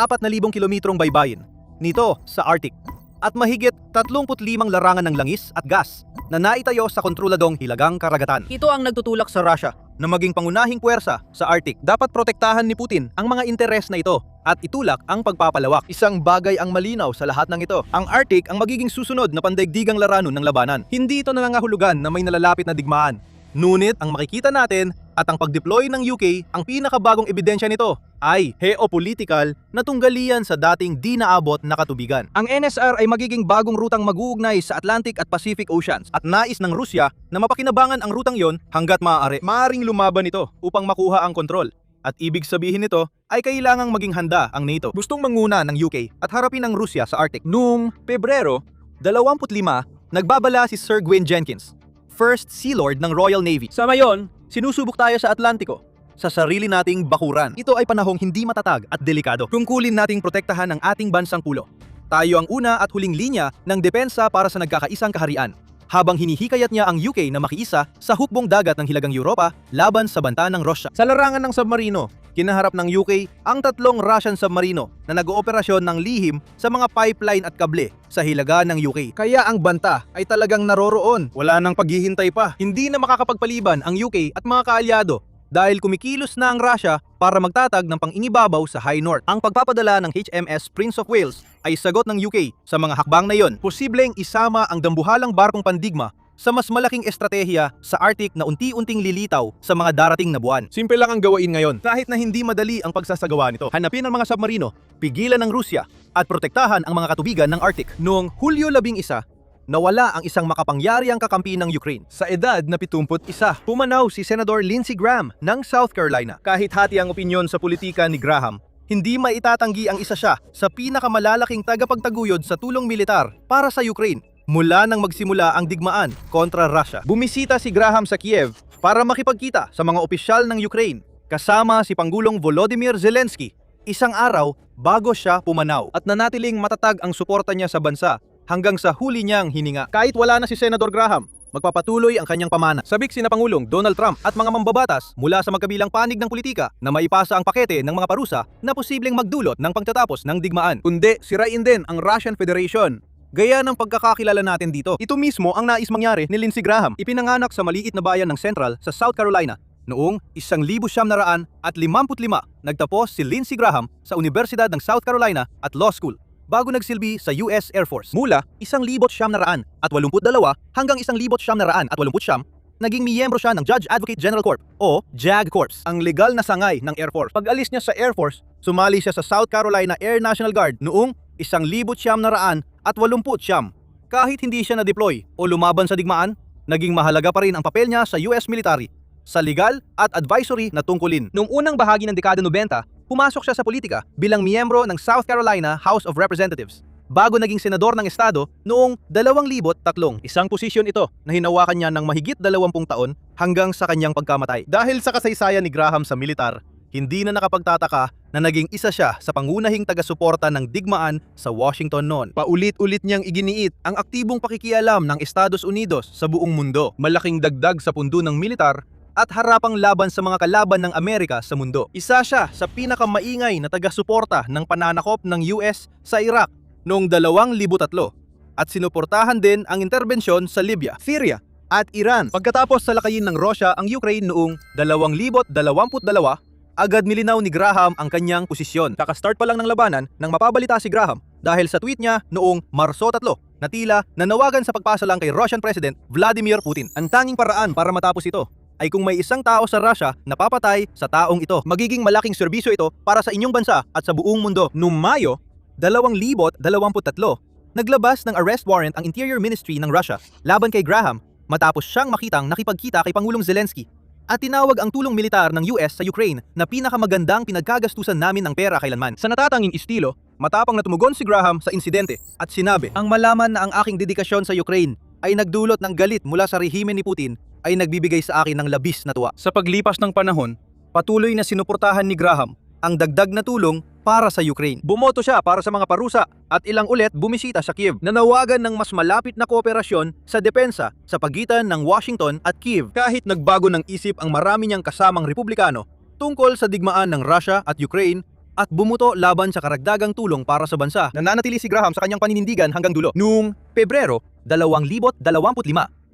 kilometrong baybayin nito sa Arctic at mahigit 35 larangan ng langis at gas na naitayo sa kontroladong hilagang karagatan. Ito ang nagtutulak sa Russia na maging pangunahing puwersa sa Arctic. Dapat protektahan ni Putin ang mga interes na ito at itulak ang pagpapalawak. Isang bagay ang malinaw sa lahat ng ito. Ang Arctic ang magiging susunod na pandaigdigang laranon ng labanan. Hindi ito nangangahulugan na may nalalapit na digmaan. Ngunit ang makikita natin at ang pag-deploy ng UK, ang pinakabagong ebidensya nito ay geopolitical na tunggalian sa dating di naabot na katubigan. Ang NSR ay magiging bagong rutang mag-uugnay sa Atlantic at Pacific Oceans at nais ng Rusya na mapakinabangan ang rutang yon hanggat maaari. Maaring lumaban ito upang makuha ang kontrol. At ibig sabihin nito ay kailangang maging handa ang NATO. Gustong manguna ng UK at harapin ang Rusya sa Arctic. Noong Pebrero 25, nagbabala si Sir Gwyn Jenkins, First Sea Lord ng Royal Navy. Sa ngayon, sinusubok tayo sa Atlantiko sa sarili nating bakuran. Ito ay panahong hindi matatag at delikado. Tungkulin nating protektahan ang ating bansang pulo. Tayo ang una at huling linya ng depensa para sa nagkakaisang kaharian, habang hinihikayat niya ang UK na makiisa sa hukbong dagat ng Hilagang Europa laban sa banta ng Russia. Sa larangan ng submarino, kinaharap ng UK ang 3 Russian submarino na nag-ooperasyon ng lihim sa mga pipeline at kable sa hilaga ng UK. Kaya ang banta ay talagang naroroon. Wala nang paghihintay pa. Hindi na makakapagpaliban ang UK at mga kaalyado dahil kumikilos na ang Russia para magtatag ng pang-inibabaw sa High North. Ang pagpapadala ng HMS Prince of Wales ay sagot ng UK sa mga hakbang na iyon. Posibleng isama ang dambuhalang barkong pandigma sa mas malaking estratehiya sa Arctic na unti-unting lilitaw sa mga darating na buwan. Simple lang ang gawain ngayon, kahit na hindi madali ang pagsasagawa nito. Hanapin ang mga submarino, pigilan ng Rusya, at protektahan ang mga katubigan ng Arctic. Noong Hulyo 11, nawala ang isang makapangyariang kakampi ng Ukraine. Sa edad na 71, pumanaw si Senador Lindsey Graham ng South Carolina. Kahit hati ang opinyon sa politika ni Graham, hindi maitatanggi ang isa siya sa pinakamalalaking tagapagtaguyod sa tulong militar para sa Ukraine mula nang magsimula ang digmaan kontra Russia. Bumisita si Graham sa Kiev para makipagkita sa mga opisyal ng Ukraine kasama si Pangulong Volodymyr Zelensky isang araw bago siya pumanaw at nanatiling matatag ang suporta niya sa bansa hanggang sa huli niyang hininga. Kahit wala na si Senador Graham, magpapatuloy ang kanyang pamana. Sabik sina Pangulong Donald Trump at mga mambabatas mula sa magkabilang panig ng politika na maipasa ang pakete ng mga parusa na posibleng magdulot ng pagtatapos ng digmaan. Kundi sirain din ang Russian Federation. Gaya ng pagkakakilala natin dito. Ito mismo ang nais mangyari ni Lindsey Graham. Ipinanganak sa maliit na bayan ng Central sa South Carolina. Noong 1955, nagtapos si Lindsey Graham sa Universidad ng South Carolina at Law School bago nagsilbi sa US Air Force. Mula 1982 hanggang 1989, naging miyembro siya ng Judge Advocate General Corps o JAG Corps, ang legal na sangay ng Air Force. Pag-alis niya sa Air Force, sumali siya sa South Carolina Air National Guard noong 1989. Kahit hindi siya na-deploy o lumaban sa digmaan, naging mahalaga pa rin ang papel niya sa US military sa legal at advisory na tungkulin. Noong unang bahagi ng dekada 90, pumasok siya sa politika bilang miyembro ng South Carolina House of Representatives bago naging senador ng estado noong 2003. Isang posisyon ito na hinawakan niya ng mahigit 20 taon hanggang sa kanyang pagkamatay. Dahil sa kasaysayan ni Graham sa militar, Hindi na nakapagtataka na naging isa siya sa pangunahing taga-suporta ng digmaan sa Washington noon. Paulit-ulit niyang iginiit ang aktibong pakikialam ng Estados Unidos sa buong mundo. Malaking dagdag sa pundo ng militar at harapang laban sa mga kalaban ng Amerika sa mundo. Isa siya sa pinakamaingay na taga-suporta ng pananakop ng US sa Iraq noong 2003 at sinuportahan din ang interbensyon sa Libya, Syria at Iran. Pagkatapos salakayin ng Russia ang Ukraine noong 2022, agad nilinaw ni Graham ang kanyang posisyon. Kakastart pa lang ng labanan nang mapabalita si Graham dahil sa tweet niya noong Marso 3 na tila nanawagan sa pagpasa lang kay Russian President Vladimir Putin. Ang tanging paraan para matapos ito ay kung may isang tao sa Russia na papatay sa taong ito. Magiging malaking serbisyo ito para sa inyong bansa at sa buong mundo. Noong Mayo 2023, naglabas ng arrest warrant ang Interior Ministry ng Russia laban kay Graham matapos siyang makitang nakipagkita kay Pangulong Zelensky at tinawag ang tulong militar ng US sa Ukraine na pinakamagandang pinagkagastusan namin ng pera kailanman. Sa natatanging estilo, matapang na tumugon si Graham sa insidente at sinabi, "Ang malaman na ang aking dedikasyon sa Ukraine ay nagdulot ng galit mula sa rehimen ni Putin ay nagbibigay sa akin ng labis na tuwa." Sa paglipas ng panahon, patuloy na sinuportahan ni Graham ang dagdag na tulong para sa Ukraine. Bumoto siya para sa mga parusa at ilang ulit bumisita sa Kiev. Nanawagan ng mas malapit na kooperasyon sa depensa sa pagitan ng Washington at Kiev. Kahit nagbago ng isip ang marami niyang kasamang Republikano tungkol sa digmaan ng Russia at Ukraine at bumuto laban sa karagdagang tulong para sa bansa. Nananatili si Graham sa kanyang paninindigan hanggang dulo. Noong Pebrero 2025,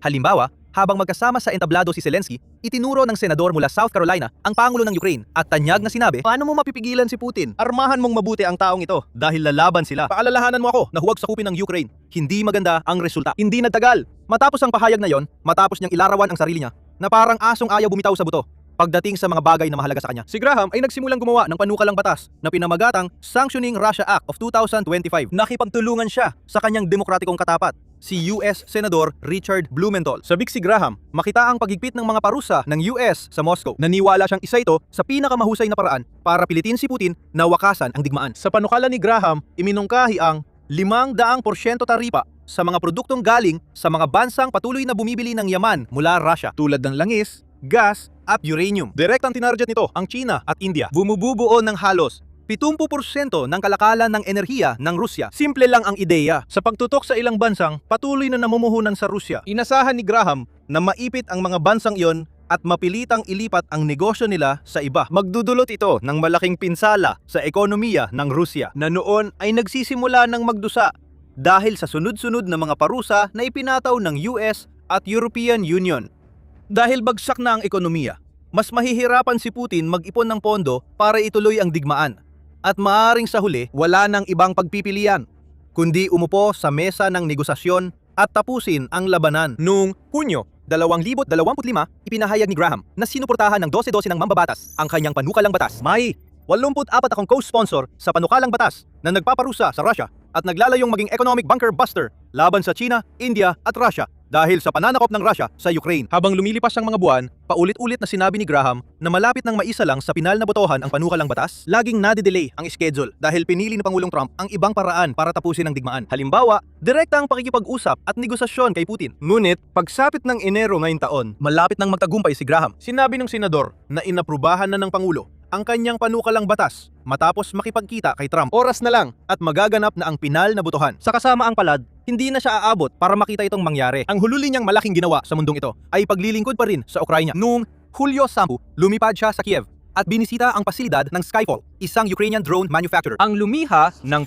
halimbawa, habang magkasama sa entablado si Zelensky, itinuro ng senador mula South Carolina ang Pangulo ng Ukraine at tanyag na sinabi, "Paano mo mapipigilan si Putin? Armahan mong mabuti ang taong ito dahil lalaban sila. Paalalahanan mo ako na huwag sakupin ng Ukraine. Hindi maganda ang resulta." Hindi nagtagal. Matapos ang pahayag na yon, matapos niyang ilarawan ang sarili niya na parang asong ayaw bumitaw sa buto pagdating sa mga bagay na mahalaga sa kanya, si Graham ay nagsimulang gumawa ng panukalang batas na pinamagatang Sanctioning Russia Act of 2025. Nakipagtulungan siya sa kanyang demokratikong katapat, si US Senador Richard Blumenthal. Sabik si Graham, makita ang paghigpit ng mga parusa ng US sa Moscow. Naniwala siyang isa ito sa pinakamahusay na paraan para pilitin si Putin na wakasan ang digmaan. Sa panukala ni Graham, iminungkahi ang 500% taripa sa mga produktong galing sa mga bansang patuloy na bumibili ng yaman mula Russia tulad ng langis, gas at uranium. Direktang tinarget nito ang China at India. Bumubuo ng halos 70% ng kalakalan ng enerhiya ng Rusya. Simple lang ang ideya. Sa pagtutok sa ilang bansang patuloy na namumuhunan sa Rusya, inasahan ni Graham na maipit ang mga bansang iyon at mapilitang ilipat ang negosyo nila sa iba. Magdudulot ito ng malaking pinsala sa ekonomiya ng Rusya na noon ay nagsisimula ng magdusa dahil sa sunod-sunod na mga parusa na ipinataw ng US at European Union. Dahil bagsak na ang ekonomiya, mas mahihirapan si Putin mag-ipon ng pondo para ituloy ang digmaan. At maaaring sa huli, wala nang ibang pagpipilian, kundi umupo sa mesa ng negosasyon at tapusin ang labanan. Noong Hunyo 2025, ipinahayag ni Graham na sinuportahan ng 12-12 ng mambabatas ang kanyang panukalang batas. May 84 akong co-sponsor sa panukalang batas na nagpaparusa sa Russia at naglalayong maging economic bunker buster laban sa China, India at Russia dahil sa pananakop ng Russia sa Ukraine. Habang lumilipas ang mga buwan, paulit-ulit na sinabi ni Graham na malapit nang maisa lang sa pinal na botohan ang panukalang batas, laging nade-delay ang schedule dahil pinili ni Pangulong Trump ang ibang paraan para tapusin ang digmaan. Halimbawa, direktang pakikipag-usap at negosasyon kay Putin. Ngunit, pagsapit ng Enero ngayong taon, malapit nang magtagumpay si Graham. Sinabi ng senador na inaprubahan na ng Pangulo ang kanyang panukalang batas matapos makipagkita kay Trump. Oras na lang at magaganap na ang pinal na botohan. Sa kasamaang palad, hindi na siya aabot para makita itong mangyari. Ang hululi niyang malaking ginawa sa mundong ito ay paglilingkod pa rin sa Ukraina. Noong Hulyo 10, lumipad siya sa Kiev at binisita ang pasilidad ng Skyfall, isang Ukrainian drone manufacturer. Ang lumiha ng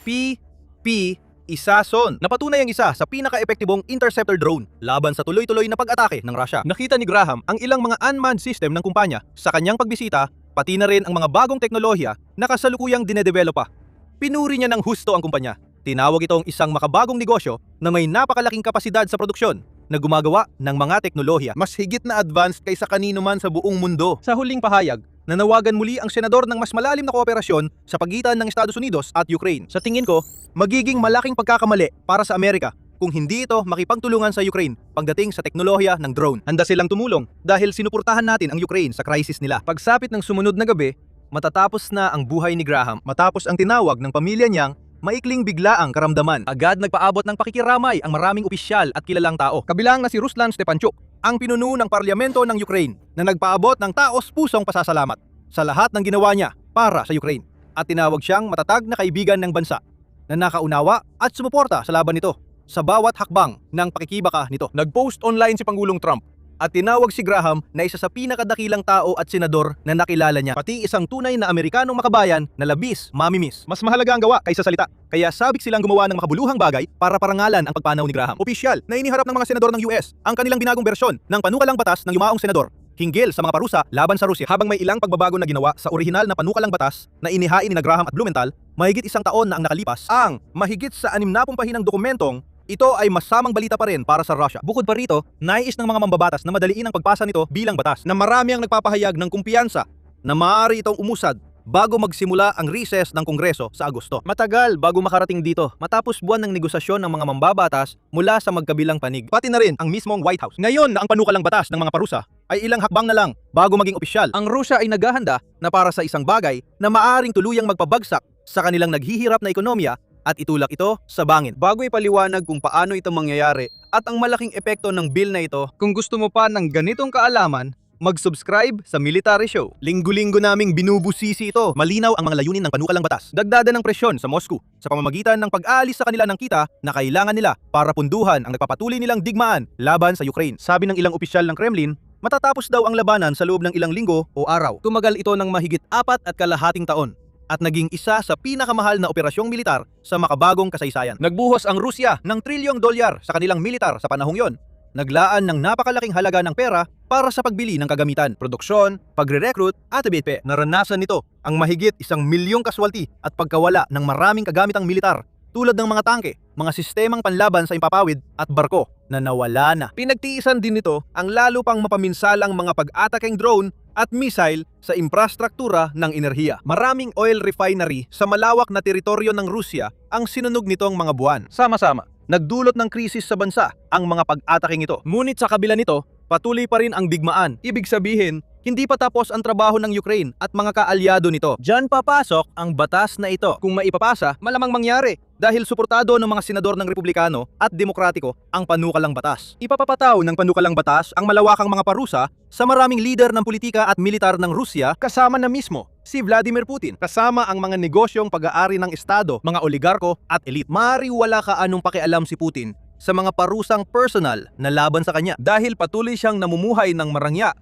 P-Isason na patunay ang isa sa pinaka-epektibong interceptor drone laban sa tuloy-tuloy na pag-atake ng Russia. Nakita ni Graham ang ilang mga unmanned system ng kumpanya sa kanyang pagbisita, pati na rin ang mga bagong teknolohiya na kasalukuyang dinedevelopa. Pinuri niya ng husto ang kumpanya. Tinawag itong isang makabagong negosyo na may napakalaking kapasidad sa produksyon na gumagawa ng mga teknolohiya mas higit na advanced kaysa kanino man sa buong mundo. Sa huling pahayag, nanawagan muli ang senador ng mas malalim na kooperasyon sa pagitan ng Estados Unidos at Ukraine. Sa tingin ko, magiging malaking pagkakamali para sa Amerika kung hindi ito makipagtulungan sa Ukraine pagdating sa teknolohiya ng drone. Handa silang tumulong dahil sinupurtahan natin ang Ukraine sa crisis nila. Pagsapit ng sumunod na gabi, matatapos na ang buhay ni Graham matapos ang tinawag ng pamilya niyang maikling biglaang karamdaman. Agad nagpaabot ng pakikiramay ang maraming opisyal at kilalang tao, kabilang na si Ruslan Stepanchuk, ang pinuno ng parlamento ng Ukraine, na nagpaabot ng taos-pusong pasasalamat. sa lahat ng ginawa niya para sa Ukraine at tinawag siyang matatag na kaibigan ng bansa na nakaunawa at sumuporta sa laban nito sa bawat hakbang ng pakikibaka nito. Nag-post online si Pangulong Trump At tinawag si Graham na isa sa pinakadakilang tao at senador na nakilala niya, pati isang tunay na Amerikanong makabayan na labis mamimiss. mas mahalaga ang gawa kaysa salita. Kaya sabik silang gumawa ng makabuluhang bagay para parangalan ang pagpanaw ni Graham. Opisyal na iniharap ng mga senador ng US Ang kanilang binagong bersyon ng panukalang batas ng yumaong senador hinggil sa mga parusa laban sa Rusya. habang may ilang pagbabago na ginawa sa orihinal na panukalang batas Na inihain ni Graham at Blumenthal, mahigit isang taon na ang nakalipas, ang mahigit sa 60 pahinang dokumentong ito ay masamang balita pa rin para sa Russia. Bukod pa rito, nais ng mga mambabatas na madaliin ang pagpasa nito bilang batas na marami ang nagpapahayag ng kumpiyansa. na maaari itong umusad bago magsimula ang recess ng Kongreso sa Agosto. Matagal bago makarating dito matapos buwan ng negosasyon ng mga mambabatas mula sa magkabilang panig. Pati na rin ang mismong White House. Ngayon na ang panukalang batas ng mga parusa ay ilang hakbang na lang bago maging opisyal, ang Rusya ay naghahanda na para sa isang bagay na maaring tuluyang magpabagsak sa kanilang naghihirap na ekonomiya at itulak ito sa bangin. Bago ipaliwanag kung paano ito mangyayari at ang malaking epekto ng bill na ito, kung gusto mo pa ng ganitong kaalaman, mag-subscribe sa Military Show. Linggo-linggo naming binubusisi ito. Malinaw ang mga layunin ng panukalang batas. Dagdagan ng presyon sa Moscow sa pamamagitan ng pag-aalis sa kanila ng kita na kailangan nila para punduhan ang nagpapatuloy nilang digmaan laban sa Ukraine. Sabi ng ilang opisyal ng Kremlin, matatapos daw ang labanan sa loob ng ilang linggo o araw. Tumagal ito ng mahigit 4.5 taon at naging isa sa pinakamahal na operasyong militar sa makabagong kasaysayan. Nagbuhos ang Rusya ng $1 trillion sa kanilang militar sa panahong yon. Naglaan ng napakalaking halaga ng pera para sa pagbili ng kagamitan, produksyon, pagre-recruit at ibigay. Naranasan nito ang mahigit 1 milyong kaswalti at pagkawala ng maraming kagamitang militar tulad ng mga tangke, mga sistemang panlaban sa impapawid at barko na nawala na. Pinagtiisan din nito ang lalo pang mapaminsalang mga pag-atakeng drone at missile sa infrastruktura ng enerhiya. Maraming oil refinery sa malawak na teritoryo ng Rusya ang sinunog nitong mga buwan. Sama-sama, nagdulot ng krisis sa bansa ang mga pag-ataking ito. Ngunit sa kabila nito, patuloy pa rin ang digmaan. Ibig sabihin, hindi pa tapos ang trabaho ng Ukraine at mga kaalyado nito. Diyan papasok ang batas na ito. Kung maipapasa, malamang mangyari dahil suportado ng mga senador ng Republikano at Demokratiko ang panukalang batas. Ipapapataw ng panukalang batas ang malawakang mga parusa sa maraming lider ng politika at militar ng Rusya kasama na mismo si Vladimir Putin, kasama ang mga negosyong pag-aari ng estado, mga oligarko at elite. Maaari wala ka anong pakialam si Putin sa mga parusang personal na laban sa kanya dahil patuloy siyang namumuhay ng marangya,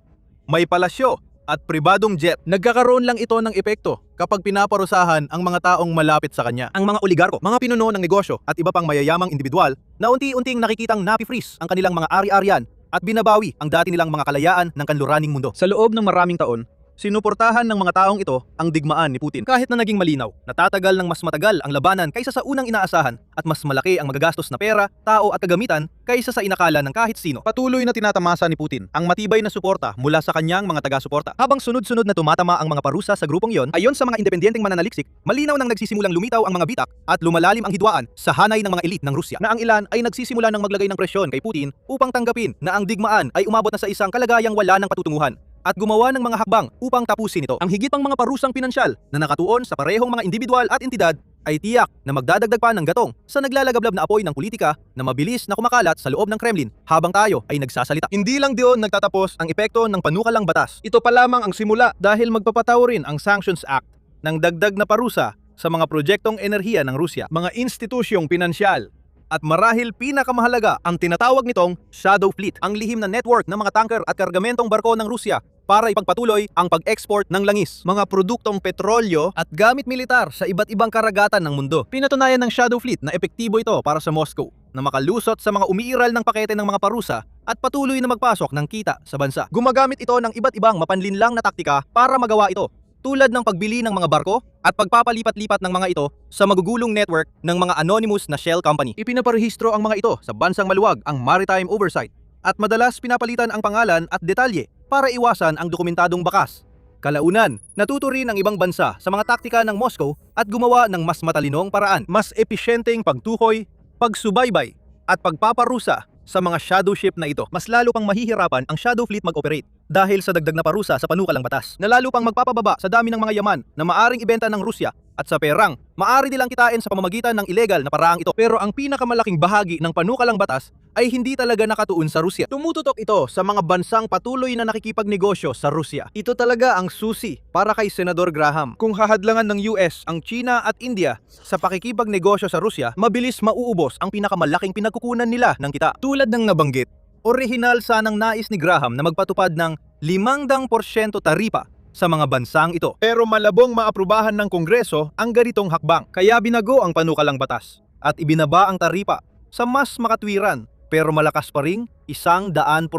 may palasyo at pribadong jet. Nagkakaroon lang ito ng epekto kapag pinaparusahan ang mga taong malapit sa kanya. Ang mga oligarko, mga pinuno ng negosyo at iba pang mayayamang individual na unti-unting nakikitang napi-freeze ang kanilang mga ari-arian at binabawi ang dati nilang mga kalayaan ng kanluraning mundo. Sa loob ng maraming taon, sinuportahan ng mga taong ito ang digmaan ni Putin. Kahit na naging malinaw, natatagal ng mas matagal ang labanan kaysa sa unang inaasahan at mas malaki ang magagastos na pera, tao at kagamitan kaysa sa inakala ng kahit sino. Patuloy na tinatamasa ni Putin ang matibay na suporta mula sa kanyang mga taga-suporta. Habang sunod-sunod na tumatama ang mga parusa sa grupong yon, ayon sa mga independenteng mananaliksik, malinaw nang nagsisimulang lumitaw ang mga bitak at lumalalim ang hidwaan sa hanay ng mga elite ng Rusya na ang ilan ay nagsisimula ng maglagay ng presyon kay Putin upang tanggapin na ang digmaan ay umabot na sa isang kalagayang wala ng patutunguhan at gumawa ng mga hakbang upang tapusin ito. Ang higit pang mga parusang pinansyal na nakatuon sa parehong mga individual at entidad ay tiyak na magdadagdag pa ng gatong sa naglalagablab na apoy ng politika na mabilis na kumakalat sa loob ng Kremlin habang tayo ay nagsasalita. Hindi lang diyon nagtatapos ang epekto ng panukalang batas. Ito pa lamang ang simula dahil magpapataw rin ang Sanctions Act ng dagdag na parusa sa mga proyektong enerhiya ng Rusya, mga institusyong pinansyal, at marahil pinakamahalaga ang tinatawag nitong Shadow Fleet, ang lihim na network ng mga tanker at kargamentong barko ng Rusya para ipagpatuloy ang pag-export ng langis, mga produktong petrolyo at gamit militar sa iba't ibang karagatan ng mundo. Pinatunayan ng Shadow Fleet na epektibo ito para sa Moscow na makalusot sa mga umiiral ng pakete ng mga parusa at patuloy na magpasok ng kita sa bansa. Gumagamit ito ng iba't ibang mapanlinlang na taktika para magawa ito, tulad ng pagbili ng mga barko at pagpapalipat-lipat ng mga ito sa magugulong network ng mga anonymous na shell company. Ipinaparehistro ang mga ito sa bansang maluwag, ang Maritime Oversight, at madalas pinapalitan ang pangalan at detalye para iwasan ang dokumentadong bakas. Kalaunan, natuto rin ang ibang bansa sa mga taktika ng Moscow at gumawa ng mas matalinong paraan, mas episyenteng pagtukoy, pagsubaybay, at pagpaparusa sa mga shadow ship na ito. Mas lalo pang mahihirapan ang Shadow Fleet mag-operate dahil sa dagdag na parusa sa panukalang batas, na lalo pang magpapababa sa dami ng mga yaman na maaring ibenta ng Rusya at sa perang maaari nilang kitain sa pamamagitan ng ilegal na paraang ito. Pero ang pinakamalaking bahagi ng panukalang batas ay hindi talaga nakatuon sa Rusya. Tumututok ito sa mga bansang patuloy na nakikipagnegosyo sa Rusya. Ito talaga ang susi para kay Senador Graham. Kung hahadlangan ng US ang China at India sa pakikipagnegosyo sa Rusya, mabilis mauubos ang pinakamalaking pinagkukunan nila ng kita. Tulad ng nabanggit, orihinal sanang nais ni Graham na magpatupad ng 500% taripa sa mga bansang ito. Pero malabong maaprubahan ng Kongreso ang ganitong hakbang. Kaya binago ang panukalang batas at ibinaba ang taripa sa mas makatwiran pero malakas pa ring 100%.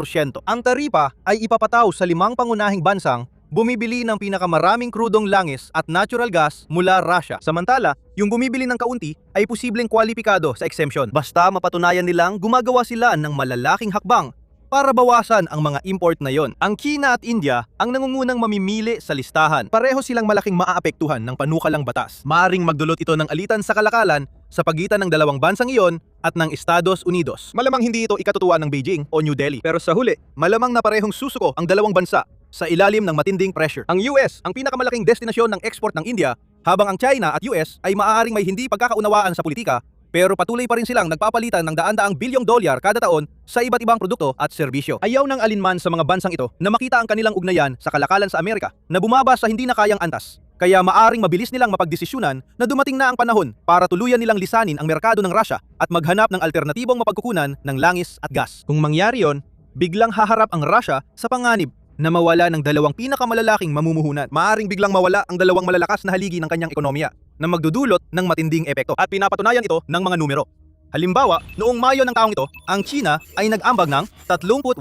Ang taripa ay ipapataw sa 5 pangunahing bansang bumibili ng pinakamaraming krudong langis at natural gas mula Russia. Samantala, yung bumibili ng kaunti ay posibleng kwalipikado sa exemption basta mapatunayan nilang gumagawa sila ng malalaking hakbang para bawasan ang mga import na yon. Ang China at India ang nangungunang mamimili sa listahan. Pareho silang malaking maaapektuhan ng panukalang batas. Maaring magdulot ito ng alitan sa kalakalan sa pagitan ng dalawang bansang iyon at ng Estados Unidos. Malamang hindi ito ikatutuwa ng Beijing o New Delhi. Pero sa huli, malamang na parehong susuko ang dalawang bansa sa ilalim ng matinding pressure. Ang US ang pinakamalaking destinasyon ng export ng India, habang ang China at US ay maaaring may hindi pagkakaunawaan sa politika, pero patuloy pa rin silang nagpapalitan ng daan-daang bilyong dolyar kada taon sa iba't ibang produkto at serbisyo. Ayaw ng alinman sa mga bansang ito na makita ang kanilang ugnayan sa kalakalan sa Amerika na bumaba sa hindi na kayang antas. Kaya maaring mabilis nilang mapagdesisyonan na dumating na ang panahon para tuluyan nilang lisanin ang merkado ng Russia at maghanap ng alternatibong mapagkukunan ng langis at gas. Kung mangyari yon, biglang haharap ang Russia sa panganib na mawala ng dalawang pinakamalalaking mamumuhunan. Maaring biglang mawala ang dalawang malalakas na haligi ng kanyang ekonomiya na magdudulot ng matinding epekto. At pinapatunayan ito ng mga numero. Halimbawa, noong Mayo ng taong ito, ang China ay nag-ambag ng 38%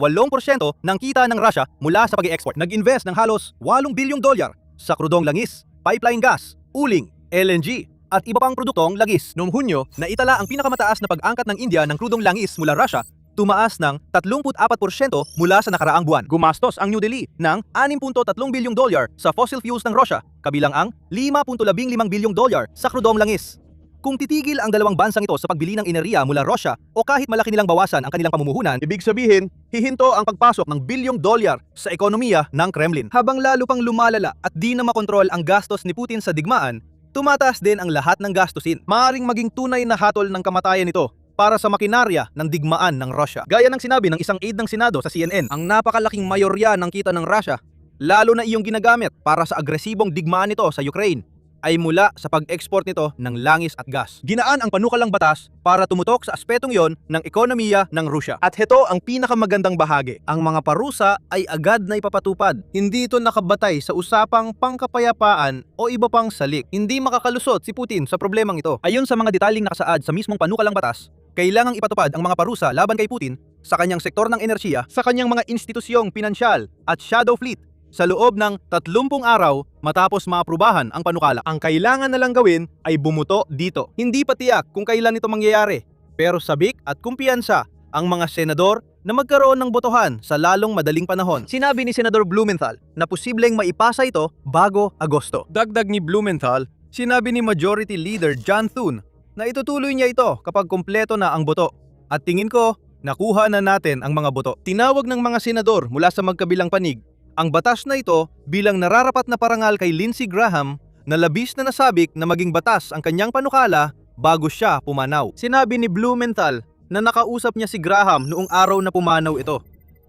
ng kita ng Russia mula sa pag-i-export. Nag-invest ng halos 8 bilyong dolyar sa krudong langis, pipeline gas, uling, LNG, at iba pang produktong langis. Noong Hunyo, naitala ang pinakamataas na pag-angkat ng India ng krudong langis mula Russia, tumaas ng 34% mula sa nakaraang buwan. Gumastos ang New Delhi ng 6.3 bilyong dolyar sa fossil fuels ng Russia, kabilang ang 5.15 bilyong dolyar sa krudong langis. Kung titigil ang dalawang bansang ito sa pagbili ng enerhiya mula Russia o kahit malaki nilang bawasan ang kanilang pamumuhunan, ibig sabihin, hihinto ang pagpasok ng bilyong dolyar sa ekonomiya ng Kremlin. Habang lalo pang lumalala at di na makontrol ang gastos ni Putin sa digmaan, tumataas din ang lahat ng gastusin. Maaring maging tunay na hatol ng kamatayan nito para sa makinarya ng digmaan ng Russia. Gaya ng sinabi ng isang aide ng Senado sa CNN, ang napakalaking mayorya ng kita ng Russia, lalo na iyong ginagamit para sa agresibong digmaan nito sa Ukraine, ay mula sa pag-export nito ng langis at gas. Ginaan ang panukalang batas para tumutok sa aspetong yon ng ekonomiya ng Rusya. At heto ang pinakamagandang bahagi. Ang mga parusa ay agad na ipapatupad. Hindi ito nakabatay sa usapang pangkapayapaan o iba pang salik. Hindi makakalusot si Putin sa problemang ito. Ayon sa mga detaling nakasaad sa mismong panukalang batas, kailangang ipatupad ang mga parusa laban kay Putin sa kanyang sektor ng enerhiya, sa kanyang mga institusyong pinansyal at shadow fleet sa loob ng 30 araw matapos maaprubahan ang panukala. Ang kailangan na lang gawin ay bumuto dito. Hindi pa tiyak kung kailan ito mangyayari, pero sabik at kumpiyansa ang mga senador na magkaroon ng botohan sa lalong madaling panahon. Sinabi ni Senador Blumenthal na posibleng maipasa ito bago Agosto. Dagdag ni Blumenthal, sinabi ni Majority Leader John Thune na itutuloy niya ito kapag kumpleto na ang boto. At tingin ko, nakuha na natin ang mga boto. Tinawag ng mga senador mula sa magkabilang panig ang batas na ito bilang nararapat na parangal kay Lindsey Graham na labis na nasabik na maging batas ang kanyang panukala bago siya pumanaw. Sinabi ni Blumenthal na nakausap niya si Graham noong araw na pumanaw ito.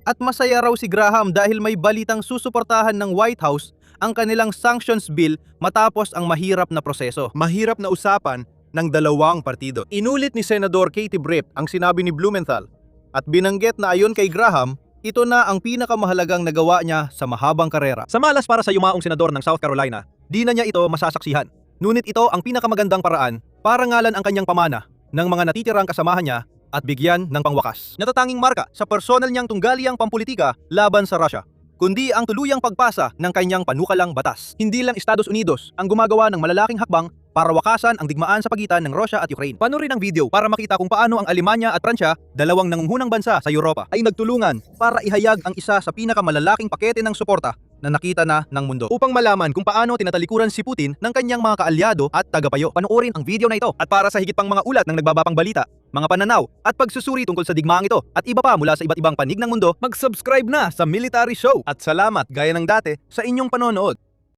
At masaya raw si Graham dahil may balitang susuportahan ng White House ang kanilang sanctions bill matapos ang mahirap na proseso. Mahirap na usapan ng dalawang partido. Inulit ni Senador Katie Britt ang sinabi ni Blumenthal at binanggit na ayon kay Graham, ito na ang pinakamahalagang nagawa niya sa mahabang karera. Sa malas para sa yumaong senador ng South Carolina, di na niya ito masasaksihan. Ngunit ito ang pinakamagandang paraan para ngalan ang kanyang pamana ng mga natitirang kasamahan niya at bigyan ng pangwakas. Natatanging marka sa personal niyang tunggaliang pampolitika laban sa Russia, kundi ang tuluyang pagpasa ng kanyang panukalang batas. Hindi lang Estados Unidos ang gumagawa ng malalaking hakbang para wakasan ang digmaan sa pagitan ng Russia at Ukraine. Panoorin ang video para makita kung paano ang Alemanya at Pransya, dalawang nangungunang bansa sa Europa, ay nagtulungan para ihayag ang isa sa pinakamalalaking pakete ng suporta na nakita na ng mundo upang malaman kung paano tinatalikuran si Putin ng kanyang mga kaalyado at tagapayo. Panoorin ang video na ito at para sa higit pang mga ulat ng nagbabapang balita, mga pananaw at pagsusuri tungkol sa digmaang ito at iba pa mula sa iba't ibang panig ng mundo, mag-subscribe na sa Military Show at salamat gaya ng dati sa inyong panonood.